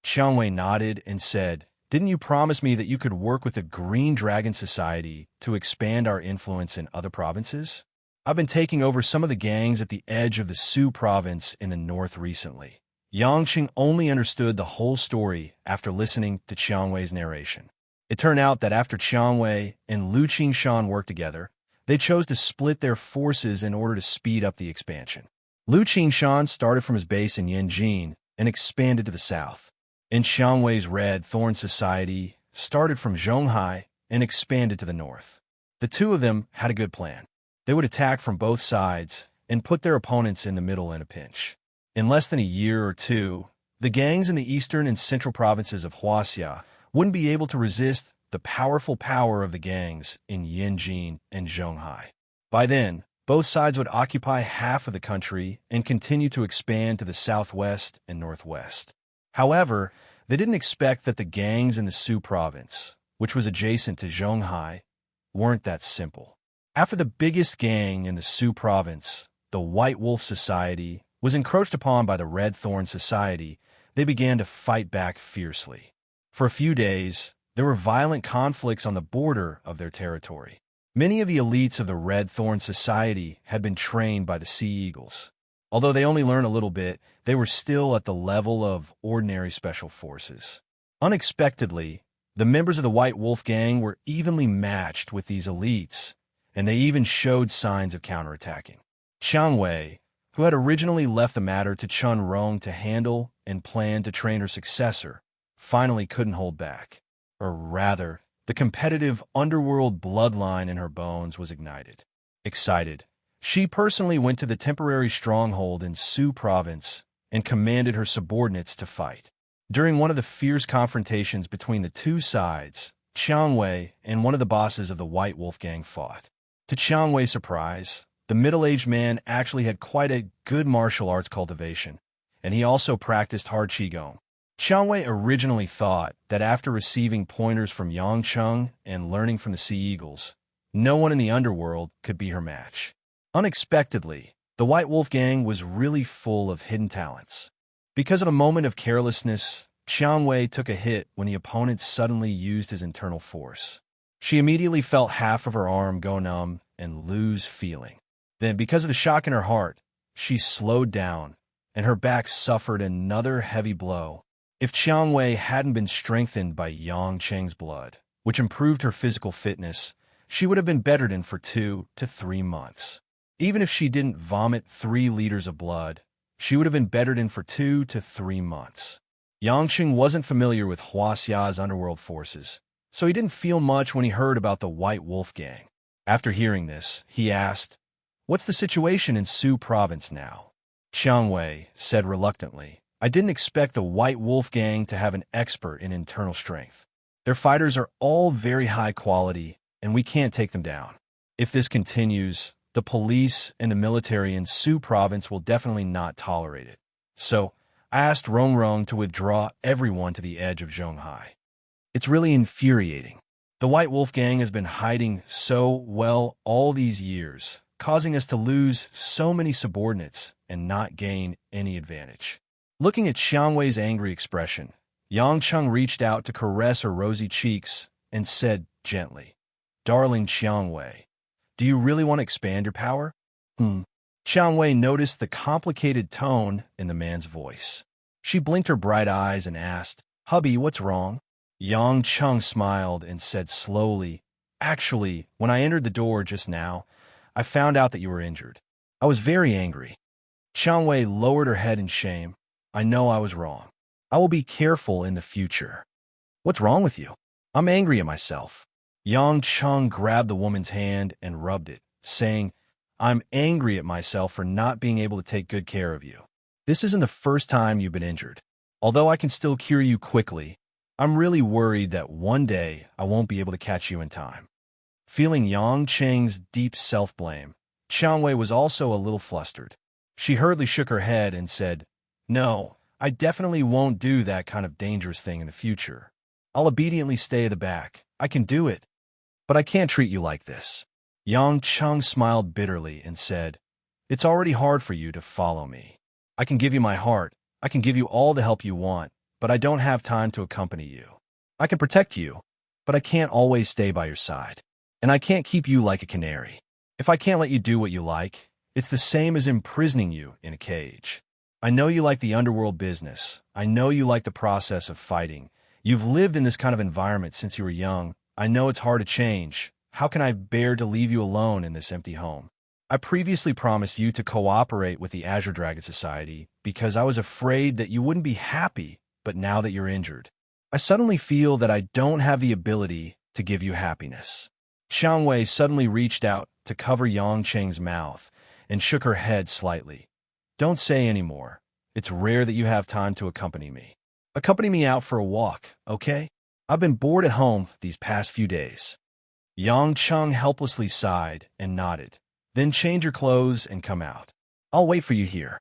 Xiang Wei nodded and said, "Didn't you promise me that you could work with the Green Dragon Society to expand our influence in other provinces? I've been taking over some of the gangs at the edge of the Su province in the north recently." Yang Qing only understood the whole story after listening to Qiang Wei's narration. It turned out that after Qiang Wei and Lu Qingshan worked together, they chose to split their forces in order to speed up the expansion. Lu Qingshan started from his base in Yanjin and expanded to the south. And Xiang Wei's Red Thorn Society started from Zhonghai and expanded to the north. The two of them had a good plan. They would attack from both sides and put their opponents in the middle in a pinch. In less than a year or two, the gangs in the eastern and central provinces of Huaxia wouldn't be able to resist the powerful power of the gangs in Yanjin and Zhonghai. By then, both sides would occupy half of the country and continue to expand to the southwest and northwest. However, they didn't expect that the gangs in the Su province, which was adjacent to Zhonghai, weren't that simple. After the biggest gang in the Su province, the White Wolf Society, was encroached upon by the Red Thorn Society, they began to fight back fiercely. For a few days, there were violent conflicts on the border of their territory. Many of the elites of the Red Thorn Society had been trained by the Sea Eagles. Although they only learned a little bit, they were still at the level of ordinary special forces. Unexpectedly, the members of the White Wolf Gang were evenly matched with these elites, and they even showed signs of counterattacking. Qiang Wei, who had originally left the matter to Chun Rong to handle and planned to train her successor, finally couldn't hold back. Or rather, the competitive underworld bloodline in her bones was ignited. Excited, she personally went to the temporary stronghold in Su province and commanded her subordinates to fight. During one of the fierce confrontations between the two sides, Qiang Wei and one of the bosses of the White Wolf Gang fought. To Qiang Wei's surprise, the middle-aged man actually had quite a good martial arts cultivation, and he also practiced hard qigong. Qiang Wei originally thought that after receiving pointers from Yang Cheng and learning from the Sea Eagles, no one in the underworld could be her match. Unexpectedly, the White Wolf Gang was really full of hidden talents. Because of a moment of carelessness, Qiang Wei took a hit when the opponent suddenly used his internal force. She immediately felt half of her arm go numb and lose feeling. Then, because of the shock in her heart, she slowed down, and her back suffered another heavy blow. If Qiang Wei hadn't been strengthened by Yang Cheng's blood, which improved her physical fitness, she would have been bedridden for 2 to 3 months. Even if she didn't vomit 3 liters of blood, she would have been bedridden for 2 to 3 months. Yang Cheng wasn't familiar with Huaxia's underworld forces, so he didn't feel much when he heard about the White Wolf Gang. After hearing this, he asked, "What's the situation in Su province now?" Qiang Wei said reluctantly, "I didn't expect the White Wolf Gang to have an expert in internal strength. Their fighters are all very high quality, and we can't take them down. If this continues, the police and the military in Su province will definitely not tolerate it. So, I asked Rong Rong to withdraw everyone to the edge of Zhonghai. It's really infuriating. The White Wolf Gang has been hiding so well all these years, causing us to lose so many subordinates and not gain any advantage." Looking at Qiang Wei's angry expression, Yang Cheng reached out to caress her rosy cheeks and said gently, "Darling Qiang Wei, do you really want to expand your power?" Qiang Wei noticed the complicated tone in the man's voice. She blinked her bright eyes and asked, "Hubby, what's wrong?" Yang Cheng smiled and said slowly, "Actually, when I entered the door just now, I found out that you were injured. I was very angry. Qiang Wei lowered her head in shame. I know I was wrong. I will be careful in the future. What's wrong with you? I'm angry at myself. Yang Cheng grabbed the woman's hand and rubbed it, saying, I'm angry at myself for not being able to take good care of you. This isn't the first time you've been injured. Although I can still cure you quickly, I'm really worried that one day I won't be able to catch you in time. Feeling Yang Cheng's deep self-blame, Qiang Wei was also a little flustered. She hurriedly shook her head and said, No, I definitely won't do that kind of dangerous thing in the future. I'll obediently stay at the back. I can do it. But I can't treat you like this. Yang Cheng smiled bitterly and said, It's already hard for you to follow me. I can give you my heart. I can give you all the help you want, but I don't have time to accompany you. I can protect you, but I can't always stay by your side. And I can't keep you like a canary. If I can't let you do what you like, it's the same as imprisoning you in a cage. I know you like the underworld business. I know you like the process of fighting. You've lived in this kind of environment since you were young. I know it's hard to change. How can I bear to leave you alone in this empty home? I previously promised you to cooperate with the Azure Dragon Society because I was afraid that you wouldn't be happy, but now that you're injured, I suddenly feel that I don't have the ability to give you happiness. Qiang Wei suddenly reached out to cover Yang Cheng's mouth and shook her head slightly. Don't say any more. It's rare that you have time to accompany me. Accompany me out for a walk, okay? I've been bored at home these past few days. Yang Cheng helplessly sighed and nodded. Then change your clothes and come out. I'll wait for you here.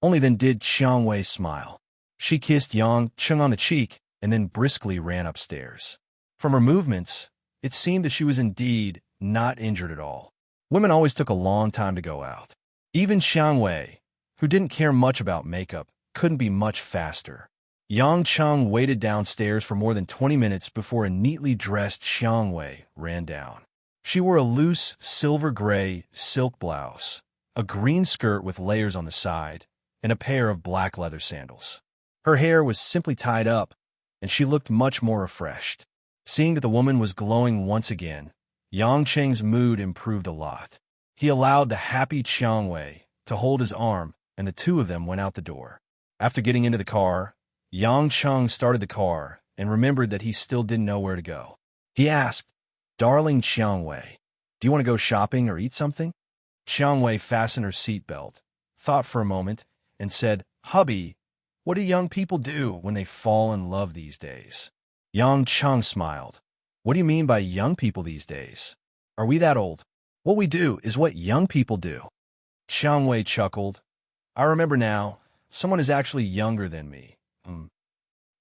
Only then did Qiang Wei smile. She kissed Yang Cheng on the cheek and then briskly ran upstairs. From her movements, it seemed that she was indeed not injured at all. Women always took a long time to go out. Even Qiang Wei, who didn't care much about makeup, couldn't be much faster. Yang Cheng waited downstairs for more than 20 minutes before a neatly dressed Qiang Wei ran down. She wore a loose, silver-gray silk blouse, a green skirt with layers on the side, and a pair of black leather sandals. Her hair was simply tied up, and she looked much more refreshed. Seeing that the woman was glowing once again, Yang Cheng's mood improved a lot. He allowed the happy Qiang Wei to hold his arm, and the two of them went out the door. After getting into the car, Yang Cheng started the car and remembered that he still didn't know where to go. He asked, Darling Qiang Wei, do you want to go shopping or eat something? Qiang Wei fastened her seatbelt, thought for a moment, and said, Hubby, what do young people do when they fall in love these days? Yang Cheng smiled. What do you mean by young people these days? Are we that old? What we do is what young people do. Qiang Wei chuckled. I remember now, someone is actually younger than me.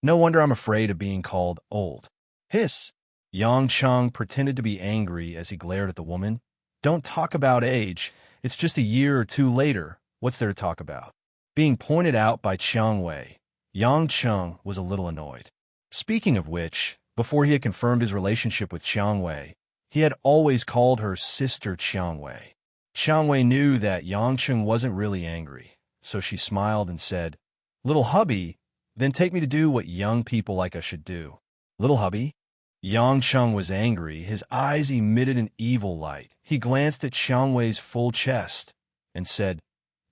No wonder I'm afraid of being called old. Hiss. Yang Cheng pretended to be angry as he glared at the woman. Don't talk about age. It's just a year or two later. What's there to talk about? Being pointed out by Qiang Wei, Yang Cheng was a little annoyed. Speaking of which, before he had confirmed his relationship with Qiang Wei, he had always called her Sister Qiang Wei. Qiang Wei knew that Yang Cheng wasn't really angry, so she smiled and said, Little hubby, then take me to do what young people like us should do. Little hubby? Yang Cheng was angry. His eyes emitted an evil light. He glanced at Qiang Wei's full chest and said,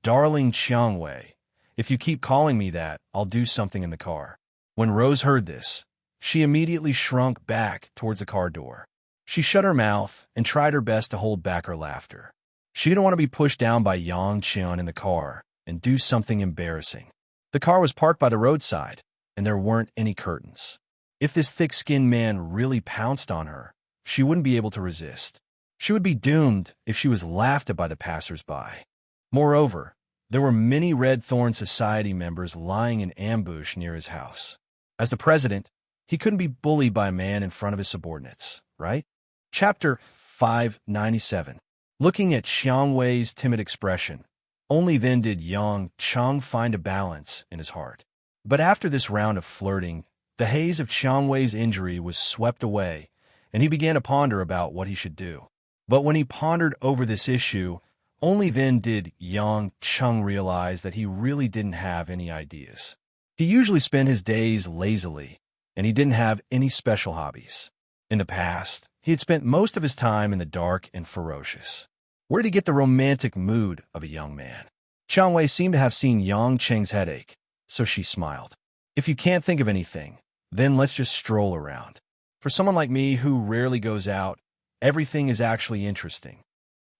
Darling Qiang Wei, if you keep calling me that, I'll do something in the car. When Rose heard this, she immediately shrunk back towards the car door. She shut her mouth and tried her best to hold back her laughter. She didn't want to be pushed down by Yang Cheng in the car and do something embarrassing. The car was parked by the roadside, and there weren't any curtains. If this thick-skinned man really pounced on her, she wouldn't be able to resist. She would be doomed if she was laughed at by the passers-by. Moreover, there were many Red Thorn Society members lying in ambush near his house. As the president, he couldn't be bullied by a man in front of his subordinates, right? Chapter 597. Looking at Qiang Wei's timid expression, only then did Yang Cheng find a balance in his heart. But after this round of flirting, the haze of Qiang Wei's injury was swept away, and he began to ponder about what he should do. But when he pondered over this issue, only then did Yang Cheng realize that he really didn't have any ideas. He usually spent his days lazily, and he didn't have any special hobbies. In the past, he had spent most of his time in the dark and ferocious. Where'd he get the romantic mood of a young man? Qiang Wei seemed to have seen Yang Cheng's headache, so she smiled. If you can't think of anything, then let's just stroll around. For someone like me who rarely goes out, everything is actually interesting.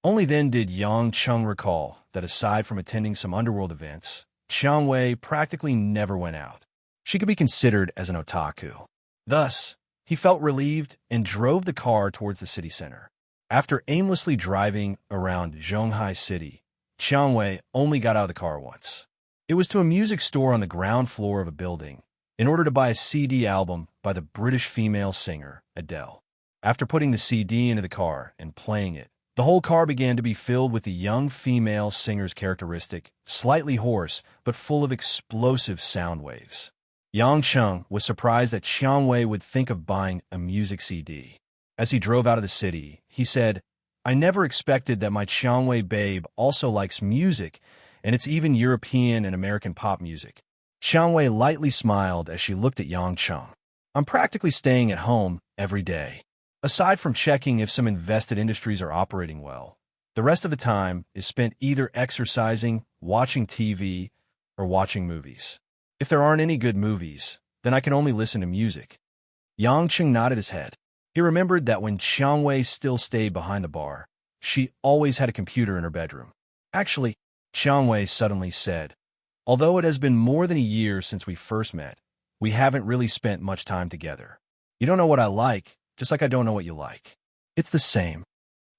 Only then did Yang Cheng recall that aside from attending some underworld events, Qiang Wei practically never went out. She could be considered as an otaku. Thus, he felt relieved and drove the car towards the city center. After aimlessly driving around Zhonghai City, Qiang Wei only got out of the car once. It was to a music store on the ground floor of a building in order to buy a CD album by the British female singer Adele. After putting the CD into the car and playing it, the whole car began to be filled with the young female singer's characteristic, slightly hoarse, but full of explosive sound waves. Yang Cheng was surprised that Qiang Wei would think of buying a music CD. As he drove out of the city, he said, "I never expected that my Qiang Wei babe also likes music, and it's even European and American pop music." Qiang Wei lightly smiled as she looked at Yang Cheng. "I'm practically staying at home every day. Aside from checking if some invested industries are operating well, the rest of the time is spent either exercising, watching TV, or watching movies. If there aren't any good movies, then I can only listen to music." Yang Cheng nodded his head. He remembered that when Qiang Wei still stayed behind the bar, she always had a computer in her bedroom. "Actually," Qiang Wei suddenly said, "although it has been more than a year since we first met, we haven't really spent much time together. You don't know what I like, just like I don't know what you like. It's the same."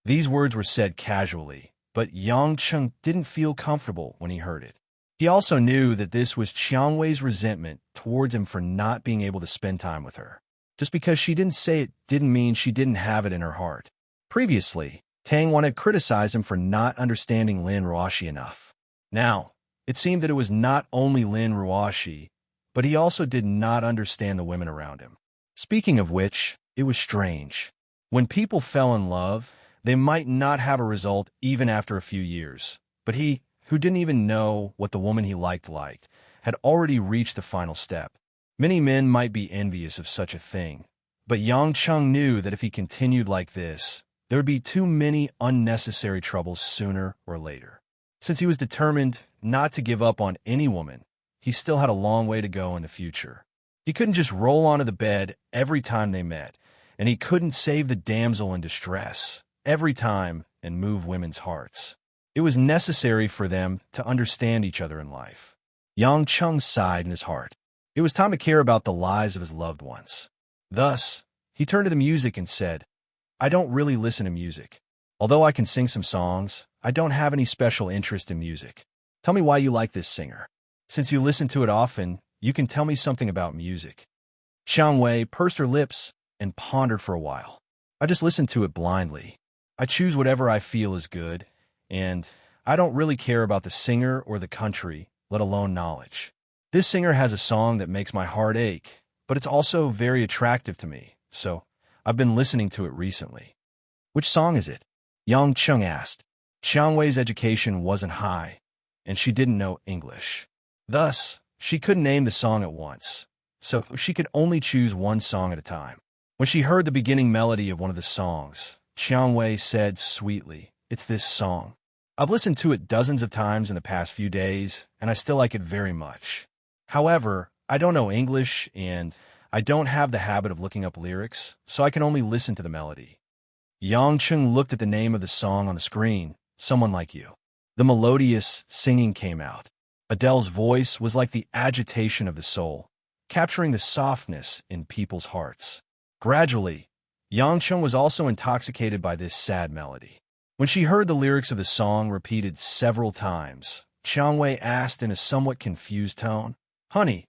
These words were said casually, but Yang Cheng didn't feel comfortable when he heard it. He also knew that this was Qiang Wei's resentment towards him for not being able to spend time with her. Just because she didn't say it didn't mean she didn't have it in her heart. Previously, Tang Wan had criticized him for not understanding Lin Ruoxi enough. Now, it seemed that it was not only Lin Ruoxi, but he also did not understand the women around him. Speaking of which, it was strange. When people fell in love, they might not have a result even after a few years. But he, who didn't even know what the woman he liked, had already reached the final step. Many men might be envious of such a thing, but Yang Cheng knew that if he continued like this, there would be too many unnecessary troubles sooner or later. Since he was determined not to give up on any woman, he still had a long way to go in the future. He couldn't just roll onto the bed every time they met, and he couldn't save the damsel in distress every time and move women's hearts. It was necessary for them to understand each other in life. Yang Cheng sighed in his heart. It was time to care about the lives of his loved ones. Thus, he turned to the music and said, "I don't really listen to music. Although I can sing some songs, I don't have any special interest in music. Tell me why you like this singer. Since you listen to it often, you can tell me something about music." Qiang Wei pursed her lips and pondered for a while. "I just listen to it blindly. I choose whatever I feel is good, and I don't really care about the singer or the country, let alone knowledge. This singer has a song that makes my heart ache, but it's also very attractive to me, so I've been listening to it recently." "Which song is it?" Yang Cheng asked. Qiang Wei's education wasn't high, and she didn't know English. Thus, she couldn't name the song at once, so she could only choose one song at a time. When she heard the beginning melody of one of the songs, Qiang Wei said sweetly, "It's this song. I've listened to it dozens of times in the past few days, and I still like it very much. However, I don't know English, and I don't have the habit of looking up lyrics, so I can only listen to the melody." Yang Cheng looked at the name of the song on the screen, "Someone Like You." The melodious singing came out. Adele's voice was like the agitation of the soul, capturing the softness in people's hearts. Gradually, Yang Cheng was also intoxicated by this sad melody. When she heard the lyrics of the song repeated several times, Qiang Wei asked in a somewhat confused tone, "Honey,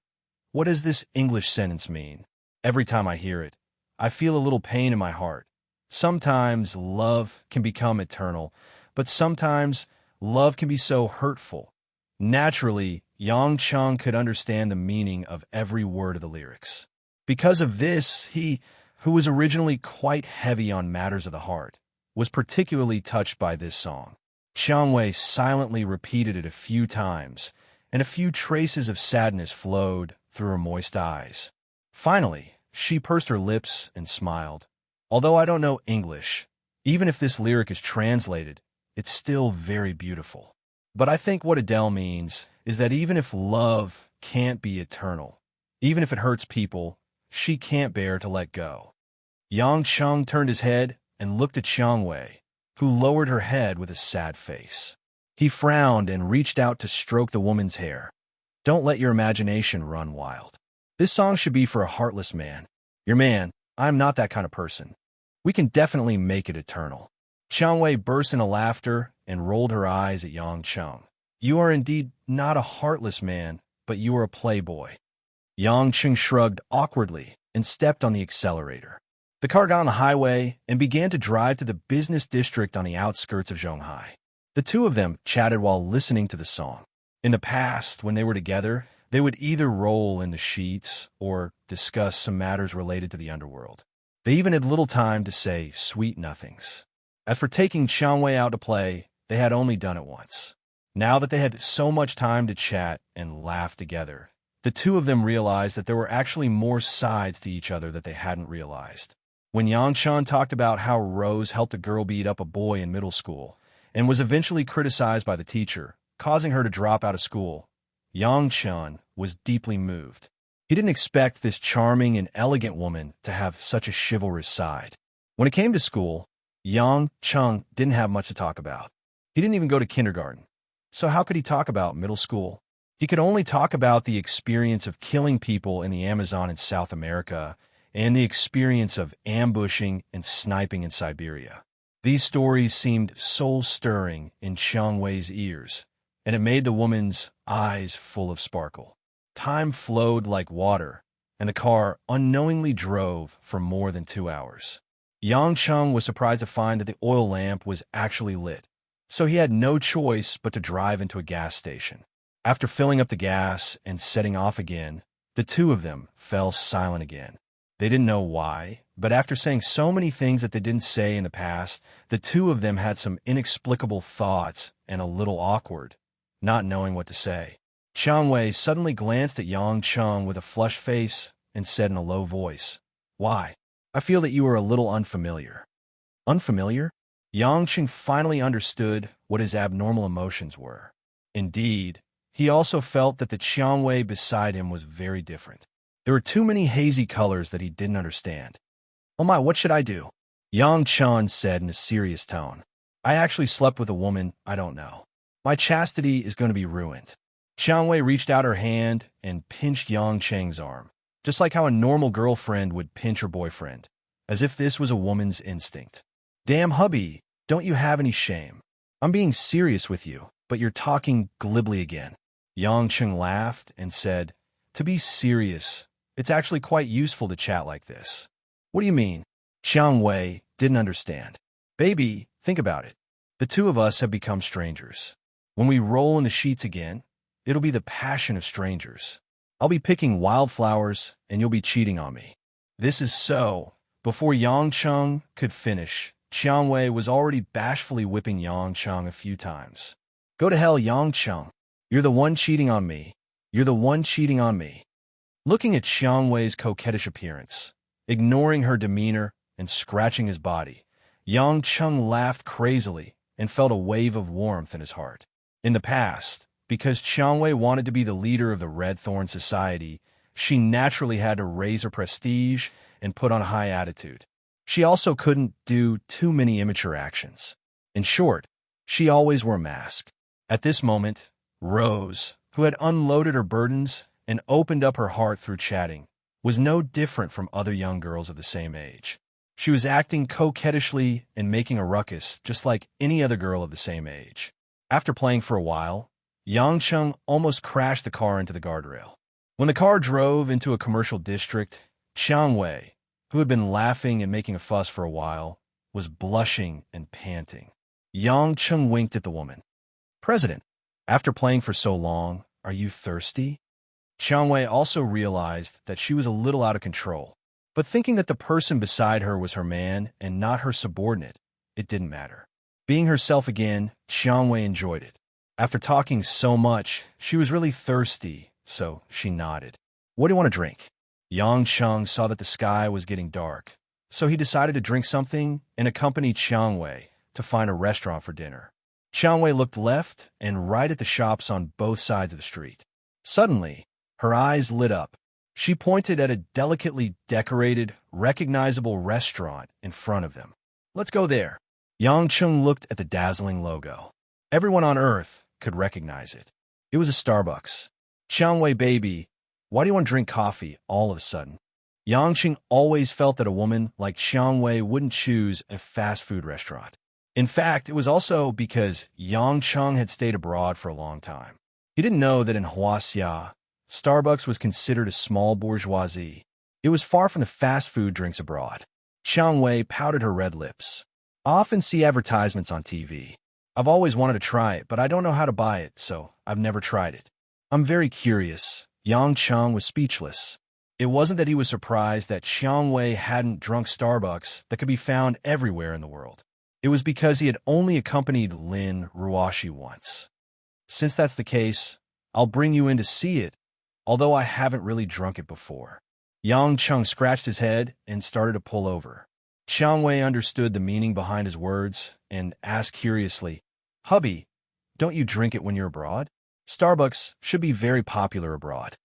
what does this English sentence mean? Every time I hear it, I feel a little pain in my heart. Sometimes love can become eternal, but sometimes love can be so hurtful." Naturally, Yang Cheng could understand the meaning of every word of the lyrics. Because of this, he, who was originally quite heavy on matters of the heart, was particularly touched by this song. Qiang Wei silently repeated it a few times, and a few traces of sadness flowed through her moist eyes. Finally, she pursed her lips and smiled. "Although I don't know English, even if this lyric is translated, it's still very beautiful. But I think what Adele means is that even if love can't be eternal, even if it hurts people, she can't bear to let go. Yang Cheng turned his head and looked at Xiang Wei, who lowered her head with a sad face. He frowned and reached out to stroke the woman's hair. Don't let your imagination run wild. This song should be for a heartless man. Your man, I'm not that kind of person. We can definitely make it eternal. Xiang Wei burst into laughter and rolled her eyes at Yang Cheng. You are indeed not a heartless man, but you are a playboy. Yang Cheng shrugged awkwardly and stepped on the accelerator. The car got on the highway and began to drive to the business district on the outskirts of Zhonghai. The two of them chatted while listening to the song. In the past, when they were together, they would either roll in the sheets or discuss some matters related to the underworld. They even had little time to say sweet nothings. As for taking Xiang Wei out to play, they had only done it once. Now that they had so much time to chat and laugh together, the two of them realized that there were actually more sides to each other that they hadn't realized. When Yang Chen talked about how Rose helped a girl beat up a boy in middle school and was eventually criticized by the teacher, causing her to drop out of school, Yang Chen was deeply moved. He didn't expect this charming and elegant woman to have such a chivalrous side. When it came to school, Yang Chen didn't have much to talk about. He didn't even go to kindergarten. So how could he talk about middle school? He could only talk about the experience of killing people in the Amazon in South America and the experience of ambushing and sniping in Siberia. These stories seemed soul-stirring in Xiang Wei's ears, and it made the woman's eyes full of sparkle. Time flowed like water, and the car unknowingly drove for more than 2 hours. Yang Cheng was surprised to find that the oil lamp was actually lit, so he had no choice but to drive into a gas station. After filling up the gas and setting off again, the two of them fell silent again. They didn't know why, but after saying so many things that they didn't say in the past, the two of them had some inexplicable thoughts and a little awkward, not knowing what to say. Xiang Wei suddenly glanced at Yang Cheng with a flushed face and said in a low voice, "Why? I feel that you are a little unfamiliar." Unfamiliar? Yang Cheng finally understood what his abnormal emotions were. Indeed, he also felt that the Xiang Wei beside him was very different. There were too many hazy colors that he didn't understand. "Oh my, what should I do?" Yang Chen said in a serious tone. "I actually slept with a woman I don't know. My chastity is going to be ruined." Xiang Wei reached out her hand and pinched Yang Cheng's arm, just like how a normal girlfriend would pinch her boyfriend, as if this was a woman's instinct. "Damn, hubby, don't you have any shame? I'm being serious with you, but you're talking glibly again." Yang Cheng laughed and said, "To be serious, it's actually quite useful to chat like this." "What do you mean?" Xiang Wei didn't understand. "Baby, think about it. The two of us have become strangers. When we roll in the sheets again, it'll be the passion of strangers. I'll be picking wildflowers, and you'll be cheating on me." This is so. Before Yang Cheng could finish, Xiang Wei was already bashfully whipping Yang Cheng a few times. "Go to hell, Yang Cheng. You're the one cheating on me. You're the one cheating on me." Looking at Xiang Wei's coquettish appearance, ignoring her demeanor and scratching his body, Yang Cheng laughed crazily and felt a wave of warmth in his heart. In the past, because Xiang Wei wanted to be the leader of the Red Thorn Society, she naturally had to raise her prestige and put on a high attitude. She also couldn't do too many immature actions. In short, she always wore a mask. At this moment, Rose, who had unloaded her burdens and opened up her heart through chatting, was no different from other young girls of the same age. She was acting coquettishly and making a ruckus just like any other girl of the same age. After playing for a while, Yang Cheng almost crashed the car into the guardrail. When the car drove into a commercial district, Xiang Wei, who had been laughing and making a fuss for a while, was blushing and panting. Yang Cheng winked at the woman. "President, after playing for so long, are you thirsty?" Xiang Wei also realized that she was a little out of control, but thinking that the person beside her was her man and not her subordinate, it didn't matter. Being herself again, Xiang Wei enjoyed it. After talking so much, she was really thirsty, so she nodded. "What do you want to drink?" Yang Cheng saw that the sky was getting dark, so he decided to drink something and accompanied Xiang Wei to find a restaurant for dinner. Xiang Wei looked left and right at the shops on both sides of the street. Suddenly, her eyes lit up. She pointed at a delicately decorated, recognizable restaurant in front of them. Let's go there. Yang Chung looked at the dazzling logo. Everyone on Earth could recognize it. It was a Starbucks. Xiang Wei, baby, why do you want to drink coffee all of a sudden? Yang Chung always felt that a woman like Xiang Wei wouldn't choose a fast food restaurant. In fact, it was also because Yang Chung had stayed abroad for a long time. He didn't know that in Huaxia, Starbucks was considered a small bourgeoisie. It was far from the fast food drinks abroad. Xiang Wei pouted her red lips. I often see advertisements on TV. I've always wanted to try it, but I don't know how to buy it, so I've never tried it. I'm very curious. Yang Chung was speechless. It wasn't that he was surprised that Xiang Wei hadn't drunk Starbucks that could be found everywhere in the world. It was because he had only accompanied Lin Ruoshi once. Since that's the case, I'll bring you in to see it, although I haven't really drunk it before. Yang Chung scratched his head and started to pull over. Xiang Wei understood the meaning behind his words and asked curiously, Hubby, don't you drink it when you're abroad? Starbucks should be very popular abroad.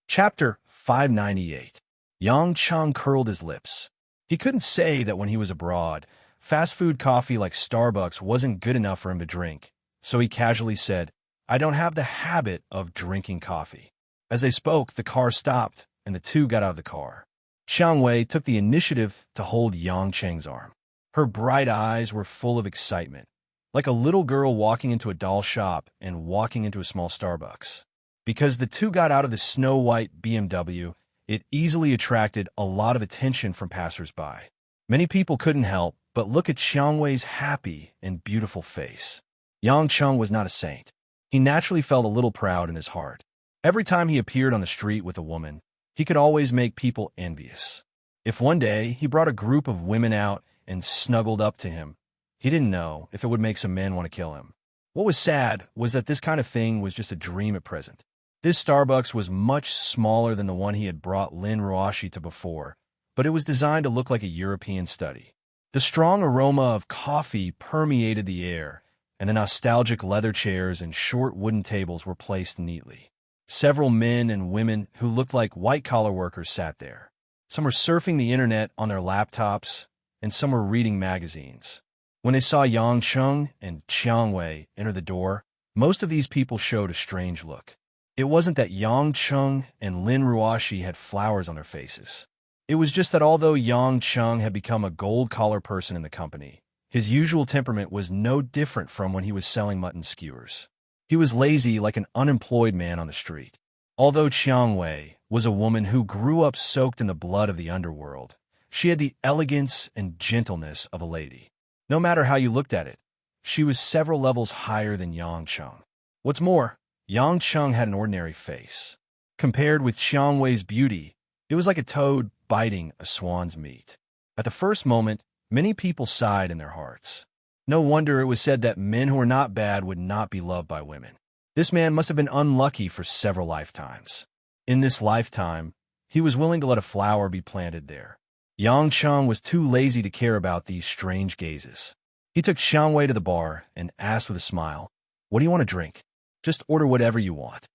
Chapter 598. Yang Chung curled his lips. He couldn't say that when he was abroad, fast food coffee like Starbucks wasn't good enough for him to drink, so he casually said, I don't have the habit of drinking coffee. As they spoke, the car stopped, and the two got out of the car. Xiang Wei took the initiative to hold Yang Cheng's arm. Her bright eyes were full of excitement, like a little girl walking into a doll shop and walking into a small Starbucks. Because the two got out of the snow-white BMW, it easily attracted a lot of attention from passers-by. Many people couldn't help but look at Xiang Wei's happy and beautiful face. Yang Chung was not a saint. He naturally felt a little proud in his heart. Every time he appeared on the street with a woman, he could always make people envious. If one day he brought a group of women out and snuggled up to him, he didn't know if it would make some men want to kill him. What was sad was that this kind of thing was just a dream at present. This Starbucks was much smaller than the one he had brought Lin Ruoshi to before, but it was designed to look like a European study. The strong aroma of coffee permeated the air, and the nostalgic leather chairs and short wooden tables were placed neatly. Several men and women who looked like white-collar workers sat there. Some were surfing the internet on their laptops, and some were reading magazines. When they saw Yang Chung and Xiang Wei enter the door, most of these people showed a strange look. It wasn't that Yang Chung and Lin Ruoshi had flowers on their faces. It was just that although Yang Chung had become a gold-collar person in the company, his usual temperament was no different from when he was selling mutton skewers. He was lazy like an unemployed man on the street. Although Xiang Wei was a woman who grew up soaked in the blood of the underworld, she had the elegance and gentleness of a lady. No matter how you looked at it, she was several levels higher than Yang Chung. What's more, Yang Chung had an ordinary face. Compared with Xiang Wei's beauty, it was like a toad biting a swan's meat. At the first moment, many people sighed in their hearts. No wonder it was said that men who were not bad would not be loved by women. This man must have been unlucky for several lifetimes. In this lifetime, he was willing to let a flower be planted there. Yang Chung was too lazy to care about these strange gazes. He took Xiang Wei to the bar and asked with a smile, What do you want to drink? Just order whatever you want.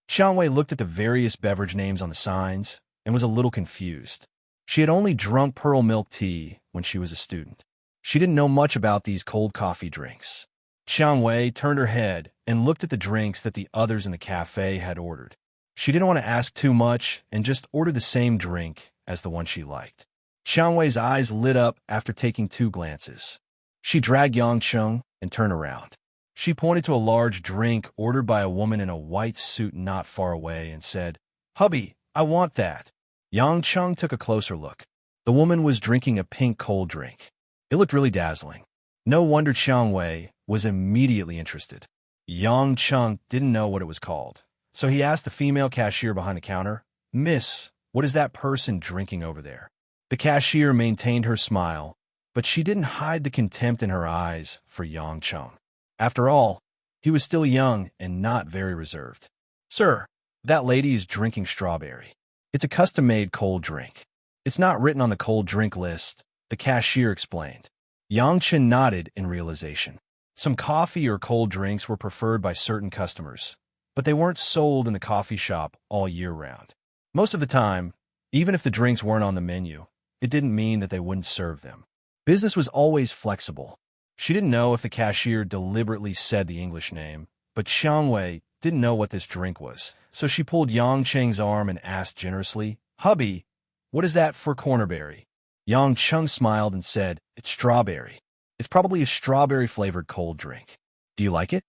Xiang Wei looked at the various beverage names on the signs and was a little confused. She had only drunk pearl milk tea when she was a student. She didn't know much about these cold coffee drinks. Xiang Wei turned her head and looked at the drinks that the others in the cafe had ordered. She didn't want to ask too much and just ordered the same drink as the one she liked. Xiang Wei's eyes lit up after taking 2 glances. She dragged Yang Chung and turned around. She pointed to a large drink ordered by a woman in a white suit not far away and said, Hubby, I want that. Yang Chung took a closer look. The woman was drinking a pink cold drink. It looked really dazzling. No wonder Xiang Wei was immediately interested. Yang Chung didn't know what it was called, so he asked the female cashier behind the counter, Miss, what is that person drinking over there? The cashier maintained her smile, but she didn't hide the contempt in her eyes for Yang Chung. After all, he was still young and not very reserved. Sir, that lady is drinking strawberry. It's a custom-made cold drink. It's not written on the cold drink list, the cashier explained. Yang Chen nodded in realization. Some coffee or cold drinks were preferred by certain customers, but they weren't sold in the coffee shop all year round. Most of the time, even if the drinks weren't on the menu, it didn't mean that they wouldn't serve them. Business was always flexible. She didn't know if the cashier deliberately said the English name, but Xiang Wei didn't know what this drink was, so she pulled Yang Cheng's arm and asked generously, "Hubby, what is that for cornerberry?" Yang Cheng smiled and said, "It's strawberry. It's probably a strawberry-flavored cold drink. Do you like it?"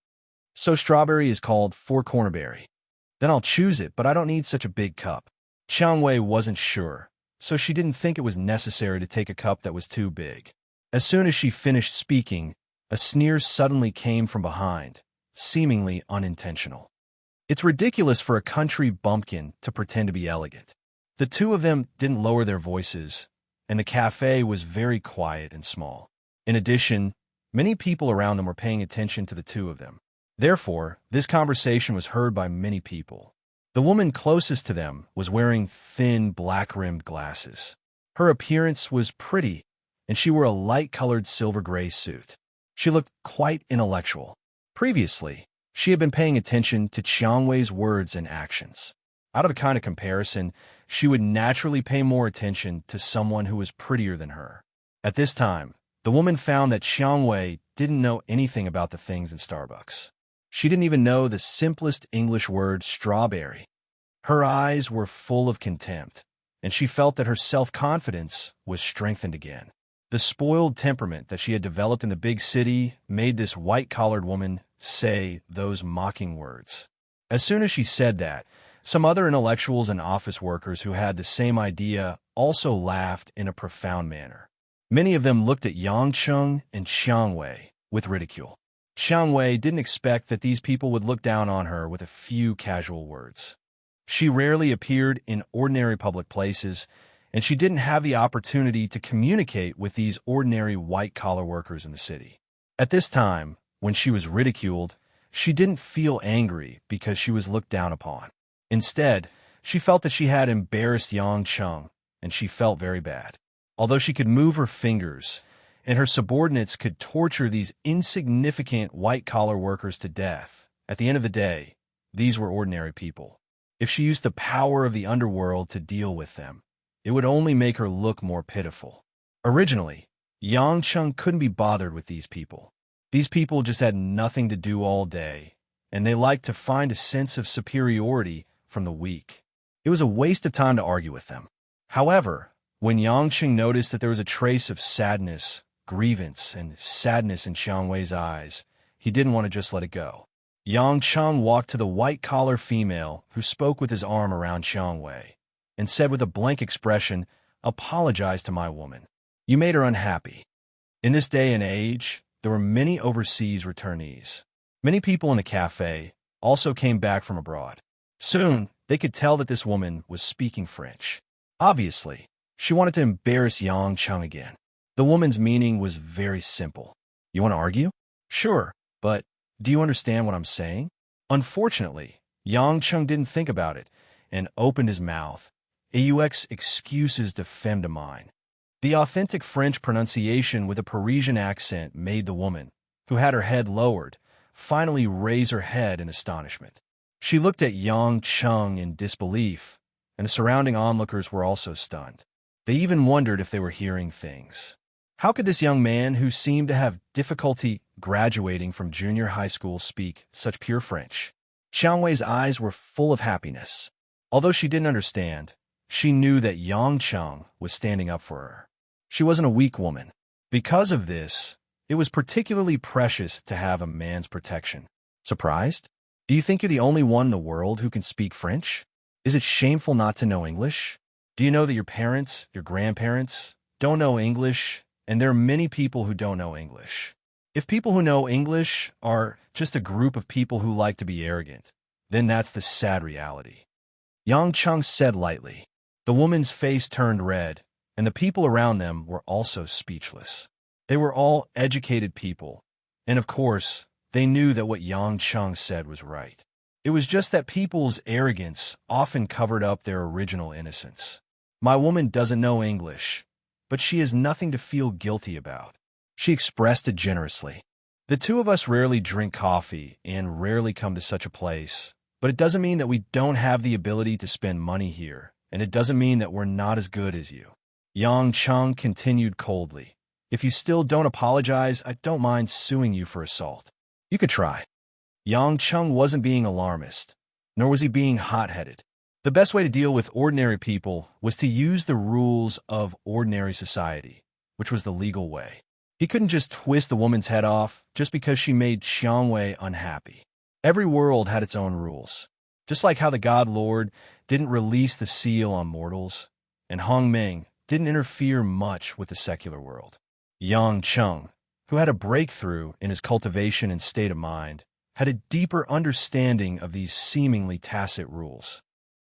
"So strawberry is called for cornerberry. Then I'll choose it, but I don't need such a big cup." Xiang Wei wasn't sure, so she didn't think it was necessary to take a cup that was too big. As soon as she finished speaking, a sneer suddenly came from behind, seemingly unintentional. "It's ridiculous for a country bumpkin to pretend to be elegant." The two of them didn't lower their voices, and the cafe was very quiet and small. In addition, many people around them were paying attention to the two of them. Therefore, this conversation was heard by many people. The woman closest to them was wearing thin, black-rimmed glasses. Her appearance was pretty, and she wore a light-colored silver-gray suit. She looked quite intellectual. Previously, she had been paying attention to Qiang Wei's words and actions. Out of a kind of comparison, she would naturally pay more attention to someone who was prettier than her. At this time, the woman found that Qiang Wei didn't know anything about the things in Starbucks. She didn't even know the simplest English word, strawberry. Her eyes were full of contempt, and she felt that her self-confidence was strengthened again. The spoiled temperament that she had developed in the big city made this white-collared woman say those mocking words. As soon as she said that, some other intellectuals and office workers who had the same idea also laughed in a profound manner. Many of them looked at Yang Cheng and Xiang Wei with ridicule. Xiang Wei didn't expect that these people would look down on her with a few casual words. She rarely appeared in ordinary public places, and she didn't have the opportunity to communicate with these ordinary white-collar workers in the city. At this time, when she was ridiculed, she didn't feel angry because she was looked down upon. Instead, she felt that she had embarrassed Yang Cheng, and she felt very bad. Although she could move her fingers, and her subordinates could torture these insignificant white-collar workers to death, at the end of the day, these were ordinary people. If she used the power of the underworld to deal with them, it would only make her look more pitiful. Originally, Yang Cheng couldn't be bothered with these people. These people just had nothing to do all day, and they liked to find a sense of superiority from the weak. It was a waste of time to argue with them. However, when Yang Cheng noticed that there was a trace of sadness, grievance, and sadness in Xiang Wei's eyes, he didn't want to just let it go. Yang Cheng walked to the white-collar female who spoke with his arm around Xiang Wei and said with a blank expression, "Apologize to my woman. You made her unhappy." In this day and age, there were many overseas returnees. Many people in the cafe also came back from abroad. Soon, they could tell that this woman was speaking French. Obviously, she wanted to embarrass Yang Cheng again. The woman's meaning was very simple. "You want to argue? Sure, but do you understand what I'm saying?" Unfortunately, Yang Cheng didn't think about it and opened his mouth. "AUX excuses de femme de mine." The authentic French pronunciation with a Parisian accent made the woman, who had her head lowered, finally raise her head in astonishment. She looked at Yang Cheng in disbelief, and the surrounding onlookers were also stunned. They even wondered if they were hearing things. How could this young man, who seemed to have difficulty graduating from junior high school, speak such pure French? Xiang Wei's eyes were full of happiness. Although she didn't understand, she knew that Yang Cheng was standing up for her. She wasn't a weak woman. Because of this, it was particularly precious to have a man's protection. Surprised? Do you think you're the only one in the world who can speak French? Is it shameful not to know English? Do you know that your parents, your grandparents, don't know English, and there are many people who don't know English? If people who know English are just a group of people who like to be arrogant, then that's the sad reality. Yang Cheng said lightly. The woman's face turned red, and the people around them were also speechless. They were all educated people, and of course, they knew that what Yang Cheng said was right. It was just that people's arrogance often covered up their original innocence. My woman doesn't know English, but she has nothing to feel guilty about. She expressed it generously. The two of us rarely drink coffee and rarely come to such a place, but it doesn't mean that we don't have the ability to spend money here, and it doesn't mean that we're not as good as you. Yang Chung continued coldly. If you still don't apologize, I don't mind suing you for assault. You could try. Yang Chung wasn't being alarmist, nor was he being hot-headed. The best way to deal with ordinary people was to use the rules of ordinary society, which was the legal way. He couldn't just twist the woman's head off just because she made Xiangwei unhappy. Every world had its own rules. Just like how the God Lord didn't release the seal on mortals, and Hong Ming didn't interfere much with the secular world. Yang Chung, who had a breakthrough in his cultivation and state of mind, had a deeper understanding of these seemingly tacit rules.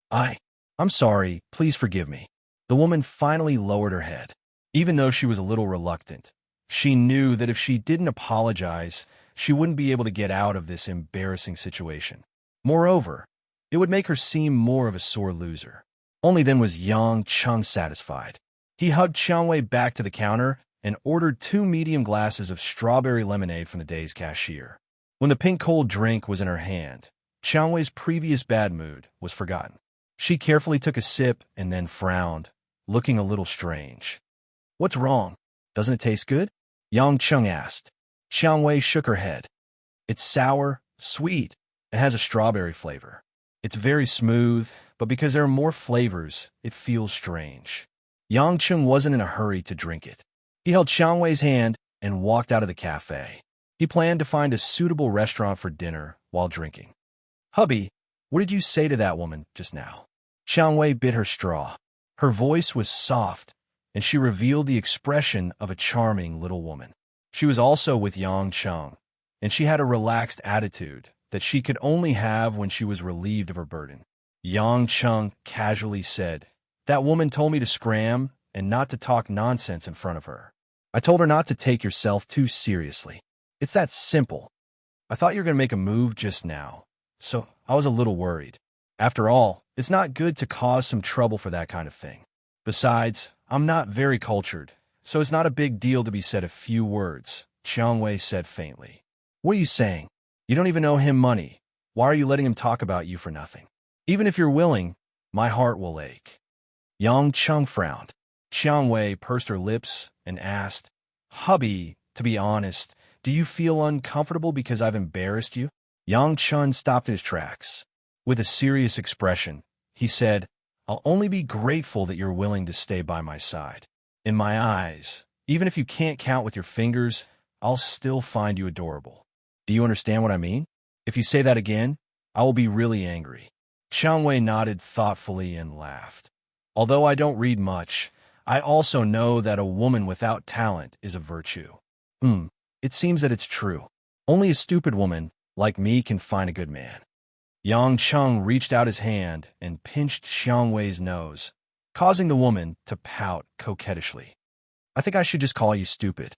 I'm sorry, please forgive me. The woman finally lowered her head. Even though she was a little reluctant, she knew that if she didn't apologize, she wouldn't be able to get out of this embarrassing situation. Moreover, it would make her seem more of a sore loser. Only then was Yang Chung satisfied. He hugged Xiangwei back to the counter and ordered 2 medium glasses of strawberry lemonade from the day's cashier. When the pink cold drink was in her hand, Xiangwei's previous bad mood was forgotten. She carefully took a sip and then frowned, looking a little strange. What's wrong? Doesn't it taste good? Yang Chung asked. Xiangwei shook her head. It's sour, sweet, and has a strawberry flavor. It's very smooth, but because there are more flavors, it feels strange. Yang Chung wasn't in a hurry to drink it. He held Xiangwei's hand and walked out of the cafe. He planned to find a suitable restaurant for dinner while drinking. Hubby, what did you say to that woman just now? Xiangwei bit her straw. Her voice was soft, and she revealed the expression of a charming little woman. She was also with Yang Chung, and she had a relaxed attitude that she could only have when she was relieved of her burden. Yang Chung casually said, That woman told me to scram and not to talk nonsense in front of her. I told her not to take yourself too seriously. It's that simple. I thought you were going to make a move just now, so I was a little worried. After all, it's not good to cause some trouble for that kind of thing. Besides, I'm not very cultured, so it's not a big deal to be said a few words, Xiangwei said faintly. What are you saying? You don't even owe him money. Why are you letting him talk about you for nothing? Even if you're willing, my heart will ache. Yang Chung frowned. Xiangwei pursed her lips and asked, Hubby, to be honest, do you feel uncomfortable because I've embarrassed you? Yang Chung stopped in his tracks. With a serious expression, he said, I'll only be grateful that you're willing to stay by my side. In my eyes, even if you can't count with your fingers, I'll still find you adorable. Do you understand what I mean? If you say that again, I will be really angry. Xiangwei nodded thoughtfully and laughed. Although I don't read much, I also know that a woman without talent is a virtue. It seems that it's true. Only a stupid woman like me can find a good man. Yang Chung reached out his hand and pinched Xiangwei's nose, causing the woman to pout coquettishly. I think I should just call you stupid.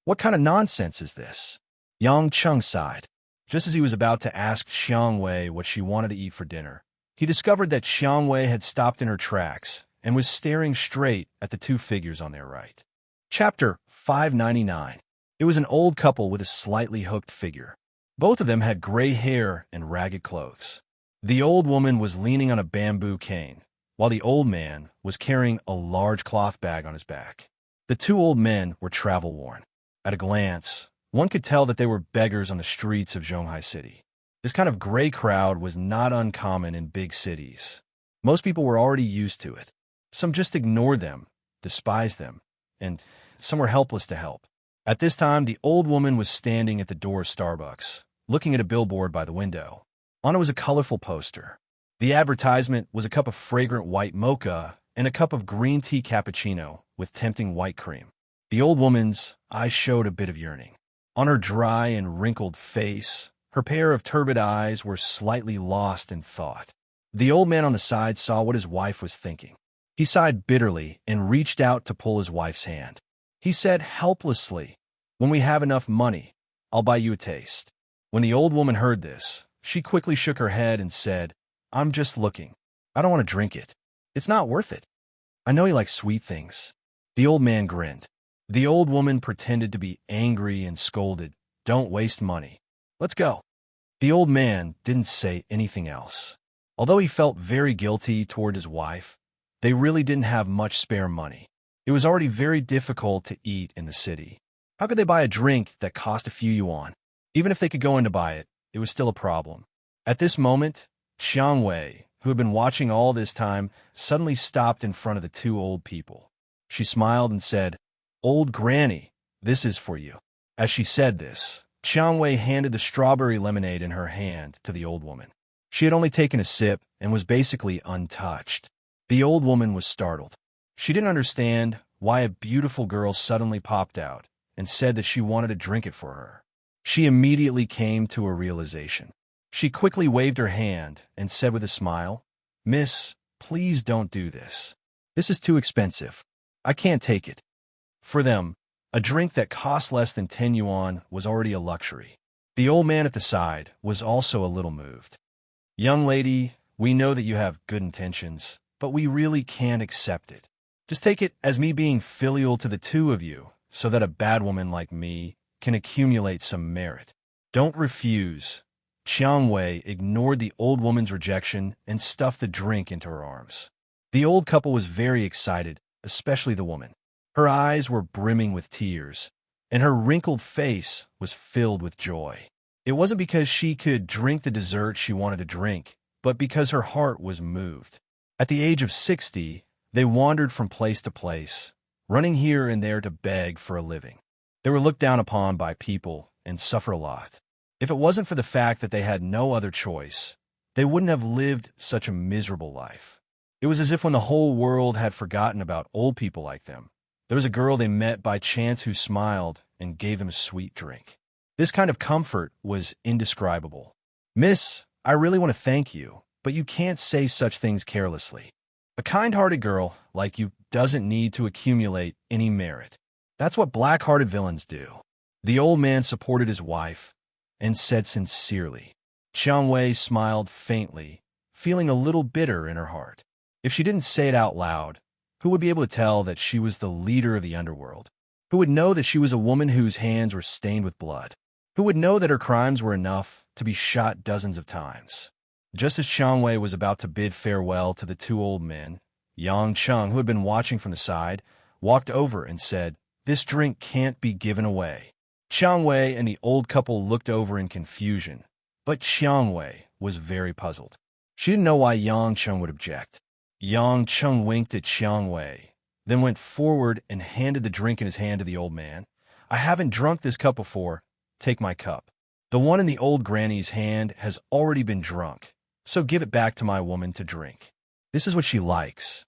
What kind of nonsense is this? Yang Chung sighed. Just as he was about to ask Xiangwei what she wanted to eat for dinner, he discovered that Xiangwei had stopped in her tracks and was staring straight at the 2 figures on their right. Chapter 599. It was an old couple with a slightly hooked figure. Both of them had gray hair and ragged clothes. The old woman was leaning on a bamboo cane, while the old man was carrying a large cloth bag on his back. The 2 old men were travel-worn. At a glance, one could tell that they were beggars on the streets of Zhonghai City. This kind of gray crowd was not uncommon in big cities. Most people were already used to it. Some just ignored them, despised them, and some were helpless to help. At this time, the old woman was standing at the door of Starbucks, looking at a billboard by the window. On it was a colorful poster. The advertisement was a cup of fragrant white mocha and a cup of green tea cappuccino with tempting white cream. The old woman's eyes showed a bit of yearning. On her dry and wrinkled face, her pair of turbid eyes were slightly lost in thought. The old man on the side saw what his wife was thinking. He sighed bitterly and reached out to pull his wife's hand. He said helplessly, When we have enough money, I'll buy you a taste. When the old woman heard this, she quickly shook her head and said, I'm just looking. I don't want to drink it. It's not worth it. I know you like sweet things. The old man grinned. The old woman pretended to be angry and scolded, Don't waste money. Let's go. The old man didn't say anything else. Although he felt very guilty toward his wife, they really didn't have much spare money. It was already very difficult to eat in the city. How could they buy a drink that cost a few yuan? Even if they could go in to buy it, it was still a problem. At this moment, Xiang Wei, who had been watching all this time, suddenly stopped in front of the two old people. She smiled and said, "Old Granny, this is for you." As she said this, Xiang Wei handed the strawberry lemonade in her hand to the old woman. She had only taken a sip and was basically untouched. The old woman was startled. She didn't understand why a beautiful girl suddenly popped out and said that she wanted to drink it for her. She immediately came to a realization. She quickly waved her hand and said with a smile, "Miss, please don't do this. This is too expensive. I can't take it." For them, a drink that cost less than 10 yuan was already a luxury. The old man at the side was also a little moved. "Young lady, we know that you have good intentions, but we really can't accept it. Just take it as me being filial to the two of you, so that a bad woman like me can accumulate some merit. Don't refuse." Qiang Wei ignored the old woman's rejection and stuffed the drink into her arms. The old couple was very excited, especially the woman. Her eyes were brimming with tears, and her wrinkled face was filled with joy. It wasn't because she could drink the dessert she wanted to drink, but because her heart was moved. At the age of 60, they wandered from place to place, running here and there to beg for a living. They were looked down upon by people and suffered a lot. If it wasn't for the fact that they had no other choice, they wouldn't have lived such a miserable life. It was as if when the whole world had forgotten about old people like them, there was a girl they met by chance who smiled and gave them a sweet drink. This kind of comfort was indescribable. "Miss, I really want to thank you, but you can't say such things carelessly. A kind-hearted girl like you doesn't need to accumulate any merit. That's what black-hearted villains do." The old man supported his wife and said sincerely. Qiang Wei smiled faintly, feeling a little bitter in her heart. If she didn't say it out loud, who would be able to tell that she was the leader of the underworld? Who would know that she was a woman whose hands were stained with blood? Who would know that her crimes were enough to be shot dozens of times? Just as Qiang Wei was about to bid farewell to the two old men, Yang Cheng, who had been watching from the side, walked over and said, "This drink can't be given away." Qiang Wei and the old couple looked over in confusion, but Qiang Wei was very puzzled. She didn't know why Yang Cheng would object. Yang Cheng winked at Qiang Wei, then went forward and handed the drink in his hand to the old man. "I haven't drunk this cup before. Take my cup. The one in the old granny's hand has already been drunk, so give it back to my woman to drink. This is what she likes."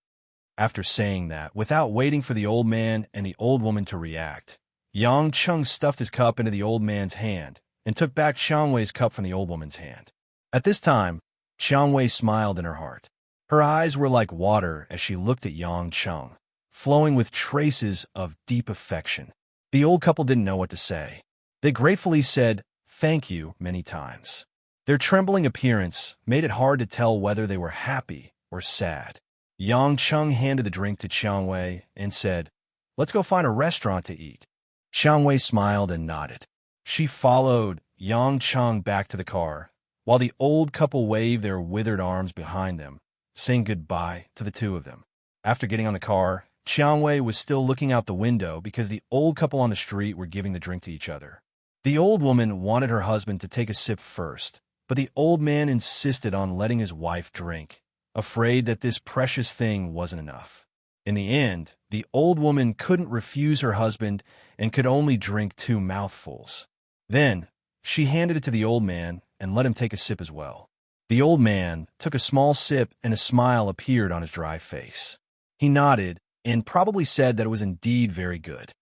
After saying that, without waiting for the old man and the old woman to react, Yang Cheng stuffed his cup into the old man's hand and took back Qiang Wei's cup from the old woman's hand. At this time, Qiang Wei smiled in her heart. Her eyes were like water as she looked at Yang Cheng, flowing with traces of deep affection. The old couple didn't know what to say. They gratefully said, "Thank you," many times. Their trembling appearance made it hard to tell whether they were happy or sad. Yang Cheng handed the drink to Qiang Wei and said, "Let's go find a restaurant to eat." Qiang Wei smiled and nodded. She followed Yang Cheng back to the car, while the old couple waved their withered arms behind them, saying goodbye to the two of them. After getting on the car, Qiang Wei was still looking out the window because the old couple on the street were giving the drink to each other. The old woman wanted her husband to take a sip first, but the old man insisted on letting his wife drink, afraid that this precious thing wasn't enough. In the end, the old woman couldn't refuse her husband and could only drink 2 mouthfuls. Then, she handed it to the old man and let him take a sip as well. The old man took a small sip and a smile appeared on his dry face. He nodded and probably said that it was indeed very good.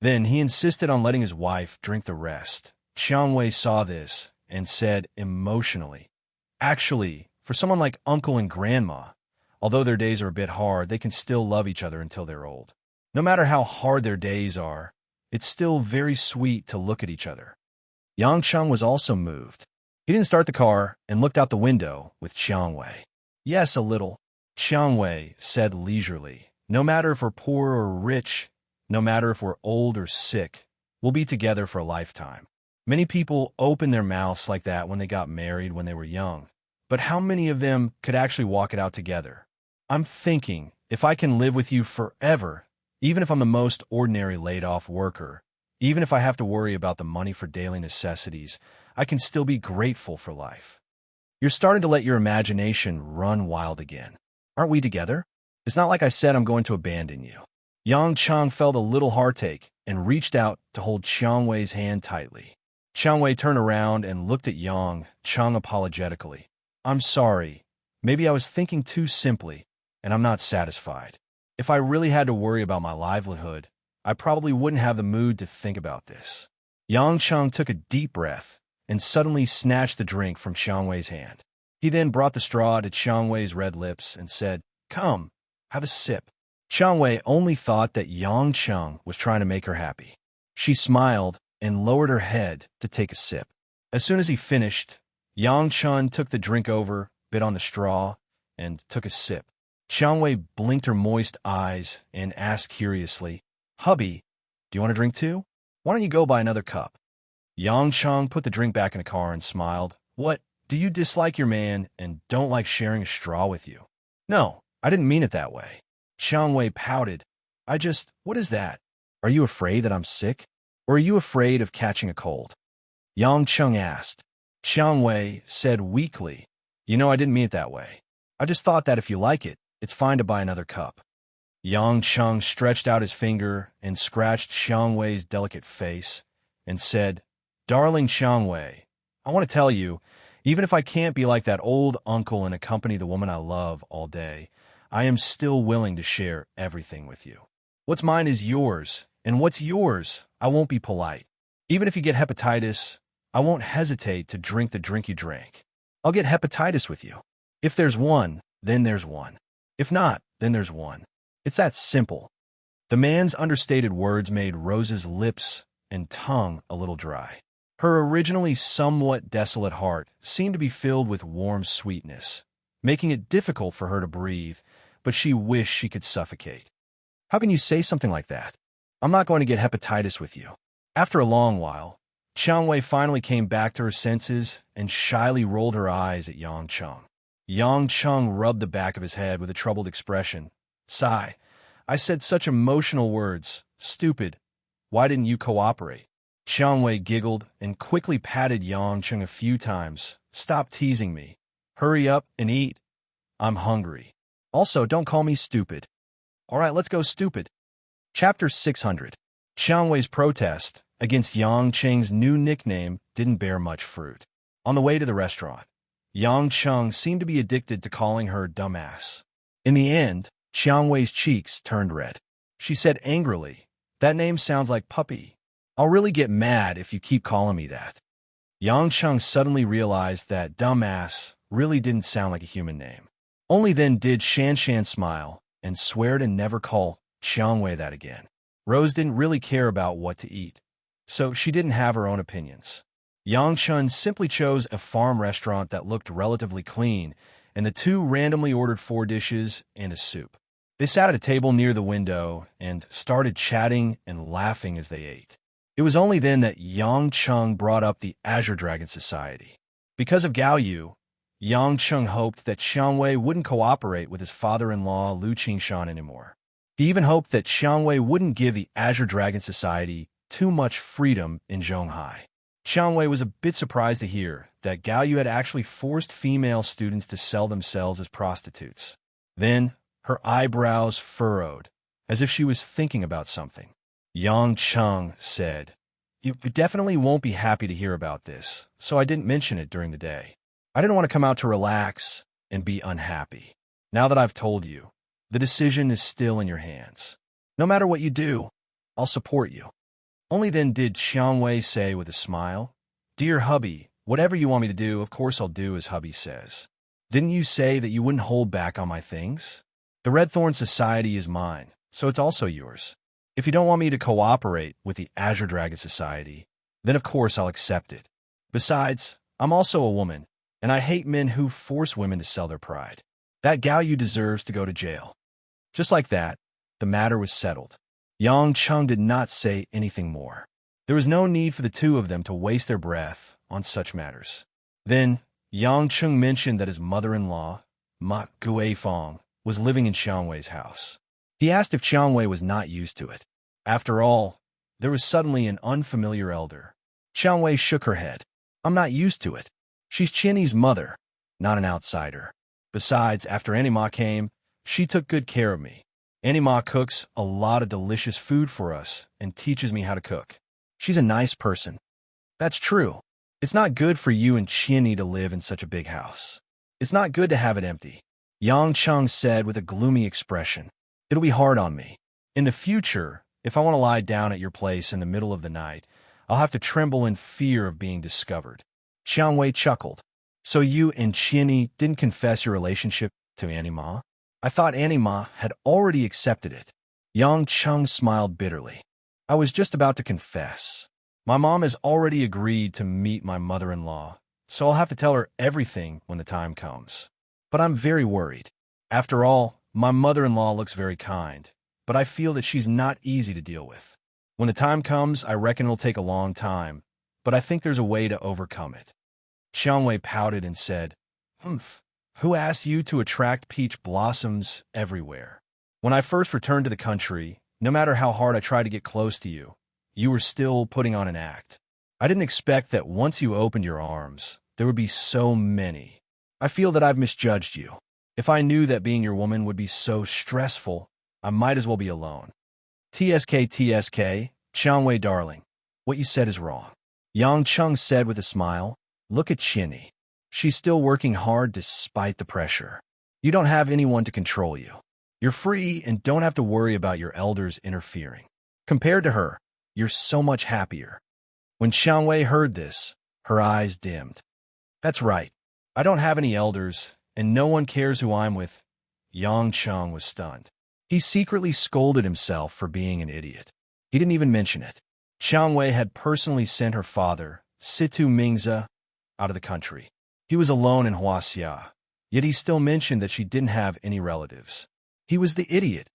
Then he insisted on letting his wife drink the rest. Qiang Wei saw this and said emotionally, "Actually, for someone like uncle and grandma, although their days are a bit hard, they can still love each other until they're old. No matter how hard their days are, it's still very sweet to look at each other." Yang Cheng was also moved. He didn't start the car and looked out the window with Qiang Wei. "Yes, a little," Qiang Wei said leisurely. "No matter if we're poor or rich, no matter if we're old or sick, we'll be together for a lifetime." Many people open their mouths like that when they got married when they were young. But how many of them could actually walk it out together? I'm thinking, if I can live with you forever, even if I'm the most ordinary laid-off worker, even if I have to worry about the money for daily necessities, I can still be grateful for life. You're starting to let your imagination run wild again. Aren't we together? It's not like I said I'm going to abandon you. Yang Cheng felt a little heartache and reached out to hold Qiang Wei's hand tightly. Qiang Wei turned around and looked at Yang Cheng apologetically. I'm sorry. Maybe I was thinking too simply, and I'm not satisfied. If I really had to worry about my livelihood, I probably wouldn't have the mood to think about this. Yang Cheng took a deep breath and suddenly snatched the drink from Qiang Wei's hand. He then brought the straw to Qiang Wei's red lips and said, "Come, have a sip." Qiang Wei only thought that Yang Cheng was trying to make her happy. She smiled and lowered her head to take a sip. As soon as he finished, Yang Cheng took the drink over, bit on the straw, and took a sip. Qiang Wei blinked her moist eyes and asked curiously, "Hubby, do you want a drink too? Why don't you go buy another cup?" Yang Cheng put the drink back in the car and smiled. "What, do you dislike your man and don't like sharing a straw with you?" "No, I didn't mean it that way." Qiang Wei pouted. What is that? Are you afraid that I'm sick? Or are you afraid of catching a cold?" Yang Cheng asked. Qiang Wei said weakly, I didn't mean it that way. I just thought that if you like it, it's fine to buy another cup." Yang Cheng stretched out his finger and scratched Qiang Wei's delicate face and said, "Darling Qiang Wei, I want to tell you, even if I can't be like that old uncle and accompany the woman I love all day, I am still willing to share everything with you. What's mine is yours, and what's yours, I won't be polite. Even if you get hepatitis, I won't hesitate to drink the drink you drank. I'll get hepatitis with you. If there's one, then there's one. If not, then there's one. It's that simple." The man's understated words made Rose's lips and tongue a little dry. Her originally somewhat desolate heart seemed to be filled with warm sweetness, making it difficult for her to breathe, but she wished she could suffocate. "How can you say something like that? I'm not going to get hepatitis with you." After a long while, Qiang Wei finally came back to her senses and shyly rolled her eyes at Yang Cheng. Yang Cheng rubbed the back of his head with a troubled expression. "Sigh, I said such emotional words. Stupid. Why didn't you cooperate?" Qiang Wei giggled and quickly patted Yang Cheng a few times. "Stop teasing me. Hurry up and eat. I'm hungry. Also, don't call me stupid." "All right, let's go stupid." Chapter 600. Qiang Wei's protest against Yang Cheng's new nickname didn't bear much fruit. On the way to the restaurant, Yang Cheng seemed to be addicted to calling her dumbass. In the end, Qiang Wei's cheeks turned red. She said angrily, "That name sounds like puppy. I'll really get mad if you keep calling me that." Yang Cheng suddenly realized that dumbass really didn't sound like a human name. Only then did Shan Shan smile and swear to never call Qiang Wei that again. Rose didn't really care about what to eat, so she didn't have her own opinions. Yang Cheng simply chose a farm restaurant that looked relatively clean, and the two randomly ordered 4 dishes and a soup. They sat at a table near the window and started chatting and laughing as they ate. It was only then that Yang Cheng brought up the Azure Dragon Society. Because of Gao Yu, Yang Cheng hoped that Qiang Wei wouldn't cooperate with his father-in-law Lu Qingshan anymore. He even hoped that Qiang Wei wouldn't give the Azure Dragon Society too much freedom in Zhonghai. Qiang Wei was a bit surprised to hear that Gao Yu had actually forced female students to sell themselves as prostitutes. Then, her eyebrows furrowed, as if she was thinking about something. Yang Cheng said, You definitely won't be happy to hear about this, so I didn't mention it during the day. I didn't want to come out to relax and be unhappy. Now that I've told you, the decision is still in your hands. No matter what you do, I'll support you." Only then did Qiang Wei say with a smile, "Dear hubby, whatever you want me to do, of course I'll do as hubby says. Didn't you say that you wouldn't hold back on my things? The Red Thorn Society is mine, so it's also yours. If you don't want me to cooperate with the Azure Dragon Society, then of course I'll accept it. Besides, I'm also a woman, and I hate men who force women to sell their pride. That Gao Yu deserves to go to jail." Just like that, the matter was settled. Yang Cheng did not say anything more. There was no need for the two of them to waste their breath on such matters. Then, Yang Cheng mentioned that his mother-in-law, Ma Guifeng, was living in Xiang Wei's house. He asked if Xiang Wei was not used to it. After all, there was suddenly an unfamiliar elder. Xiang Wei shook her head. I'm not used to it. She's Qianni's mother, not an outsider. Besides, after Annie Ma came, she took good care of me. Annie Ma cooks a lot of delicious food for us and teaches me how to cook. She's a nice person. That's true. It's not good for you and Qianni to live in such a big house. It's not good to have it empty, Yang Cheng said with a gloomy expression. It'll be hard on me. In the future, if I want to lie down at your place in the middle of the night, I'll have to tremble in fear of being discovered. Xiang Wei chuckled. So you and Qianni didn't confess your relationship to Annie Ma? I thought Annie Ma had already accepted it. Yang Cheng smiled bitterly. I was just about to confess. My mom has already agreed to meet my mother-in-law, so I'll have to tell her everything when the time comes. But I'm very worried. After all, my mother-in-law looks very kind, but I feel that she's not easy to deal with. When the time comes, I reckon it'll take a long time, but I think there's a way to overcome it. Xiang Wei pouted and said, Humph, who asked you to attract peach blossoms everywhere? When I first returned to the country, no matter how hard I tried to get close to you, you were still putting on an act. I didn't expect that once you opened your arms, there would be so many. I feel that I've misjudged you. If I knew that being your woman would be so stressful, I might as well be alone. TSK, Xiang Wei darling, what you said is wrong. Yang Cheng said with a smile, look at Qianni. She's still working hard despite the pressure. You don't have anyone to control you. You're free and don't have to worry about your elders interfering. Compared to her, you're so much happier. When Xiang Wei heard this, her eyes dimmed. That's right. I don't have any elders, and no one cares who I'm with. Yang Cheng was stunned. He secretly scolded himself for being an idiot. He didn't even mention it. Xiang Wei had personally sent her father, Situ Mingze, out of the country. He was alone in Huaxia, yet he still mentioned that she didn't have any relatives. He was the idiot.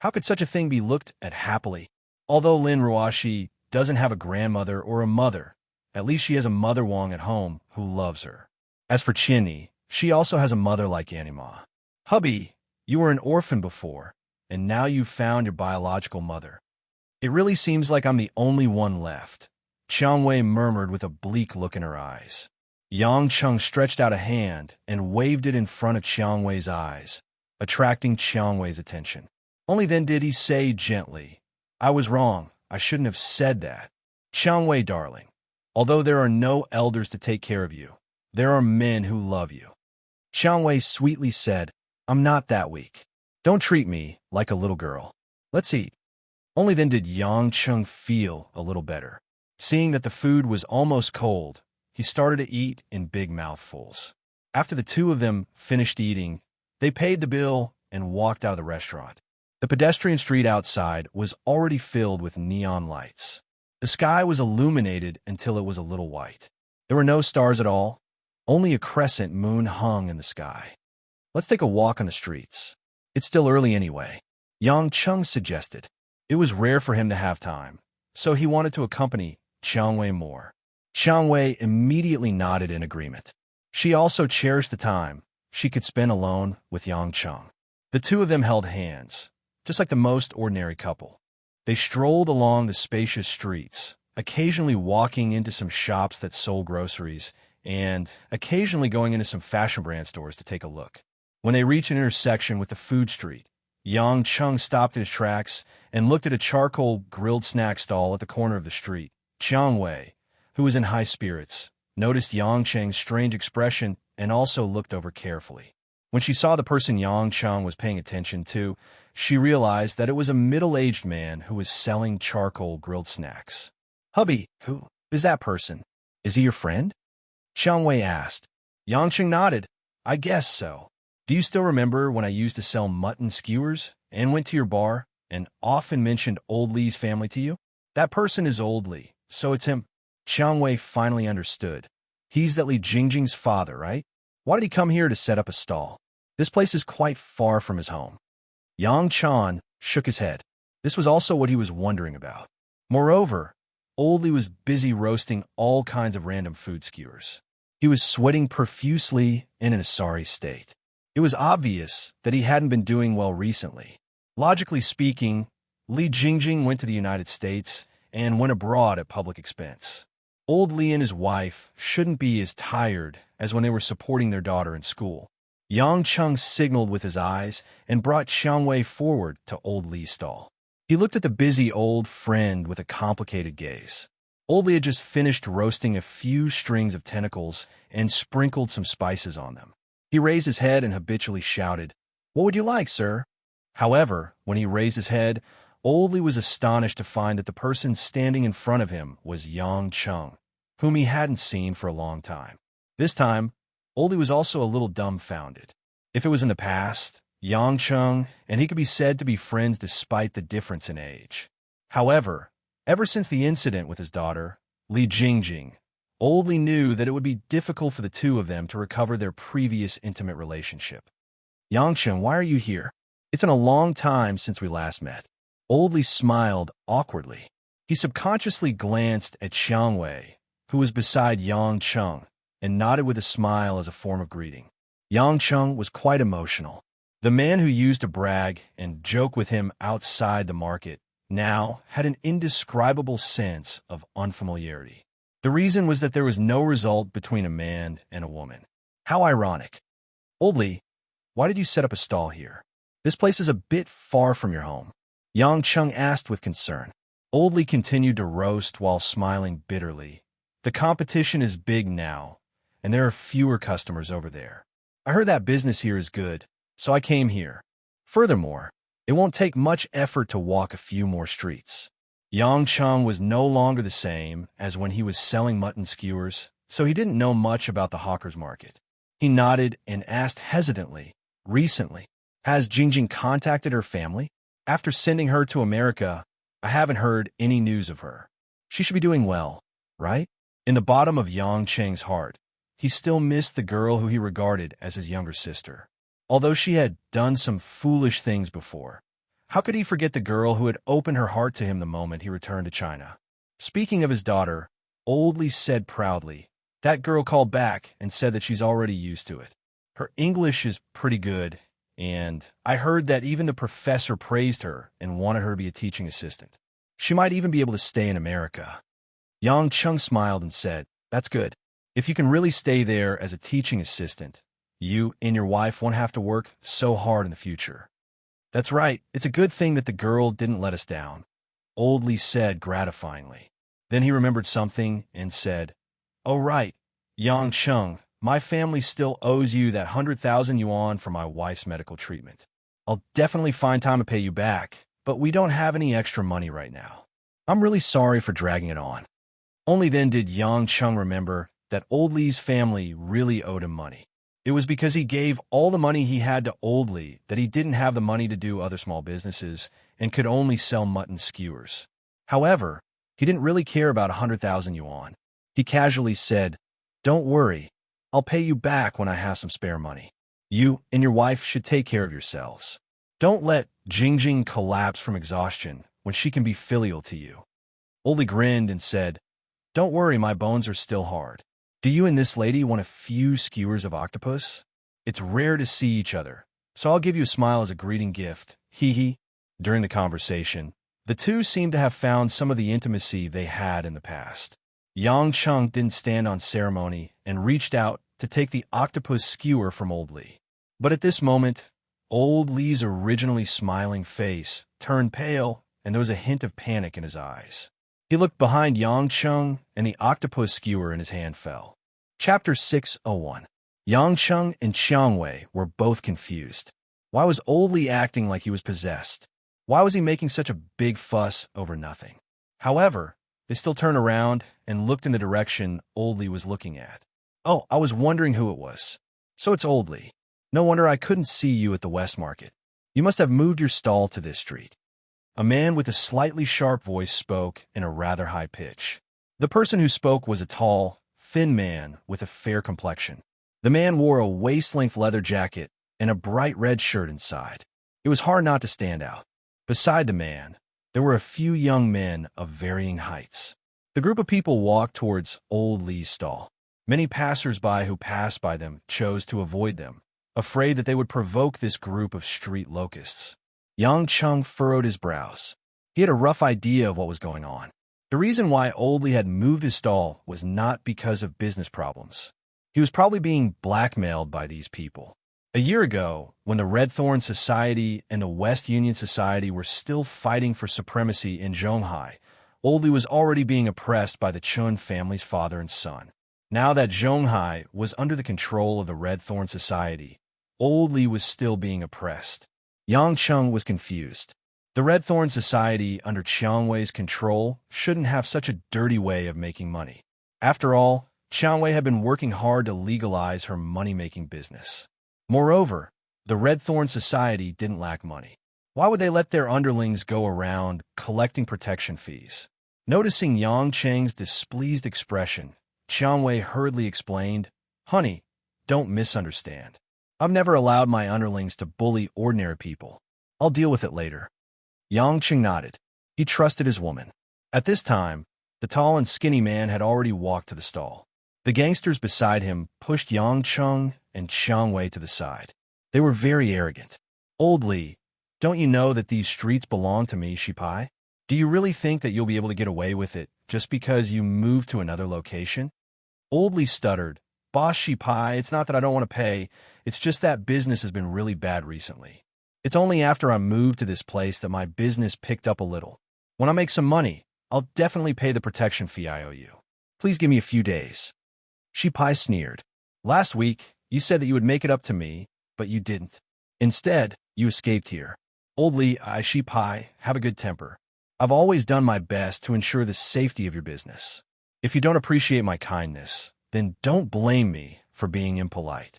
How could such a thing be looked at happily? Although Lin Ruoxi doesn't have a grandmother or a mother, at least she has a mother Wang at home who loves her. As for Qianni, she also has a mother like Annie Ma. Hubby, you were an orphan before, and now you've found your biological mother. It really seems like I'm the only one left, Xiang Wei murmured with a bleak look in her eyes. Yang Cheng stretched out a hand and waved it in front of Xiang Wei's eyes, attracting Xiang Wei's attention. Only then did he say gently, I was wrong. I shouldn't have said that. Xiang Wei, darling, although there are no elders to take care of you, there are men who love you. Xiang Wei sweetly said, I'm not that weak. Don't treat me like a little girl. Let's eat. Only then did Yang Cheng feel a little better. Seeing that the food was almost cold, he started to eat in big mouthfuls. After the two of them finished eating, they paid the bill and walked out of the restaurant. The pedestrian street outside was already filled with neon lights. The sky was illuminated until it was a little white. There were no stars at all. Only a crescent moon hung in the sky. Let's take a walk on the streets. It's still early anyway, Yang Cheng suggested. It was rare for him to have time, so he wanted to accompany Xiang Wei more. Xiang Wei immediately nodded in agreement. She also cherished the time she could spend alone with Yang Cheng. The two of them held hands, just like the most ordinary couple. They strolled along the spacious streets, occasionally walking into some shops that sold groceries, and occasionally going into some fashion brand stores to take a look. When they reached an intersection with the food street, Yang Cheng stopped in his tracks and looked at a charcoal grilled snack stall at the corner of the street. Xiang Wei, who was in high spirits, noticed Yang Cheng's strange expression and also looked over carefully. When she saw the person Yang Cheng was paying attention to, she realized that it was a middle-aged man who was selling charcoal grilled snacks. Hubby, who is that person? Is he your friend? Xiang Wei asked. Yang Cheng nodded. I guess so. Do you still remember when I used to sell mutton skewers and went to your bar and often mentioned Old Li's family to you? That person is Old Li, so it's him. Xiang Wei finally understood. He's that Li Jingjing's father, right? Why did he come here to set up a stall? This place is quite far from his home. Yang Chan shook his head. This was also what he was wondering about. Moreover, Old Li was busy roasting all kinds of random food skewers. He was sweating profusely and in a sorry state. It was obvious that he hadn't been doing well recently. Logically speaking, Li Jingjing went to the United States and went abroad at public expense. Old Li and his wife shouldn't be as tired as when they were supporting their daughter in school. Yang Cheng signaled with his eyes and brought Xiang Wei forward to Old Li's stall. He looked at the busy old friend with a complicated gaze. Old Li had just finished roasting a few strings of tentacles and sprinkled some spices on them. He raised his head and habitually shouted, "What would you like, sir?" However, when he raised his head, Old Li was astonished to find that the person standing in front of him was Yang Cheng, whom he hadn't seen for a long time. This time, Old Li was also a little dumbfounded. If it was in the past, Yang Cheng and he could be said to be friends despite the difference in age. However, ever since the incident with his daughter, Li Jingjing, Old Li knew that it would be difficult for the two of them to recover their previous intimate relationship. "Yang Cheng, why are you here? It's been a long time since we last met." Old Li smiled awkwardly. He subconsciously glanced at Xiang Wei, who was beside Yang Cheng, and nodded with a smile as a form of greeting. Yang Cheng was quite emotional. The man who used to brag and joke with him outside the market now had an indescribable sense of unfamiliarity. The reason was that there was no result between a man and a woman. How ironic. "Old Li, why did you set up a stall here? This place is a bit far from your home," Yang Cheng asked with concern. Old Li continued to roast while smiling bitterly. "The competition is big now, and there are fewer customers over there. I heard that business here is good, so I came here. Furthermore, it won't take much effort to walk a few more streets." Yang Cheng was no longer the same as when he was selling mutton skewers, so he didn't know much about the hawker's market. He nodded and asked hesitantly, "Recently, has Jingjing contacted her family? After sending her to America, I haven't heard any news of her. She should be doing well, right?" In the bottom of Yang Cheng's heart, he still missed the girl who he regarded as his younger sister. Although she had done some foolish things before, how could he forget the girl who had opened her heart to him the moment he returned to China? Speaking of his daughter, Old Li said proudly, "That girl called back and said that she's already used to it. Her English is pretty good, and I heard that even the professor praised her and wanted her to be a teaching assistant. She might even be able to stay in America." Yang Cheng smiled and said, "That's good. If you can really stay there as a teaching assistant, you and your wife won't have to work so hard in the future." "That's right. It's a good thing that the girl didn't let us down," Old Li said gratifyingly. Then he remembered something and said, "Oh right, Yang Cheng, my family still owes you that 100,000 yuan for my wife's medical treatment. I'll definitely find time to pay you back, but we don't have any extra money right now. I'm really sorry for dragging it on." Only then did Yang Cheng remember that Old Li's family really owed him money. It was because he gave all the money he had to Old Li that he didn't have the money to do other small businesses and could only sell mutton skewers. However, he didn't really care about 100,000 yuan. He casually said, "Don't worry, I'll pay you back when I have some spare money. You and your wife should take care of yourselves. Don't let Jingjing collapse from exhaustion when she can be filial to you." Old Li grinned and said, "Don't worry, my bones are still hard. Do you and this lady want a few skewers of octopus? It's rare to see each other, so I'll give you a smile as a greeting gift. Hee hee." During the conversation, the two seemed to have found some of the intimacy they had in the past. Yang Cheng didn't stand on ceremony and reached out to take the octopus skewer from Old Li. But at this moment, Old Li's originally smiling face turned pale, and there was a hint of panic in his eyes. He looked behind Yang Cheng, and the octopus skewer in his hand fell. Chapter 601. Yang Cheng and Xiang Wei were both confused. Why was Old Li acting like he was possessed? Why was he making such a big fuss over nothing? However, they still turned around and looked in the direction Old Li was looking at. "Oh, I was wondering who it was. So it's Old Li. No wonder I couldn't see you at the West Market. You must have moved your stall to this street." A man with a slightly sharp voice spoke in a rather high pitch. The person who spoke was a tall, thin man with a fair complexion. The man wore a waist-length leather jacket and a bright red shirt inside. It was hard not to stand out. Beside the man, there were a few young men of varying heights. The group of people walked towards Old Lee's stall. Many passers-by who passed by them chose to avoid them, afraid that they would provoke this group of street locusts. Yang Chung furrowed his brows. He had a rough idea of what was going on. The reason why Old Lee had moved his stall was not because of business problems. He was probably being blackmailed by these people. A year ago, when the Red Thorn Society and the West Union Society were still fighting for supremacy in Zhonghai, Old Lee was already being oppressed by the Chun family's father and son. Now that Zhonghai was under the control of the Red Thorn Society, Old Lee was still being oppressed. Yang Chung was confused. The Red Thorn Society under Chiang Wei's control shouldn't have such a dirty way of making money. After all, Chiang Wei had been working hard to legalize her money-making business. Moreover, the Red Thorn Society didn't lack money. Why would they let their underlings go around collecting protection fees? Noticing Yang Cheng's displeased expression, Chiang Wei hurriedly explained, "Honey, don't misunderstand. I've never allowed my underlings to bully ordinary people. I'll deal with it later." Yang Cheng nodded. He trusted his woman. At this time, the tall and skinny man had already walked to the stall. The gangsters beside him pushed Yang Chung and Chiang Wei to the side. They were very arrogant. "Old Lee, don't you know that these streets belong to me, Shipai? Do you really think that you'll be able to get away with it just because you moved to another location?" Old Lee stuttered, "Boss Shipai, it's not that I don't want to pay. It's just that business has been really bad recently. It's only after I moved to this place that my business picked up a little. When I make some money, I'll definitely pay the protection fee I owe you. Please give me a few days." Shipai sneered. "Last week, you said that you would make it up to me, but you didn't. Instead, you escaped here. Old Lee, Shipai, have a good temper. I've always done my best to ensure the safety of your business. If you don't appreciate my kindness, then don't blame me for being impolite."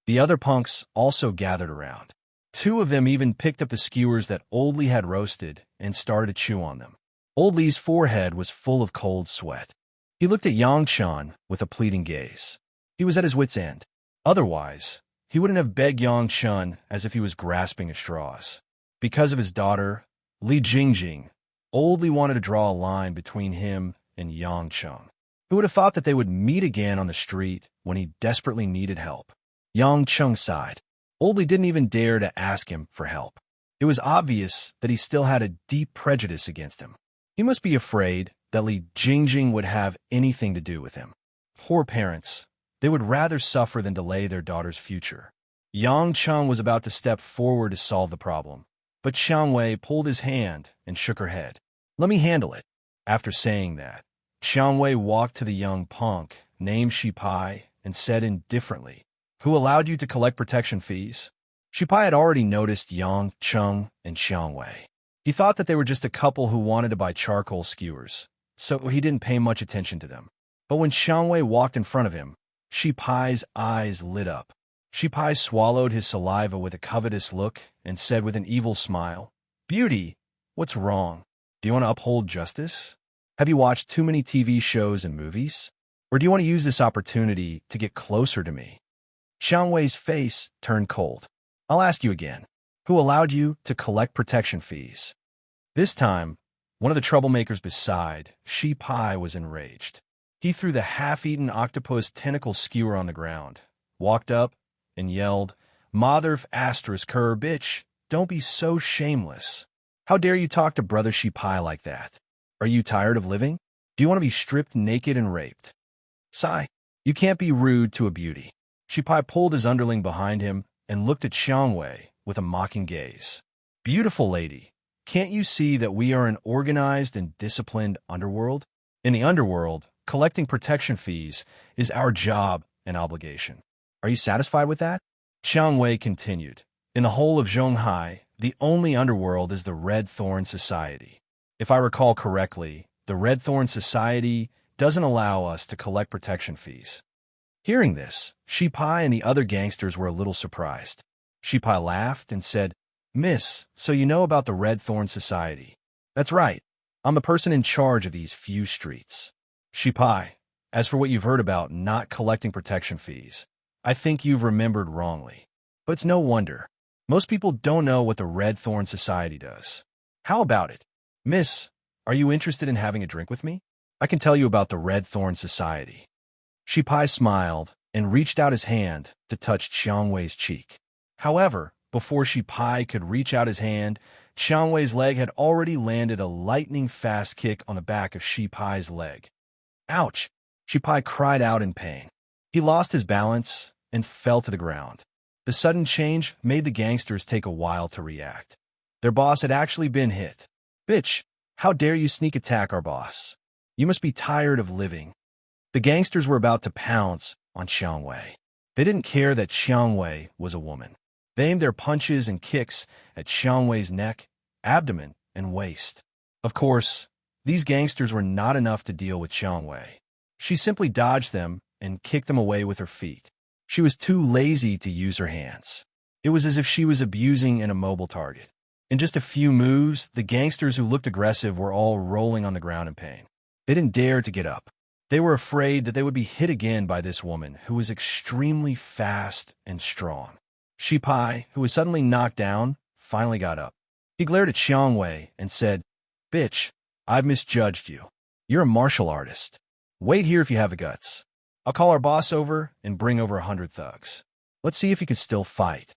The other punks also gathered around. Two of them even picked up the skewers that Old Lee had roasted and started to chew on them. Old Lee's forehead was full of cold sweat. He looked at Yang Chan with a pleading gaze. He was at his wit's end. Otherwise, he wouldn't have begged Yang Chun as if he was grasping at straws. Because of his daughter, Li Jingjing, Old Lee wanted to draw a line between him and Yang Chung. Who would have thought that they would meet again on the street when he desperately needed help? Yang Chung sighed. Old Lee didn't even dare to ask him for help. It was obvious that he still had a deep prejudice against him. He must be afraid that Li Jingjing would have anything to do with him. Poor parents. They would rather suffer than delay their daughter's future. Yang Chung was about to step forward to solve the problem, but Chiang Wei pulled his hand and shook her head. "Let me handle it." After saying that, Chiang Wei walked to the young punk named Shipai and said indifferently, "Who allowed you to collect protection fees?" Shipai had already noticed Yang Chung and Chiang Wei. He thought that they were just a couple who wanted to buy charcoal skewers, so he didn't pay much attention to them. But when Chiang Wei walked in front of him, Shipai's eyes lit up. Shipai swallowed his saliva with a covetous look and said with an evil smile, "Beauty, what's wrong? Do you want to uphold justice? Have you watched too many TV shows and movies? Or do you want to use this opportunity to get closer to me?" Chiang Wei's face turned cold. "I'll ask you again. Who allowed you to collect protection fees?" This time, one of the troublemakers beside, Shipai, was enraged. He threw the half-eaten octopus tentacle skewer on the ground, walked up, and yelled, "Mother f asterisk her, bitch, don't be so shameless. How dare you talk to Brother Shipai like that? Are you tired of living? Do you want to be stripped naked and raped? Sigh, you can't be rude to a beauty." Shipai pulled his underling behind him and looked at Chiang Wei with a mocking gaze. "Beautiful lady, can't you see that we are an organized and disciplined underworld? In the underworld, collecting protection fees is our job and obligation. Are you satisfied with that?" Chiang Wei continued, "In the whole of Zhonghai, the only underworld is the Red Thorn Society. If I recall correctly, the Red Thorn Society doesn't allow us to collect protection fees." Hearing this, Shipai and the other gangsters were a little surprised. Shipai laughed and said, "Miss, so you know about the Red Thorn Society." "That's right. I'm the person in charge of these few streets." "Shipai, as for what you've heard about not collecting protection fees, I think you've remembered wrongly. But it's no wonder. Most people don't know what the Red Thorn Society does. How about it? Miss, are you interested in having a drink with me? I can tell you about the Red Thorn Society. Shi Pai smiled and reached out his hand to touch Qiang Wei's cheek. However, before Shi Pai could reach out his hand, Qiang Wei's leg had already landed a lightning-fast kick on the back of Shi Pai's leg. Ouch! Shi Pai cried out in pain. He lost his balance and fell to the ground. The sudden change made the gangsters take a while to react. Their boss had actually been hit. Bitch, how dare you sneak attack our boss? You must be tired of living. The gangsters were about to pounce on Qiang Wei. They didn't care that Qiang Wei was a woman. They aimed their punches and kicks at Qiang Wei's neck, abdomen, and waist. Of course, these gangsters were not enough to deal with Qiang Wei. She simply dodged them and kicked them away with her feet. She was too lazy to use her hands. It was as if she was abusing an immobile target. In just a few moves, the gangsters who looked aggressive were all rolling on the ground in pain. They didn't dare to get up. They were afraid that they would be hit again by this woman, who was extremely fast and strong. Shi Pai, who was suddenly knocked down, finally got up. He glared at Qiang Wei and said, "Bitch, I've misjudged you. You're a martial artist. Wait here if you have the guts. I'll call our boss over and bring over 100 thugs. Let's see if he can still fight.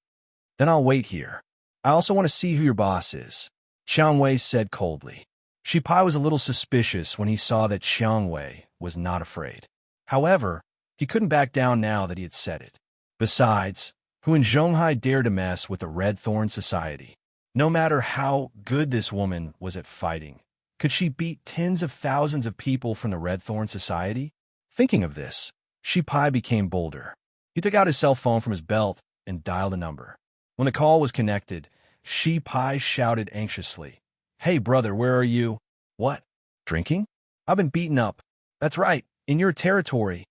Then I'll wait here. I also want to see who your boss is," Qiang Wei said coldly. Shi Pai was a little suspicious when he saw that Qiang Wei was not afraid. However, he couldn't back down now that he had said it. Besides, who in Zhonghai dared to mess with the Red Thorn Society? No matter how good this woman was at fighting, could she beat tens of thousands of people from the Red Thorn Society? Thinking of this, Shi Pai became bolder. He took out his cell phone from his belt and dialed a number. When the call was connected, Shi Pai shouted anxiously, "Hey, brother, where are you?" "What? Drinking? I've been beaten up." "That's right, in your territory."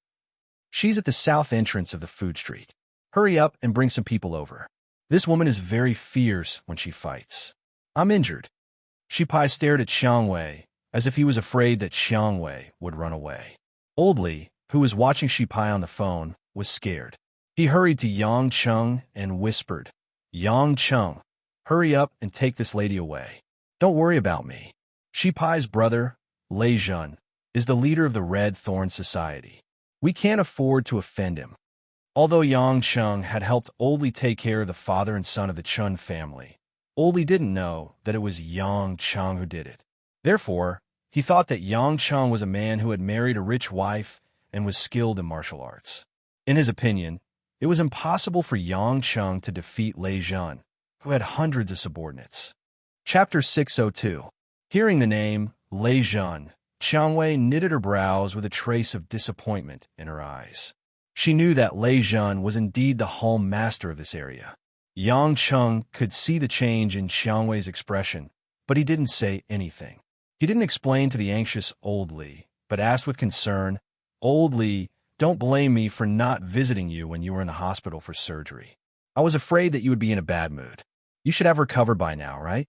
"She's at the south entrance of the food street. Hurry up and bring some people over. This woman is very fierce when she fights." "I'm injured." Shi Pai stared at Qiang Wei as if he was afraid that Qiang Wei would run away. Old Li, who was watching Shi Pai on the phone, was scared. He hurried to Yang Cheng and whispered, "Yang Cheng, hurry up and take this lady away. Don't worry about me." Shi Pai's brother, Lei Jun, is the leader of the Red Thorn Society. We can't afford to offend him. Although Yang Cheng had helped Old Li take care of the father and son of the Chun family, Old Li didn't know that it was Yang Cheng who did it. Therefore, he thought that Yang Cheng was a man who had married a rich wife and was skilled in martial arts. In his opinion, it was impossible for Yang Cheng to defeat Lei Jun, who had hundreds of subordinates. Chapter 602. Hearing the name, Lei Jun, Qiang Wei knitted her brows with a trace of disappointment in her eyes. She knew that Lei Jun was indeed the hall master of this area. Yang Cheng could see the change in Qiang Wei's expression, but he didn't say anything. He didn't explain to the anxious Old Li, but asked with concern, "Old Li, don't blame me for not visiting you when you were in the hospital for surgery. I was afraid that you would be in a bad mood. You should have recovered by now, right?"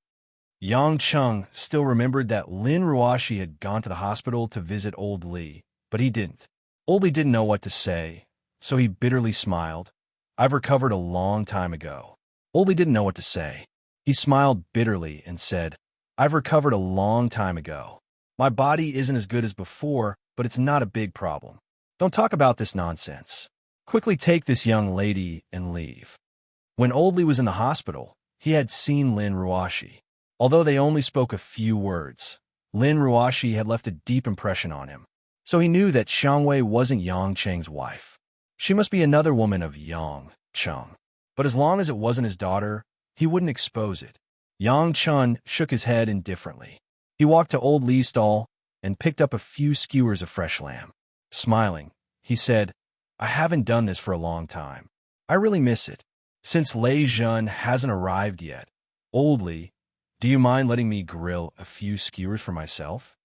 Yang Cheng still remembered that Lin Ruoshi had gone to the hospital to visit Old Li, but he didn't. Old Li didn't know what to say, so he bitterly smiled. "I've recovered a long time ago." Old Li didn't know what to say. He smiled bitterly and said, "I've recovered a long time ago. My body isn't as good as before, but it's not a big problem. Don't talk about this nonsense. Quickly take this young lady and leave." When Old Li was in the hospital, he had seen Lin Ruoshi. Although they only spoke a few words, Lin Ruoshi had left a deep impression on him. So he knew that Qiang Wei wasn't Yang Cheng's wife. She must be another woman of Yang Cheng. But as long as it wasn't his daughter, he wouldn't expose it. Yang Cheng shook his head indifferently. He walked to Old Li's stall and picked up a few skewers of fresh lamb. Smiling, he said, "I haven't done this for a long time. I really miss it. Since Lei Jun hasn't arrived yet, Old Li, do you mind letting me grill a few skewers for myself?"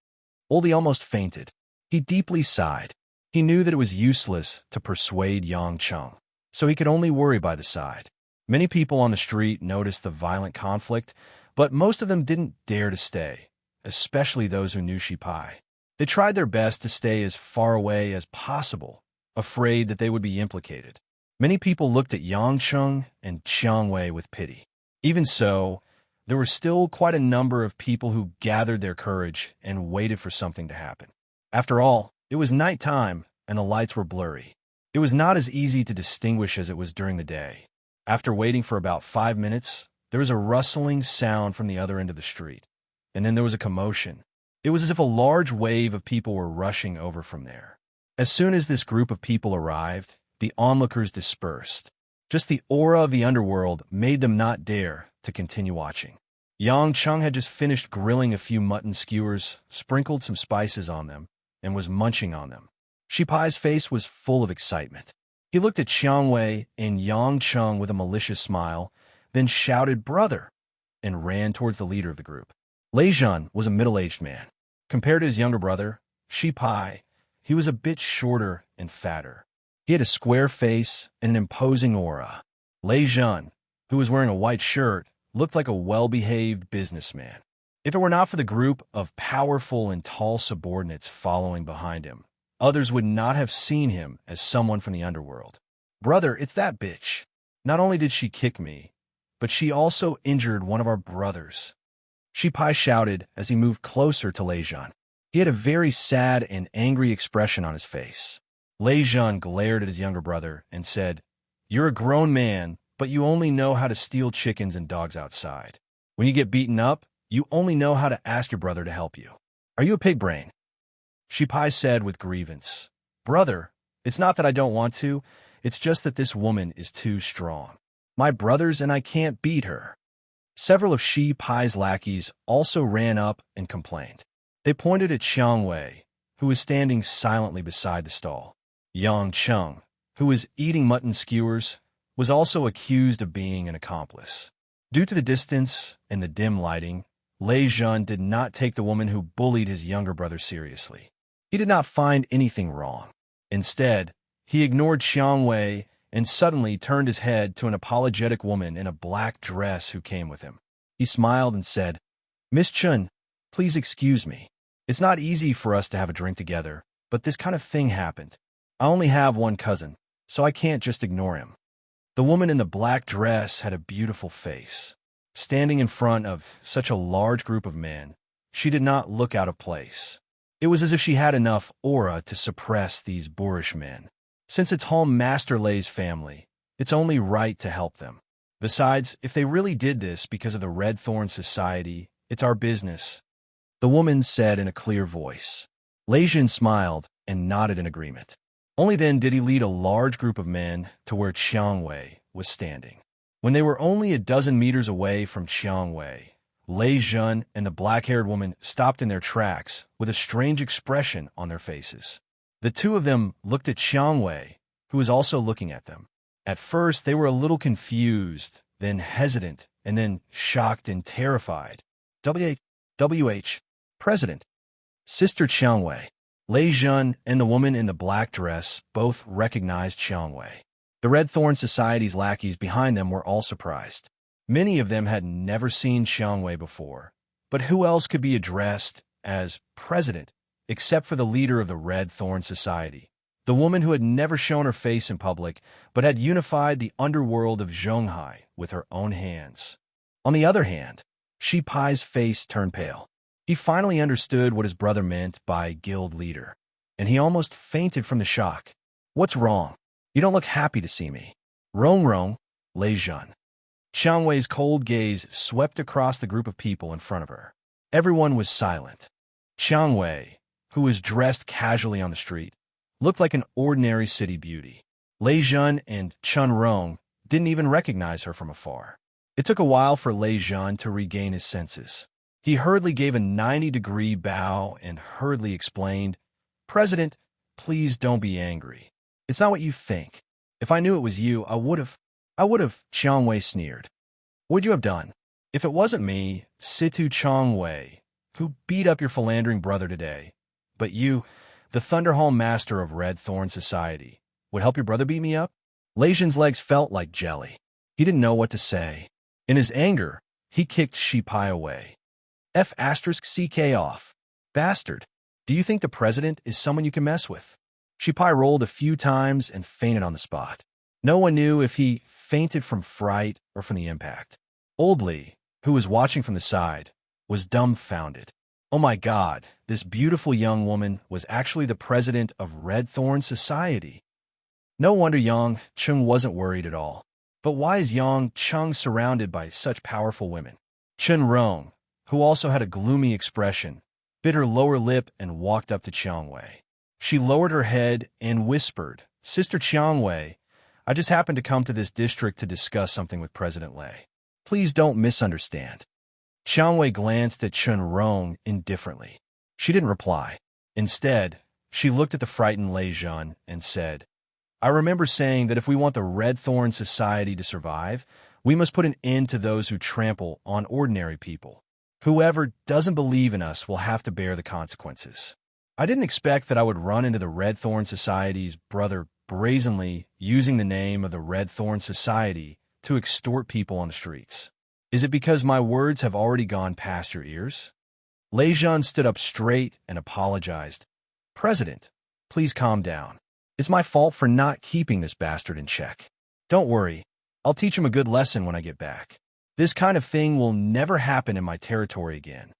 Old Li almost fainted. He deeply sighed. He knew that it was useless to persuade Yang Cheng, so he could only worry by the side. Many people on the street noticed the violent conflict, but most of them didn't dare to stay, especially those who knew Shi Pai. They tried their best to stay as far away as possible, afraid that they would be implicated. Many people looked at Yang Cheng and Qiang Wei with pity. Even so, there were still quite a number of people who gathered their courage and waited for something to happen. After all, it was nighttime, and the lights were blurry. It was not as easy to distinguish as it was during the day. After waiting for about 5 minutes, there was a rustling sound from the other end of the street, and then there was a commotion. It was as if a large wave of people were rushing over from there. As soon as this group of people arrived, the onlookers dispersed. Just the aura of the underworld made them not dare to continue watching. Yang Chung had just finished grilling a few mutton skewers, sprinkled some spices on them, and was munching on them. Shi Pai's face was full of excitement. He looked at Xiang Wei and Yang Chung with a malicious smile, then shouted, "Brother!" and ran towards the leader of the group. Lei Jun was a middle-aged man. Compared to his younger brother, Shi Pai, he was a bit shorter and fatter. He had a square face and an imposing aura. Lei Jun, who was wearing a white shirt, looked like a well-behaved businessman. If it were not for the group of powerful and tall subordinates following behind him, others would not have seen him as someone from the underworld. "Brother, it's that bitch. Not only did she kick me, but she also injured one of our brothers," Shi Pai shouted as he moved closer to Lei Jun. He had a very sad and angry expression on his face. Lei Jun glared at his younger brother and said, "You're a grown man, but you only know how to steal chickens and dogs outside. When you get beaten up, you only know how to ask your brother to help you. Are you a pig brain?" Shi Pai said with grievance, "Brother, it's not that I don't want to, it's just that this woman is too strong. My brothers and I can't beat her." Several of Shi Pai's lackeys also ran up and complained. They pointed at Xiang Wei, who was standing silently beside the stall. Yang Chung, who was eating mutton skewers, was also accused of being an accomplice. Due to the distance and the dim lighting, Lei Jun did not take the woman who bullied his younger brother seriously. He did not find anything wrong. Instead, he ignored Xiang Wei and suddenly turned his head to an apologetic woman in a black dress who came with him. He smiled and said, "Miss Chun, please excuse me. It's not easy for us to have a drink together, but this kind of thing happened. I only have one cousin, so I can't just ignore him." The woman in the black dress had a beautiful face. Standing in front of such a large group of men, she did not look out of place. It was as if she had enough aura to suppress these boorish men. Since it's home Master Lei's family, it's only right to help them. Besides, if they really did this because of the Red Thorn Society, it's our business, the woman said in a clear voice. Lei Jun smiled and nodded in agreement. Only then did he lead a large group of men to where Xiang Wei was standing. When they were only a dozen meters away from Xiang Wei, Lei Jun and the black-haired woman stopped in their tracks with a strange expression on their faces. The two of them looked at Xiang Wei, who was also looking at them. At first, they were a little confused, then hesitant, and then shocked and terrified. "WH, President, Sister Xiang Wei." Lei Jun and the woman in the black dress both recognized Xiang Wei. The Red Thorn Society's lackeys behind them were all surprised. Many of them had never seen Xiang Wei before. But who else could be addressed as president except for the leader of the Red Thorn Society, the woman who had never shown her face in public but had unified the underworld of Zhonghai with her own hands? On the other hand, Shi Pai's face turned pale. He finally understood what his brother meant by guild leader, and he almost fainted from the shock. "What's wrong? You don't look happy to see me." "Rong Rong," Lei Jun. Xiang Wei's cold gaze swept across the group of people in front of her. Everyone was silent. Xiang Wei, who was dressed casually on the street, looked like an ordinary city beauty. Lei Jun and Chun Rong didn't even recognize her from afar. It took a while for Lei Jun to regain his senses. He hurriedly gave a 90-degree bow and hurriedly explained, "President, please don't be angry. It's not what you think. If I knew it was you, I would have, Xiang Wei sneered. "What'd you have done? If it wasn't me, Situ Xiang Wei, who beat up your philandering brother today, but you, the Thunderhall Master of Red Thorn Society, would help your brother beat me up?" Lei Jun's legs felt like jelly. He didn't know what to say. In his anger, he kicked Shi Pai away. "F***CK off. Bastard. Do you think the president is someone you can mess with?" Shi Pai rolled a few times and fainted on the spot. No one knew if he fainted from fright or from the impact. Old Li, who was watching from the side, was dumbfounded. Oh my God, this beautiful young woman was actually the president of Red Thorn Society. No wonder Yang Chung wasn't worried at all. But why is Yang Chung surrounded by such powerful women? Chen Rong, who also had a gloomy expression, bit her lower lip and walked up to Chiang Wei. She lowered her head and whispered, "Sister Chiang Wei, I just happened to come to this district to discuss something with President Lei. Please don't misunderstand." Chiang Wei glanced at Chen Rong indifferently. She didn't reply. Instead, she looked at the frightened Lei Jun and said, "I remember saying that if we want the Red Thorn Society to survive, we must put an end to those who trample on ordinary people. Whoever doesn't believe in us will have to bear the consequences." I didn't expect that I would run into the Red Thorn Society's brother brazenly using the name of the Red Thorn Society to extort people on the streets. Is it because my words have already gone past your ears? Lei Jun stood up straight and apologized. "President, please calm down. It's my fault for not keeping this bastard in check. Don't worry, I'll teach him a good lesson when I get back. This kind of thing will never happen in my territory again."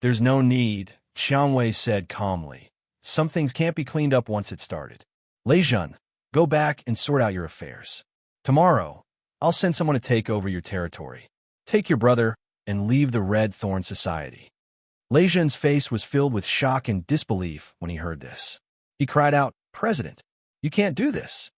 "There's no need," Xiang Wei said calmly. "Some things can't be cleaned up once it's started. Lei Jun, go back and sort out your affairs. Tomorrow, I'll send someone to take over your territory. Take your brother and leave the Red Thorn Society." Lei Jun's face was filled with shock and disbelief when he heard this. He cried out, "President, you can't do this."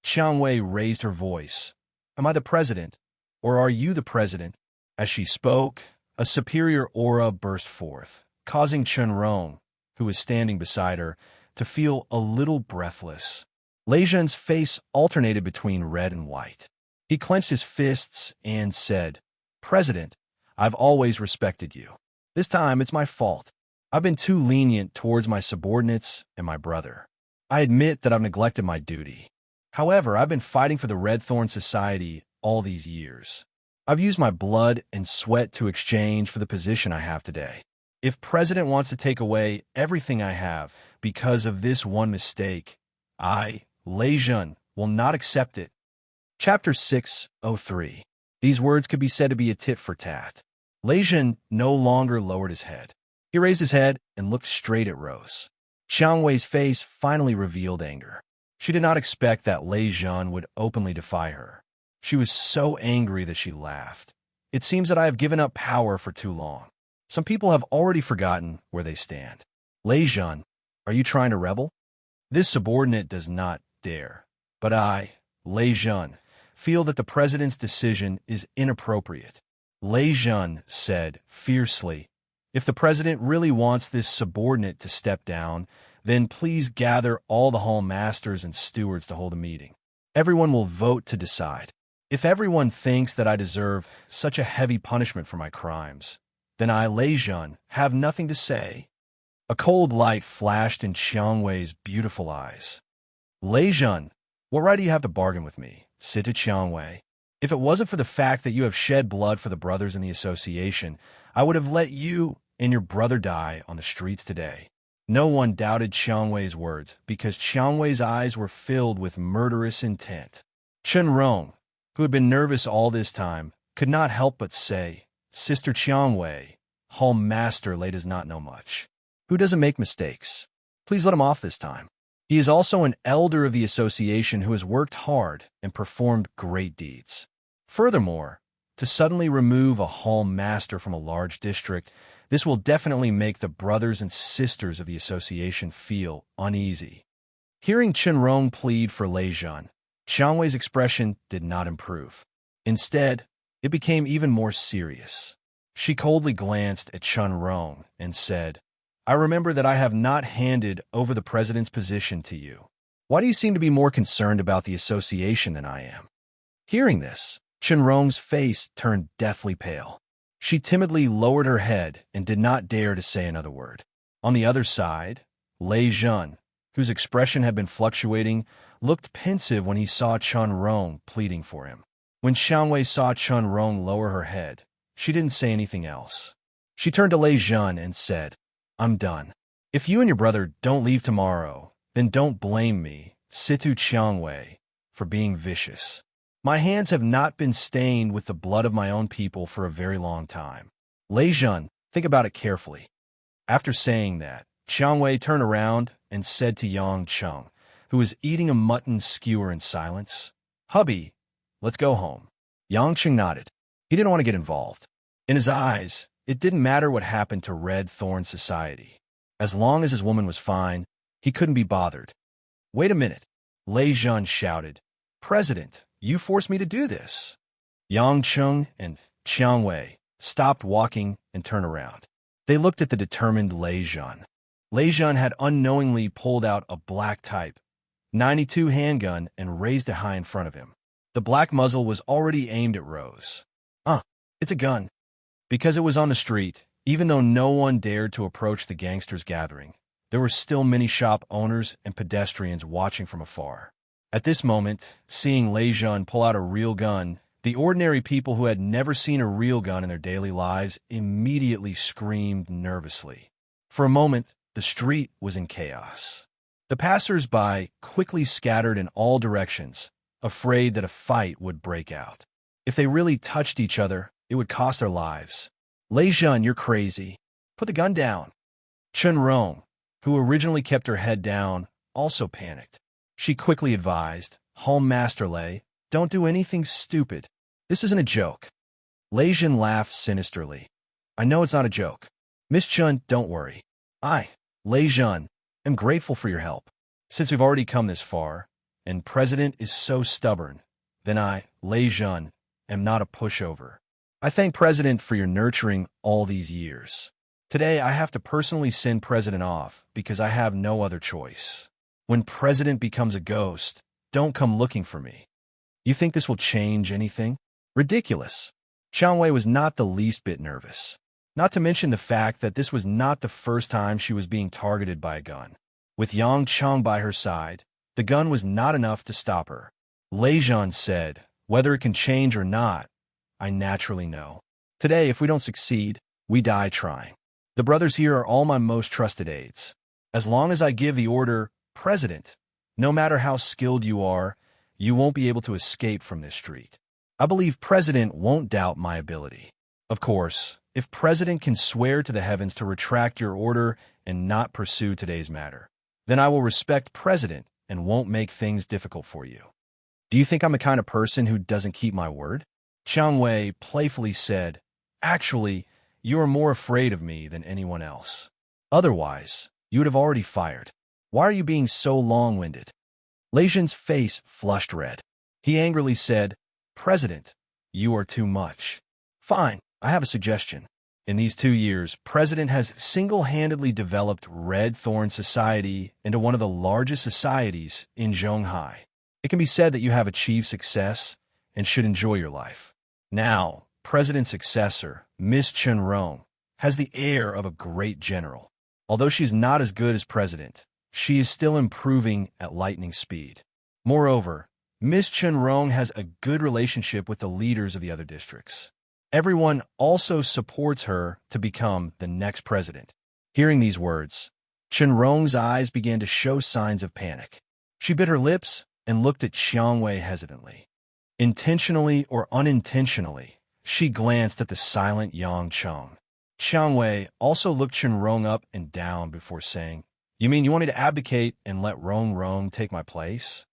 Xiang Wei raised her voice. "Am I the president, or are you the president?" As she spoke, a superior aura burst forth, causing Chen Rong, who was standing beside her, to feel a little breathless. Lei Jun's face alternated between red and white. He clenched his fists and said, "President, I've always respected you. This time it's my fault. I've been too lenient towards my subordinates and my brother. I admit that I've neglected my duty. However, I've been fighting for the Red Thorn Society all these years. I've used my blood and sweat to exchange for the position I have today. If President wants to take away everything I have because of this one mistake, I, Lei Jun, will not accept it." Chapter 603. These words could be said to be a tit for tat. Lei Jun no longer lowered his head. He raised his head and looked straight at Rose. Xiang Wei's face finally revealed anger. She did not expect that Lei Jun would openly defy her. She was so angry that she laughed. "It seems that I have given up power for too long. Some people have already forgotten where they stand. Lei Jun, are you trying to rebel? This subordinate does not dare. But I, Lei Jun, feel that the president's decision is inappropriate." Lei Jun said fiercely, "If the president really wants this subordinate to step down, then please gather all the hall masters and stewards to hold a meeting. Everyone will vote to decide. If everyone thinks that I deserve such a heavy punishment for my crimes, then I, Lei Jun, have nothing to say." A cold light flashed in Xiang Wei's beautiful eyes. "Lei Jun, what right do you have to bargain with me?" said to Xiang Wei. "If it wasn't for the fact that you have shed blood for the brothers in the association, I would have let you and your brother die on the streets today." No one doubted Xiang Wei's words because Xiang Wei's eyes were filled with murderous intent. Chen Rong, who had been nervous all this time, could not help but say, "Sister Chiang Wei, Hall Master Lei does not know much. Who doesn't make mistakes? Please let him off this time. He is also an elder of the association who has worked hard and performed great deeds. Furthermore, to suddenly remove a hall master from a large district, this will definitely make the brothers and sisters of the association feel uneasy." Hearing Chen Rong plead for Lei Jun, Xiang Wei's expression did not improve. Instead, it became even more serious. She coldly glanced at Chen Rong and said, "I remember that I have not handed over the president's position to you. Why do you seem to be more concerned about the association than I am?" Hearing this, Chen Rong's face turned deathly pale. She timidly lowered her head and did not dare to say another word. On the other side, Lei Jun, whose expression had been fluctuating, looked pensive when he saw Chen Rong pleading for him. When Xiang Wei saw Chen Rong lower her head, she didn't say anything else. She turned to Lei Jun and said, "I'm done. If you and your brother don't leave tomorrow, then don't blame me, Situ Xiang Wei, for being vicious. My hands have not been stained with the blood of my own people for a very long time. Lei Jun, think about it carefully." After saying that, Qiang Wei turned around and said to Yang Cheng, who was eating a mutton skewer in silence, "Hubby, let's go home." Yang Cheng nodded. He didn't want to get involved. In his eyes, it didn't matter what happened to Red Thorn Society. As long as his woman was fine, he couldn't be bothered. "Wait a minute," Lei Zhan shouted. "President, you forced me to do this." Yang Cheng and Qiang Wei stopped walking and turned around. They looked at the determined Lei Zhan. Lei Zhan had unknowingly pulled out a black Type 92 handgun and raised it high in front of him. The black muzzle was already aimed at Rose. It's a gun." Because it was on the street, even though no one dared to approach the gangsters' gathering, there were still many shop owners and pedestrians watching from afar. At this moment, seeing Lei Zhan pull out a real gun, the ordinary people who had never seen a real gun in their daily lives immediately screamed nervously. For a moment, the street was in chaos. The passers-by quickly scattered in all directions, afraid that a fight would break out. If they really touched each other, it would cost their lives. "Lei Zhan, you're crazy. Put the gun down." Chen Rong, who originally kept her head down, also panicked. She quickly advised, "Home Master Lei, don't do anything stupid. This isn't a joke." Lei Zhan laughed sinisterly. "I know it's not a joke. Miss Chun, don't worry. I, Lei Zhan, am grateful for your help. Since we've already come this far, and President is so stubborn, then I, Lei Zhan, am not a pushover. I thank President for your nurturing all these years. Today I have to personally send President off because I have no other choice. When President becomes a ghost, don't come looking for me. You think this will change anything? Ridiculous." Qiang Wei was not the least bit nervous. Not to mention the fact that this was not the first time she was being targeted by a gun. With Yang Cheng by her side, the gun was not enough to stop her. Lei Zhan said, "Whether it can change or not, I naturally know. Today, if we don't succeed, we die trying. The brothers here are all my most trusted aides. As long as I give the order, President, no matter how skilled you are, you won't be able to escape from this street. I believe President won't doubt my ability. Of course, if President can swear to the heavens to retract your order and not pursue today's matter, then I will respect President and won't make things difficult for you. Do you think I'm the kind of person who doesn't keep my word?" Qiang Wei playfully said, "Actually, you are more afraid of me than anyone else. Otherwise, you would have already fired. Why are you being so long-winded?" Lei Zhan's face flushed red. He angrily said, "President, you are too much. Fine, I have a suggestion. In these 2 years, President has single-handedly developed Red Thorn Society into one of the largest societies in Zhonghai. It can be said that you have achieved success and should enjoy your life. Now, President's successor, Miss Chen Rong, has the air of a great general. Although she's not as good as President, she is still improving at lightning speed. Moreover, Miss Chen Rong has a good relationship with the leaders of the other districts. Everyone also supports her to become the next president." Hearing these words, Chen Rong's eyes began to show signs of panic. She bit her lips and looked at Qiang Wei hesitantly. Intentionally or unintentionally, she glanced at the silent Yang Cheng. Qiang Wei also looked Chen Rong up and down before saying, "You mean you want me to abdicate and let Rong take my place?"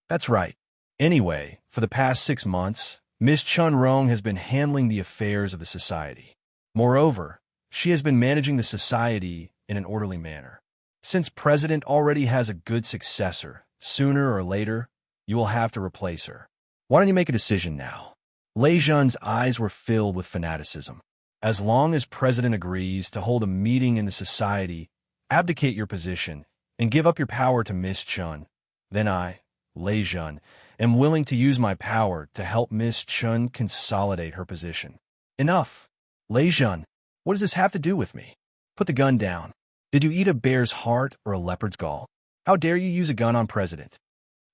"That's right. Anyway, for the past 6 months, Miss Chen Rong has been handling the affairs of the society. Moreover, she has been managing the society in an orderly manner. Since President already has a good successor, sooner or later, you will have to replace her. Why don't you make a decision now?" Lei Zhan's eyes were filled with fanaticism. "As long as President agrees to hold a meeting in the society, abdicate your position, and give up your power to Miss Chun, then I, Lei Zhan, am willing to use my power to help Miss Chun consolidate her position." "Enough. Lei Zhan, what does this have to do with me? Put the gun down. Did you eat a bear's heart or a leopard's gall? How dare you use a gun on President?"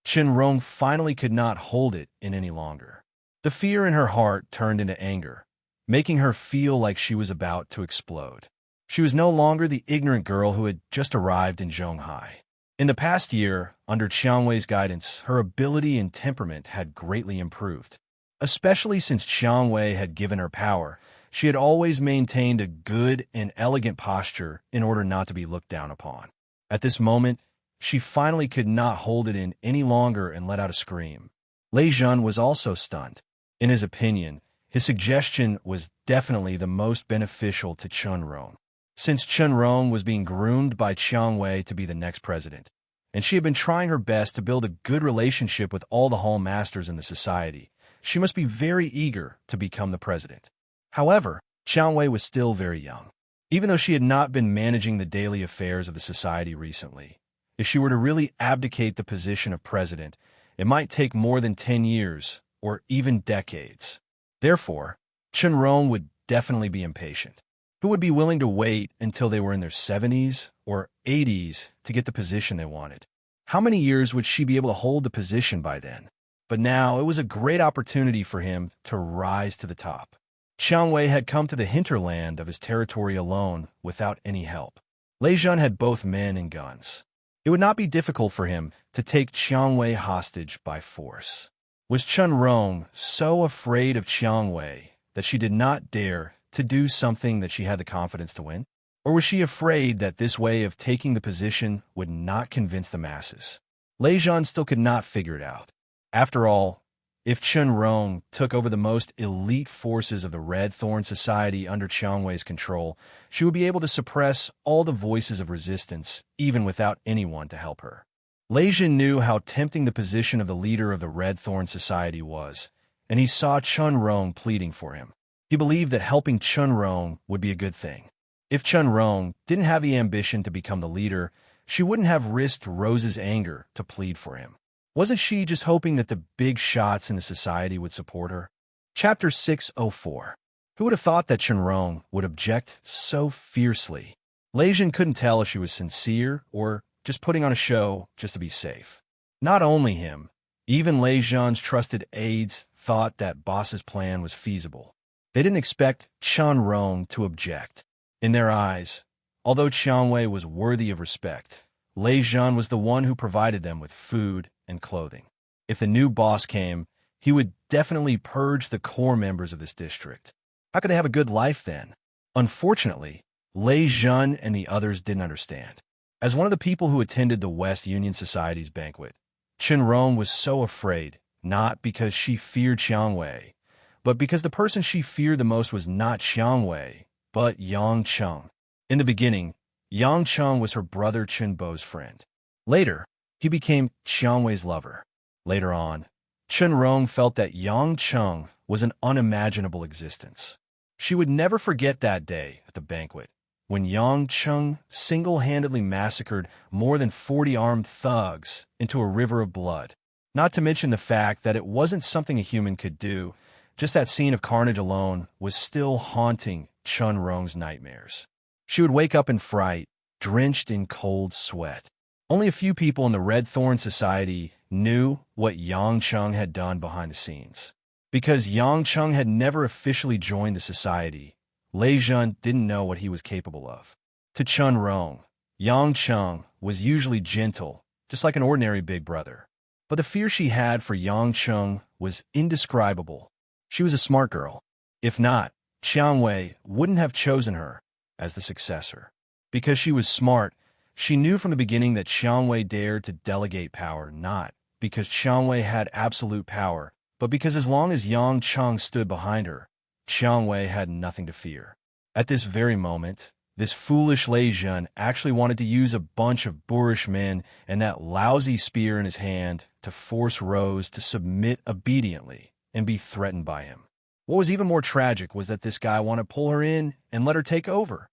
Chen Rong finally could not hold it in any longer. The fear in her heart turned into anger, making her feel like she was about to explode. She was no longer the ignorant girl who had just arrived in Zhonghai. In the past year, under Qiang Wei's guidance, her ability and temperament had greatly improved. Especially since Qiang Wei had given her power, she had always maintained a good and elegant posture in order not to be looked down upon. At this moment, she finally could not hold it in any longer and let out a scream. Lei Jun was also stunned. In his opinion, his suggestion was definitely the most beneficial to Chun Rong, since Chun Rong was being groomed by Chiang Wei to be the next president, and she had been trying her best to build a good relationship with all the hall masters in the society. She must be very eager to become the president. However, Chiang Wei was still very young. Even though she had not been managing the daily affairs of the society recently, if she were to really abdicate the position of president, it might take more than 10 years or even decades. Therefore, Chun Rong would definitely be impatient. Who would be willing to wait until they were in their 70s or 80s to get the position they wanted? How many years would she be able to hold the position by then? But now it was a great opportunity for him to rise to the top. Chiang Wei had come to the hinterland of his territory alone without any help. Lei Jun had both men and guns. It would not be difficult for him to take Chiang Wei hostage by force. Was Chun Rong so afraid of Chiang Wei that she did not dare to do something that she had the confidence to win? Or was she afraid that this way of taking the position would not convince the masses? Lei Jun still could not figure it out. After all, if Chun Rong took over the most elite forces of the Red Thorn Society under Chiang Wei's control, she would be able to suppress all the voices of resistance, even without anyone to help her. Lei Jun knew how tempting the position of the leader of the Red Thorn Society was, and he saw Chun Rong pleading for him. He believed that helping Chun Rong would be a good thing. If Chun Rong didn't have the ambition to become the leader, she wouldn't have risked Rose's anger to plead for him. Wasn't she just hoping that the big shots in the society would support her? Chapter 604. Who would have thought that Chun Rong would object so fiercely? Lei Jun couldn't tell if she was sincere or just putting on a show just to be safe. Not only him, even Lei Jun's trusted aides thought that boss's plan was feasible. They didn't expect Chun Rong to object. In their eyes, although Chiang Wei was worthy of respect, Lei Jun was the one who provided them with food and clothing. If the new boss came, he would definitely purge the core members of this district. How could they have a good life then? Unfortunately, Lei Jun and the others didn't understand. As one of the people who attended the West Union Society's banquet, Chun Rong was so afraid, not because she feared Chiang Wei, but because the person she feared the most was not Chiang Wei, but Yang Cheng. In the beginning, Yang Cheng was her brother Chun Bo's friend. Later, he became Chiang Wei's lover. Later on, Chun Rong felt that Yang Cheng was an unimaginable existence. She would never forget that day at the banquet, when Yang Cheng single-handedly massacred more than 40 armed thugs into a river of blood. Not to mention the fact that it wasn't something a human could do. Just that scene of carnage alone was still haunting Chun Rong's nightmares. She would wake up in fright, drenched in cold sweat. Only a few people in the Red Thorn Society knew what Yang Cheng had done behind the scenes. Because Yang Cheng had never officially joined the society, Lei Jun didn't know what he was capable of. To Chun Rong, Yang Cheng was usually gentle, just like an ordinary big brother. But the fear she had for Yang Cheng was indescribable. She was a smart girl. If not, Chiang Wei wouldn't have chosen her as the successor. Because she was smart, she knew from the beginning that Chiang Wei dared to delegate power, not because Chiang Wei had absolute power, but because as long as Yang Cheng stood behind her, Chiang Wei had nothing to fear. At this very moment, this foolish Lei Jun actually wanted to use a bunch of boorish men and that lousy spear in his hand to force Rose to submit obediently and be threatened by him. What was even more tragic was that this guy wanted to pull her in and let her take over.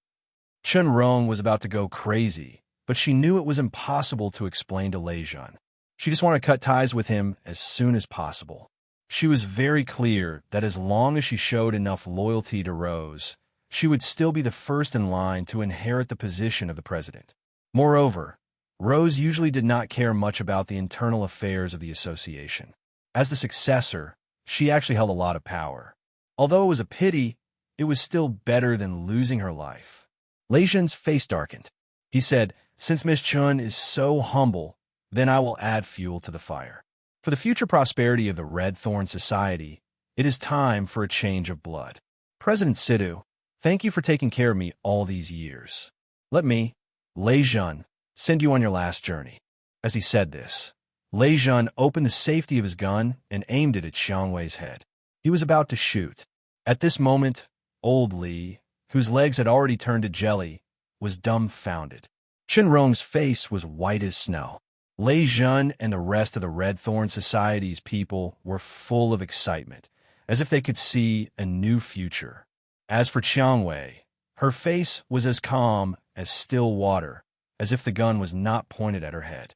Chun Rong was about to go crazy, but she knew it was impossible to explain to Lei Jun. She just wanted to cut ties with him as soon as possible. She was very clear that as long as she showed enough loyalty to Rose, she would still be the first in line to inherit the position of the president. Moreover, Rose usually did not care much about the internal affairs of the association. As the successor, she actually held a lot of power. Although it was a pity, it was still better than losing her life. Lei Jun's face darkened. He said, "Since Miss Chun is so humble, then I will add fuel to the fire. For the future prosperity of the Red Thorn Society, it is time for a change of blood. President Sidhu, thank you for taking care of me all these years. Let me, Lei Jun, send you on your last journey." As he said this, Lei Jun opened the safety of his gun and aimed it at Xiang Wei's head. He was about to shoot. At this moment, old Li, whose legs had already turned to jelly, was dumbfounded. Chen Rong's face was white as snow. Lei Jun and the rest of the Red Thorn Society's people were full of excitement, as if they could see a new future. As for Xiang Wei, her face was as calm as still water, as if the gun was not pointed at her head.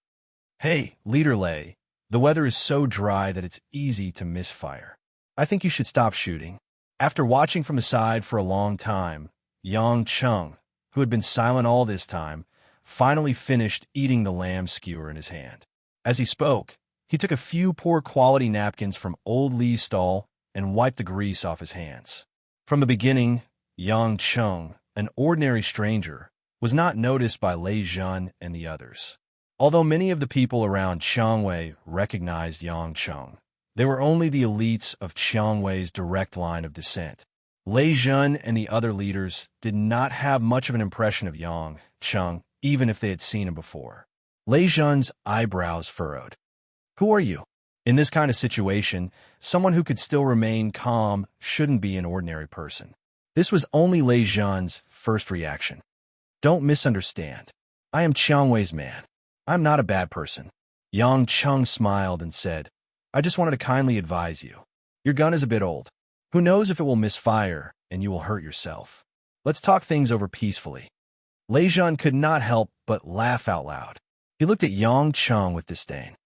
"Hey, Leader Lei, the weather is so dry that it's easy to misfire. I think you should stop shooting." After watching from the side for a long time, Yang Cheng, who had been silent all this time, finally finished eating the lamb skewer in his hand. As he spoke, he took a few poor-quality napkins from old Li's stall and wiped the grease off his hands. From the beginning, Yang Cheng, an ordinary stranger, was not noticed by Lei Jun and the others. Although many of the people around Xiang Wei recognized Yang Cheng, they were only the elites of Xiang Wei's direct line of descent. Lei Jun and the other leaders did not have much of an impression of Yang Cheng, even if they had seen him before. Lei Jun's eyebrows furrowed. "Who are you?" In this kind of situation, someone who could still remain calm shouldn't be an ordinary person. This was only Lei Jun's first reaction. "Don't misunderstand. I am Xiang Wei's man. I'm not a bad person." Yang Cheng smiled and said, "I just wanted to kindly advise you. Your gun is a bit old. Who knows if it will misfire and you will hurt yourself. Let's talk things over peacefully." Lei Jun could not help but laugh out loud. He looked at Yang Cheng with disdain.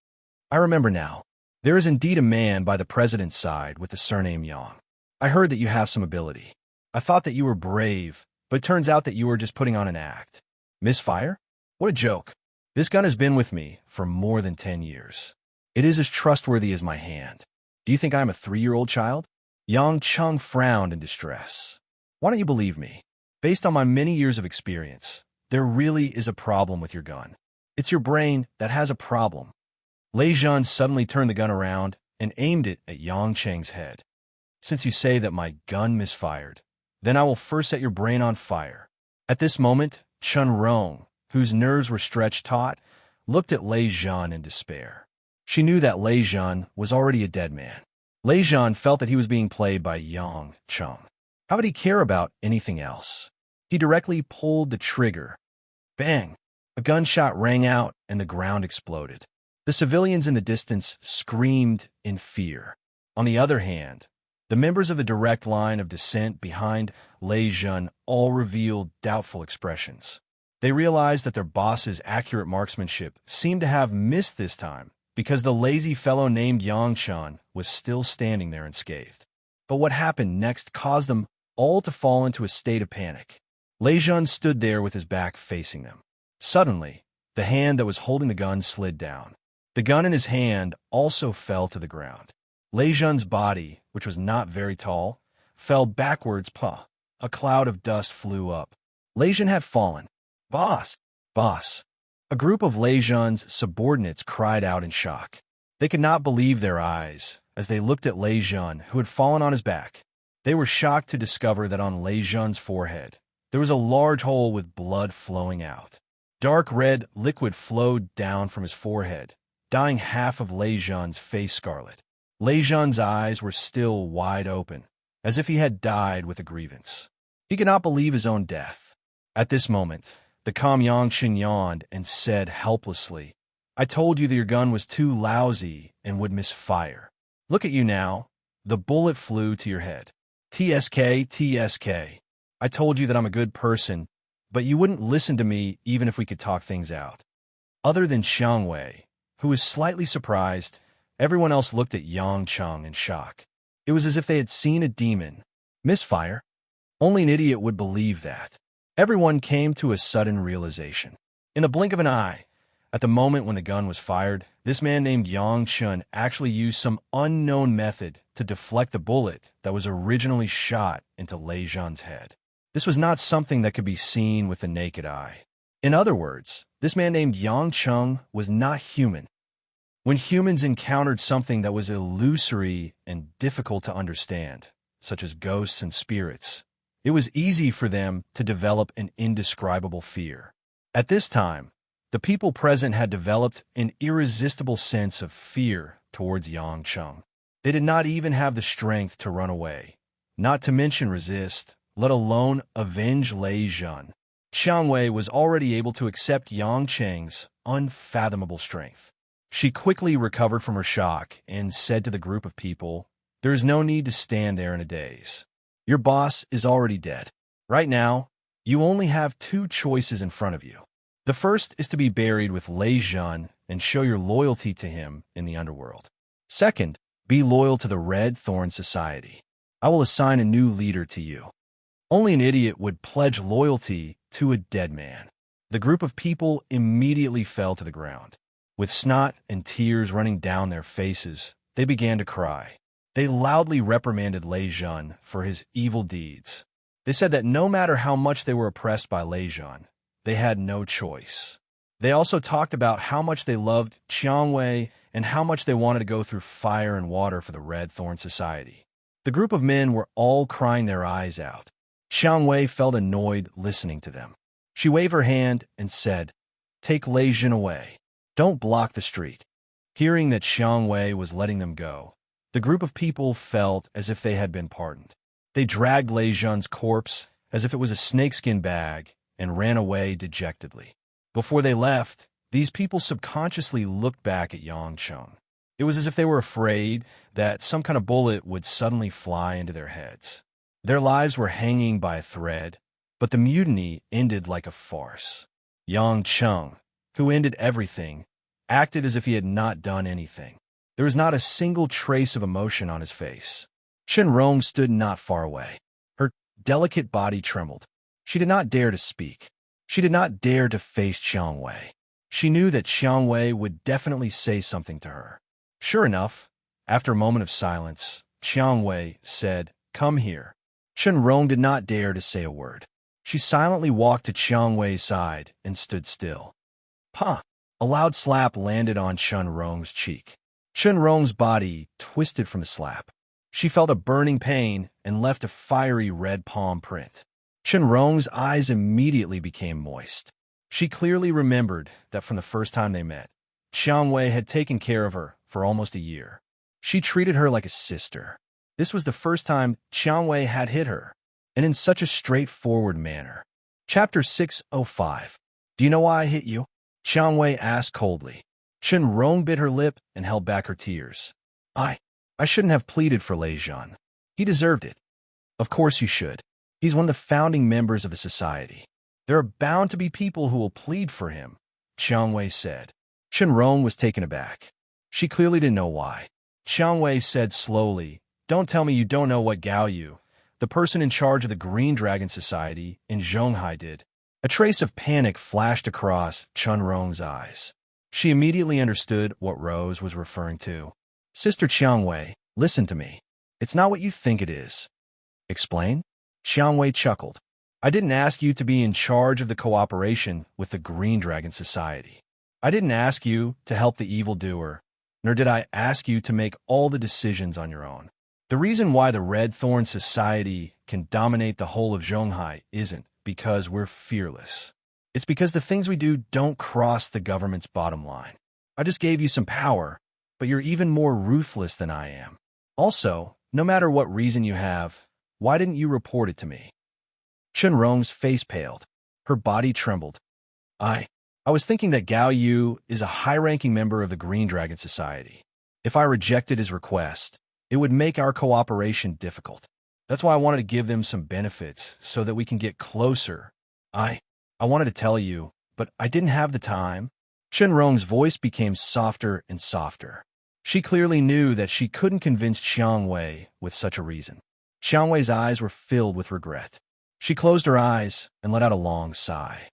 "I remember now. There is indeed a man by the president's side with the surname Yang. I heard that you have some ability. I thought that you were brave, but it turns out that you were just putting on an act. Misfire? What a joke. This gun has been with me for more than 10 years. It is as trustworthy as my hand. Do you think I am a 3-year-old child?" Yang Cheng frowned in distress. "Why don't you believe me? Based on my many years of experience, there really is a problem with your gun. It's your brain that has a problem." Lei Jun suddenly turned the gun around and aimed it at Yang Cheng's head. "Since you say that my gun misfired, then I will first set your brain on fire." At this moment, Chen Rong, whose nerves were stretched taut, looked at Lei Jun in despair. She knew that Lei Jun was already a dead man. Lei Jun felt that he was being played by Yang Cheng. How would he care about anything else? He directly pulled the trigger. Bang! A gunshot rang out and the ground exploded. The civilians in the distance screamed in fear. On the other hand, the members of the direct line of descent behind Lei Jun all revealed doubtful expressions. They realized that their boss's accurate marksmanship seemed to have missed this time because the lazy fellow named Yang Cheng was still standing there unscathed. But what happened next caused them all to fall into a state of panic. Lei Jun stood there with his back facing them. Suddenly, the hand that was holding the gun slid down. The gun in his hand also fell to the ground. Lei Jun's body, which was not very tall, fell backwards. A cloud of dust flew up. Lei Jun had fallen. "Boss! Boss!" A group of Lei Jun's subordinates cried out in shock. They could not believe their eyes as they looked at Lei Jun, who had fallen on his back. They were shocked to discover that on Lei Jun's forehead, there was a large hole with blood flowing out. Dark red liquid flowed down from his forehead, dyeing half of Lei Jun's face scarlet. Lei Jun's eyes were still wide open, as if he had died with a grievance. He could not believe his own death. At this moment, the calm Yang Chen yawned and said helplessly, "I told you that your gun was too lousy and would misfire. Look at you now. The bullet flew to your head. TSK, TSK. I told you that I'm a good person, but you wouldn't listen to me even if we could talk things out." Other than Xiang Wei, who was slightly surprised, everyone else looked at Yang Cheng in shock. It was as if they had seen a demon. Misfire? Only an idiot would believe that. Everyone came to a sudden realization. In the blink of an eye, at the moment when the gun was fired, this man named Yang Chun actually used some unknown method to deflect the bullet that was originally shot into Lei Jun's head. This was not something that could be seen with the naked eye. In other words, this man named Yang Cheng was not human. When humans encountered something that was illusory and difficult to understand, such as ghosts and spirits, it was easy for them to develop an indescribable fear. At this time, the people present had developed an irresistible sense of fear towards Yang Cheng. They did not even have the strength to run away, not to mention resist, let alone avenge Lei Zhan. Xiang Wei was already able to accept Yang Cheng's unfathomable strength. She quickly recovered from her shock and said to the group of people, "There is no need to stand there in a daze. Your boss is already dead. Right now, you only have two choices in front of you. The first is to be buried with Lei Zhan and show your loyalty to him in the underworld. Second, be loyal to the Red Thorn Society. I will assign a new leader to you." Only an idiot would pledge loyalty to a dead man. The group of people immediately fell to the ground. With snot and tears running down their faces, they began to cry. They loudly reprimanded Lei Zhan for his evil deeds. They said that no matter how much they were oppressed by Lei Zhan, they had no choice. They also talked about how much they loved Xiang Wei and how much they wanted to go through fire and water for the Red Thorn Society. The group of men were all crying their eyes out. Xiang Wei felt annoyed listening to them. She waved her hand and said, "Take Lei Zhan away. Don't block the street." Hearing that Xiang Wei was letting them go, the group of people felt as if they had been pardoned. They dragged Lei Zhan's corpse as if it was a snakeskin bag and ran away dejectedly. Before they left, these people subconsciously looked back at Yang Cheng. It was as if they were afraid that some kind of bullet would suddenly fly into their heads. Their lives were hanging by a thread, but the mutiny ended like a farce. Yang Cheng, who ended everything, acted as if he had not done anything. There was not a single trace of emotion on his face. Chen Rong stood not far away. Her delicate body trembled. She did not dare to speak. She did not dare to face Xiang Wei. She knew that Xiang Wei would definitely say something to her. Sure enough, after a moment of silence, Xiang Wei said, "Come here." Chen Rong did not dare to say a word. She silently walked to Xiang Wei's side and stood still. "Pah!" A loud slap landed on Chen Rong's cheek. Chen Rong's body twisted from the slap. She felt a burning pain and left a fiery red palm print. Chen Rong's eyes immediately became moist. She clearly remembered that from the first time they met, Xiang Wei had taken care of her for almost a year. She treated her like a sister. This was the first time Xiang Wei had hit her, and in such a straightforward manner. Chapter 605. "Do you know why I hit you?" Xiang Wei asked coldly. Chen Rong bit her lip and held back her tears. I shouldn't have pleaded for Lei Zhan. He deserved it." "Of course you should. He's one of the founding members of the society. There are bound to be people who will plead for him," Xiang Wei said. Chen Rong was taken aback. She clearly didn't know why. Xiang Wei said slowly, "Don't tell me you don't know what Gao Yu, the person in charge of the Green Dragon Society in Zhonghai, did." A trace of panic flashed across Chen Rong's eyes. She immediately understood what Rose was referring to. "Sister Xiang Wei, listen to me. It's not what you think it is." "Explain?" Xiang Wei chuckled. "I didn't ask you to be in charge of the cooperation with the Green Dragon Society. I didn't ask you to help the evildoer, nor did I ask you to make all the decisions on your own. The reason why the Red Thorn Society can dominate the whole of Zhonghai isn't because we're fearless. It's because the things we do don't cross the government's bottom line. I just gave you some power, but you're even more ruthless than I am. Also, no matter what reason you have, why didn't you report it to me?" Chen Rong's face paled. Her body trembled. I was thinking that Gao Yu is a high-ranking member of the Green Dragon Society. If I rejected his request, it would make our cooperation difficult. That's why I wanted to give them some benefits so that we can get closer. I wanted to tell you, but I didn't have the time." Chen Rong's voice became softer and softer. She clearly knew that she couldn't convince Xiang Wei with such a reason. Xiang Wei's eyes were filled with regret. She closed her eyes and let out a long sigh.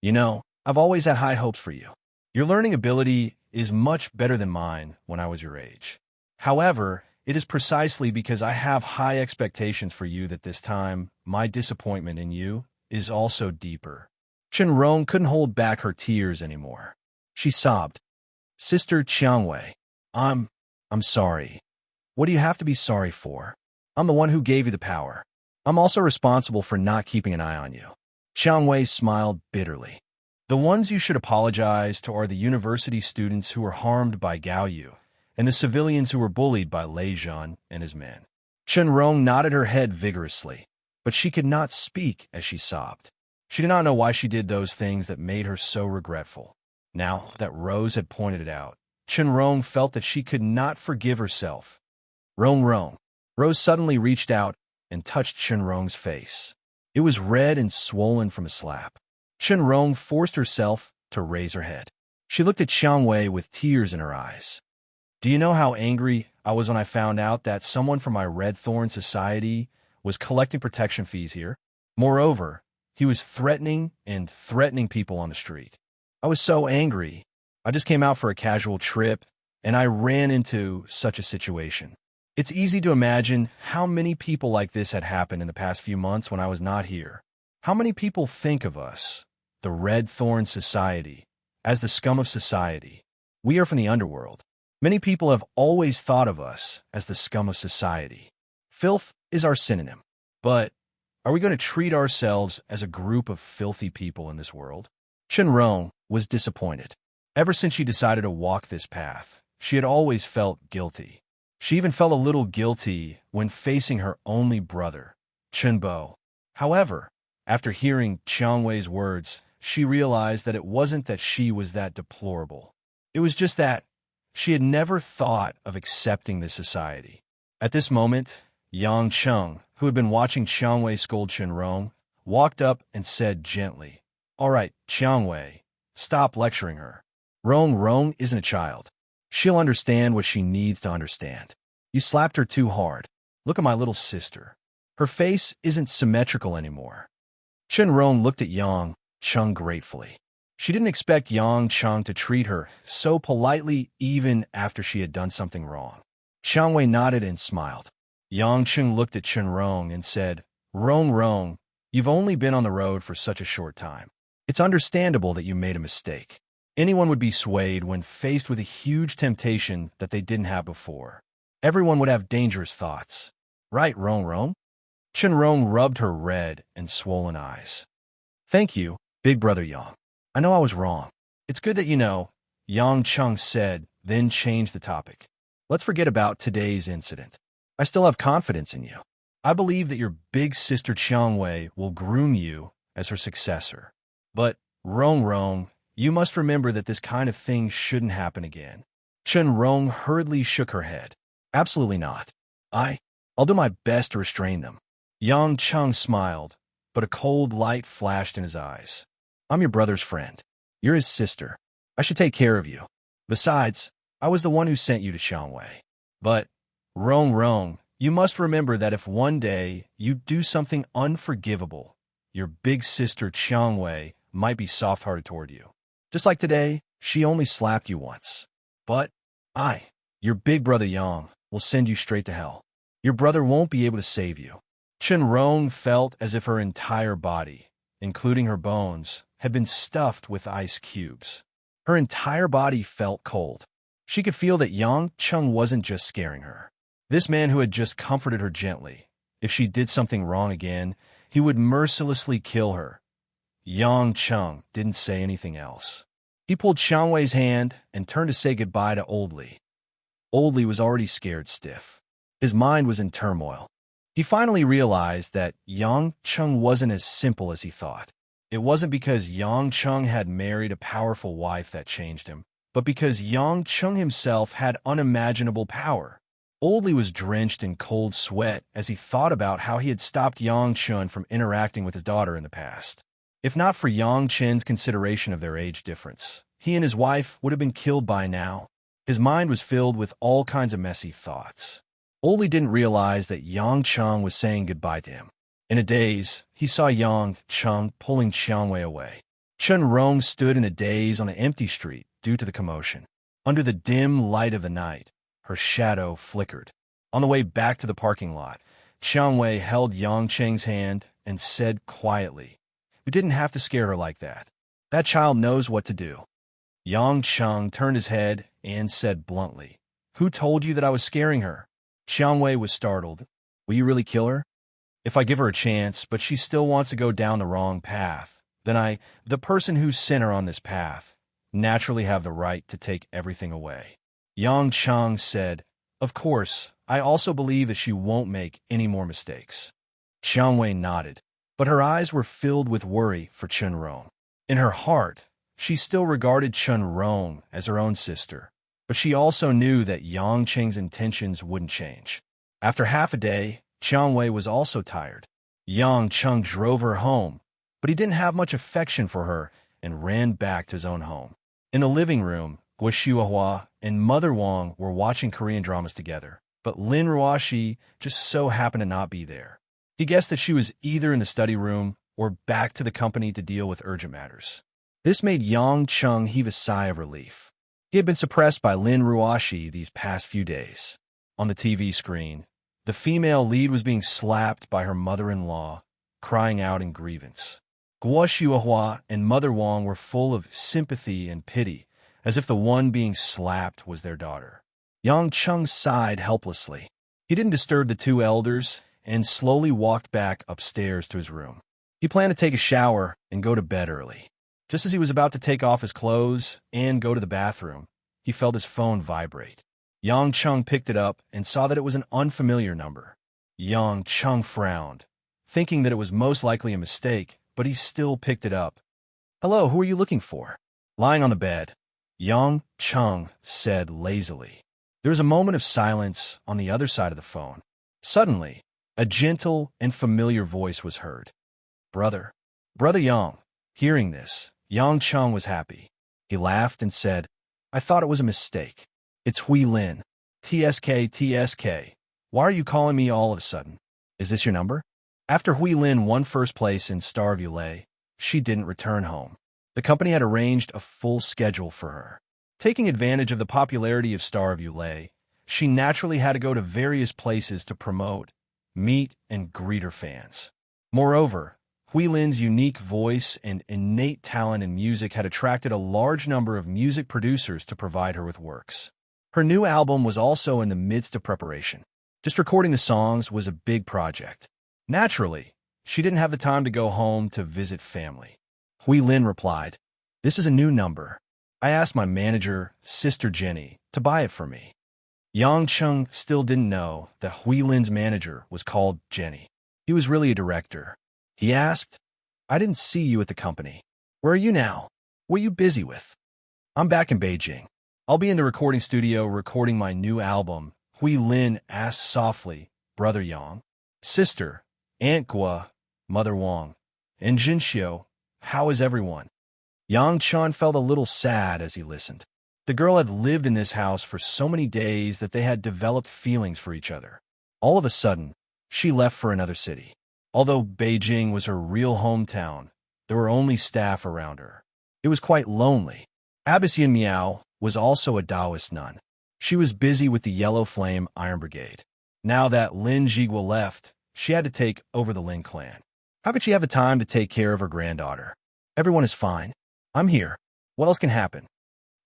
"You know, I've always had high hopes for you. Your learning ability is much better than mine when I was your age. However, it is precisely because I have high expectations for you that this time my disappointment in you is also deeper." Chen Rong couldn't hold back her tears anymore. She sobbed. "Sister Xiang Wei, I'm sorry." "What do you have to be sorry for?" I'm the one who gave you the power. I'm also responsible for not keeping an eye on you. Qiang Wei smiled bitterly. The ones you should apologize to are the university students who were harmed by Gao Yu, and the civilians who were bullied by Lei Zhan and his men. Chen Rong nodded her head vigorously, but she could not speak as she sobbed. She did not know why she did those things that made her so regretful. Now that Rose had pointed it out, Chen Rong felt that she could not forgive herself. Rong Rong. Rose suddenly reached out and touched Chen Rong's face. It was red and swollen from a slap. Chen Rong forced herself to raise her head. She looked at Qiang Wei with tears in her eyes. Do you know how angry I was when I found out that someone from my Red Thorn Society was collecting protection fees here? Moreover, he was threatening people on the street. I was so angry. I just came out for a casual trip, and I ran into such a situation. It's easy to imagine how many people like this had happened in the past few months when I was not here. How many people think of us, the Red Thorn Society, as the scum of society? We are from the underworld. Many people have always thought of us as the scum of society. Filth is our synonym. But are we going to treat ourselves as a group of filthy people in this world? Chen Rong was disappointed. Ever since she decided to walk this path, she had always felt guilty. She even felt a little guilty when facing her only brother, Chen Bo. However, after hearing Qiang Wei's words, she realized that it wasn't that she was that deplorable. It was just that she had never thought of accepting this society. At this moment, Yang Cheng, who had been watching Qiang Wei scold Chen Rong, walked up and said gently, "All right, Qiang Wei, stop lecturing her. Rong isn't a child. She'll understand what she needs to understand. You slapped her too hard. Look at my little sister. Her face isn't symmetrical anymore." Chen Rong looked at Yang Cheng gratefully. She didn't expect Yang Cheng to treat her so politely even after she had done something wrong. Qiang Wei nodded and smiled. Yang Cheng looked at Chen Rong and said, Rong, you've only been on the road for such a short time. It's understandable that you made a mistake. Anyone would be swayed when faced with a huge temptation that they didn't have before. Everyone would have dangerous thoughts. Right, Rong? Chen Rong rubbed her red and swollen eyes. Thank you, big brother Yang. I know I was wrong. It's good that you know, Yang Cheng said, then changed the topic. Let's forget about today's incident. I still have confidence in you. I believe that your big sister Qiang Wei will groom you as her successor. But, Rong, you must remember that this kind of thing shouldn't happen again. Chen Rong hurriedly shook her head. Absolutely not. I'll do my best to restrain them. Yang Cheng smiled, but a cold light flashed in his eyes. I'm your brother's friend. You're his sister. I should take care of you. Besides, I was the one who sent you to Qiang Wei. But, Rong, you must remember that if one day you do something unforgivable, your big sister Qiang Wei might be soft-hearted toward you. Just like today, she only slapped you once. But your big brother Yang, will send you straight to hell. Your brother won't be able to save you. Chen Rong felt as if her entire body, including her bones, had been stuffed with ice cubes. Her entire body felt cold. She could feel that Yang Cheng wasn't just scaring her. This man who had just comforted her gently, if she did something wrong again, he would mercilessly kill her. Yang Cheng didn't say anything else. He pulled Qiang Wei's hand and turned to say goodbye to Old Li. Old Li was already scared stiff. His mind was in turmoil. He finally realized that Yang Cheng wasn't as simple as he thought. It wasn't because Yang Cheng had married a powerful wife that changed him, but because Yang Cheng himself had unimaginable power. Old Li was drenched in cold sweat as he thought about how he had stopped Yang Cheng from interacting with his daughter in the past. If not for Yang Chen's consideration of their age difference, he and his wife would have been killed by now. His mind was filled with all kinds of messy thoughts. Old Li didn't realize that Yang Cheng was saying goodbye to him. In a daze, he saw Yang Cheng pulling Qiang Wei away. Chen Rong stood in a daze on an empty street due to the commotion. Under the dim light of the night, her shadow flickered. On the way back to the parking lot, Qiang Wei held Yang Cheng's hand and said quietly, "We didn't have to scare her like that. That child knows what to do." Yang Cheng turned his head and said bluntly, "Who told you that I was scaring her?" Qiang Wei was startled. Will you really kill her? If I give her a chance, but she still wants to go down the wrong path, then the person who sent her on this path, naturally have the right to take everything away. Yang Chang said, of course, I also believe that she won't make any more mistakes. Xiang Wei nodded, but her eyes were filled with worry for Chen Rong. In her heart, she still regarded Chen Rong as her own sister, but she also knew that Yang Cheng's intentions wouldn't change. After half a day, Xiang Wei was also tired. Yang Cheng drove her home, but he didn't have much affection for her and ran back to his own home. In the living room, Guo Xiuhua and Mother Wang were watching Korean dramas together, but Lin Ruoxi just so happened to not be there. He guessed that she was either in the study room or back to the company to deal with urgent matters. This made Yang Cheng heave a sigh of relief. He had been suppressed by Lin Ruoxi these past few days. On the TV screen, the female lead was being slapped by her mother-in-law, crying out in grievance. Guo Xiuhua and Mother Wang were full of sympathy and pity, as if the one being slapped was their daughter. Yang Cheng sighed helplessly. He didn't disturb the two elders and slowly walked back upstairs to his room. He planned to take a shower and go to bed early. Just as he was about to take off his clothes and go to the bathroom, he felt his phone vibrate. Yang Cheng picked it up and saw that it was an unfamiliar number. Yang Cheng frowned, thinking that it was most likely a mistake, but he still picked it up. Hello, who are you looking for? Lying on the bed, Yang Cheng said lazily. There was a moment of silence on the other side of the phone. Suddenly, a gentle and familiar voice was heard. Brother Yang. Hearing this, Yang Cheng was happy. He laughed and said, I thought it was a mistake. It's Hui Lin. TSK. Why are you calling me all of a sudden? Is this your number? After Hui Lin won first place in Star of Yulei, she didn't return home. The company had arranged a full schedule for her. Taking advantage of the popularity of Star of Yulei, she naturally had to go to various places to promote, meet, and greet her fans. Moreover, Hui Lin's unique voice and innate talent in music had attracted a large number of music producers to provide her with works. Her new album was also in the midst of preparation. Just recording the songs was a big project. Naturally, she didn't have the time to go home to visit family. Hui Lin replied, This is a new number. I asked my manager, Sister Jenny, to buy it for me. Yang Cheng still didn't know that Hui Lin's manager was called Jenny. He was really a director. He asked, I didn't see you at the company. Where are you now? What are you busy with? I'm back in Beijing. I'll be in the recording studio recording my new album. Hui Lin asked softly, Brother Yang, Sister, Aunt Guo, Mother Wang, and Jinxiu, how is everyone? Yang Cheng felt a little sad as he listened. The girl had lived in this house for so many days that they had developed feelings for each other. All of a sudden, she left for another city. Although Beijing was her real hometown, there were only staff around her. It was quite lonely. Abbess Yin Miao was also a Taoist nun. She was busy with the Yellow Flame Iron Brigade. Now that Lin Jiguo left, she had to take over the Lin clan. How could she have the time to take care of her granddaughter? Everyone is fine. I'm here. What else can happen?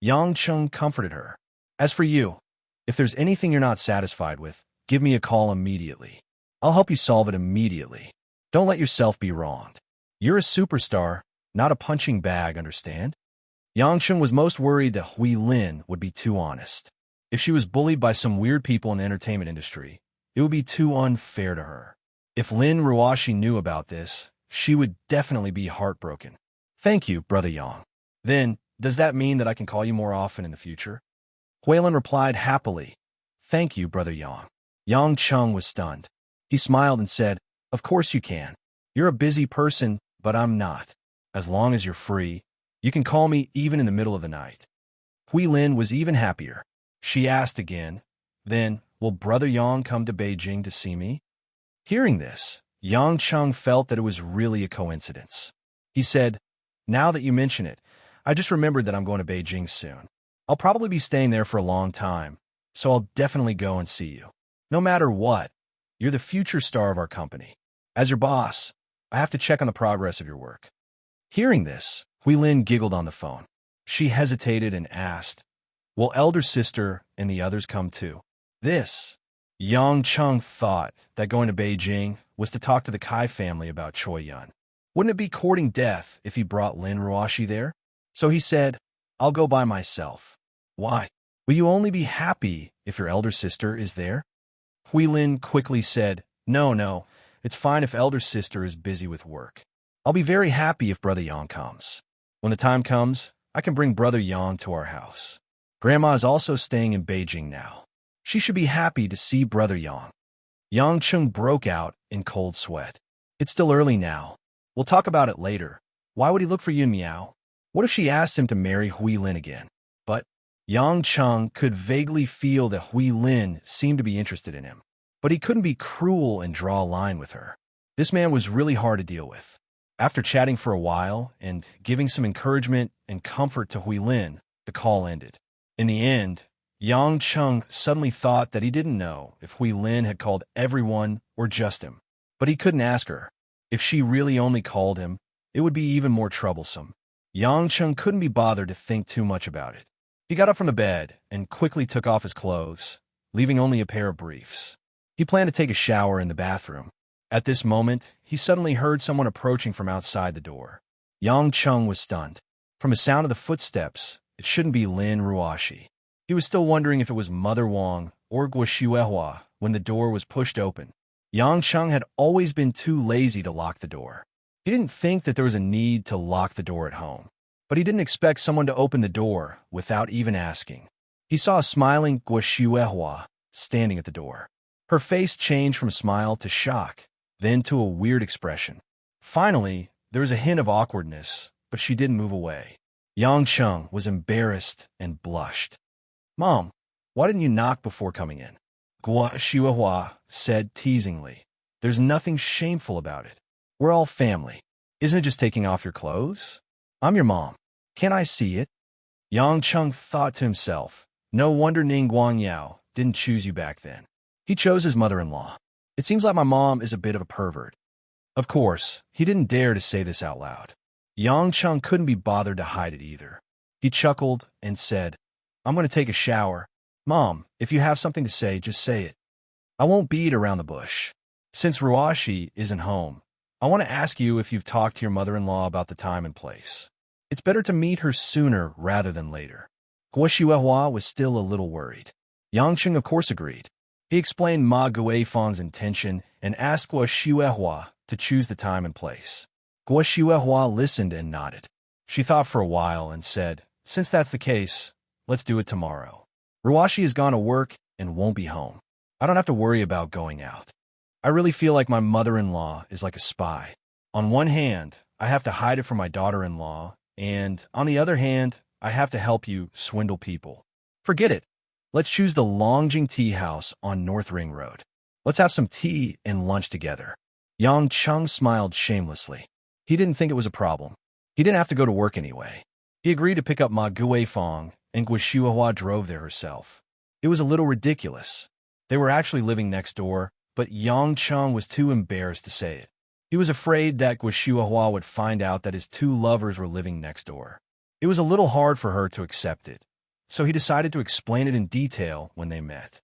Yang Cheng comforted her. As for you, if there's anything you're not satisfied with, give me a call immediately. I'll help you solve it immediately. Don't let yourself be wronged. You're a superstar, not a punching bag, understand? Yang Cheng was most worried that Hui Lin would be too honest. If she was bullied by some weird people in the entertainment industry, it would be too unfair to her. If Lin Ruoxi knew about this, she would definitely be heartbroken. Thank you, Brother Yang. Then, does that mean that I can call you more often in the future? Huilin replied happily, Thank you, Brother Yang. Yang Cheng was stunned. He smiled and said, Of course you can. You're a busy person, but I'm not. As long as you're free, you can call me even in the middle of the night. Hui Lin was even happier. She asked again, Then, will Brother Yang come to Beijing to see me? Hearing this, Yang Cheng felt that it was really a coincidence. He said, Now that you mention it, I just remembered that I'm going to Beijing soon. I'll probably be staying there for a long time, so I'll definitely go and see you. No matter what, you're the future star of our company. As your boss, I have to check on the progress of your work. Hearing this, Hui Lin giggled on the phone. She hesitated and asked, Will elder sister and the others come too? This, Yang Chung thought that going to Beijing was to talk to the Kai family about Choi Yun. Wouldn't it be courting death if he brought Lin Ruoshi there? So he said, I'll go by myself. Why? Will you only be happy if your elder sister is there? Hui Lin quickly said, No, it's fine if elder sister is busy with work. I'll be very happy if Brother Yang comes. When the time comes, I can bring Brother Yang to our house. Grandma is also staying in Beijing now. She should be happy to see Brother Yang. Yang Chung broke out in cold sweat. It's still early now. We'll talk about it later. Why would he look for Yun Miao? What if she asked him to marry Hui Lin again? But Yang Chung could vaguely feel that Hui Lin seemed to be interested in him. But he couldn't be cruel and draw a line with her. This man was really hard to deal with. After chatting for a while and giving some encouragement and comfort to Hui Lin, the call ended. In the end, Yang Chung suddenly thought that he didn't know if Hui Lin had called everyone or just him. But he couldn't ask her. If she really only called him, it would be even more troublesome. Yang Chung couldn't be bothered to think too much about it. He got up from the bed and quickly took off his clothes, leaving only a pair of briefs. He planned to take a shower in the bathroom. At this moment, he suddenly heard someone approaching from outside the door. Yang Chung was stunned. From the sound of the footsteps, it shouldn't be Lin Ruoshi. He was still wondering if it was Mother Wang or Guo Shuehua when the door was pushed open. Yang Chung had always been too lazy to lock the door. He didn't think that there was a need to lock the door at home, but he didn't expect someone to open the door without even asking. He saw a smiling Guo Shuehua standing at the door. Her face changed from smile to shock, then to a weird expression. Finally, there was a hint of awkwardness, but she didn't move away. Yang Chung was embarrassed and blushed. Mom, why didn't you knock before coming in? Guo Shuehua said teasingly. There's nothing shameful about it. We're all family. Isn't it just taking off your clothes? I'm your mom. Can't I see it? Yang Chung thought to himself, no wonder Ning Guangyao didn't choose you back then. He chose his mother-in-law. It seems like my mom is a bit of a pervert. Of course, he didn't dare to say this out loud. Yang Chung couldn't be bothered to hide it either. He chuckled and said, I'm going to take a shower. Mom, if you have something to say, just say it. I won't beat around the bush. Since Ruoshi isn't home, I want to ask you if you've talked to your mother-in-law about the time and place. It's better to meet her sooner rather than later. Guo Shuehua was still a little worried. Yang Chung of course agreed. He explained Ma Guifang's intention and asked Guo Shuehua to choose the time and place. Guo Shuehua listened and nodded. She thought for a while and said, since that's the case, let's do it tomorrow. Ruoshi has gone to work and won't be home. I don't have to worry about going out. I really feel like my mother-in-law is like a spy. On one hand, I have to hide it from my daughter-in-law, and on the other hand, I have to help you swindle people. Forget it. Let's choose the Longjing Tea House on North Ring Road. Let's have some tea and lunch together. Yang Chung smiled shamelessly. He didn't think it was a problem. He didn't have to go to work anyway. He agreed to pick up Ma Guifang, and Guo Shuehua drove there herself. It was a little ridiculous. They were actually living next door, but Yang Chung was too embarrassed to say it. He was afraid that Guo Shuehua would find out that his two lovers were living next door. It was a little hard for her to accept it, so he decided to explain it in detail when they met.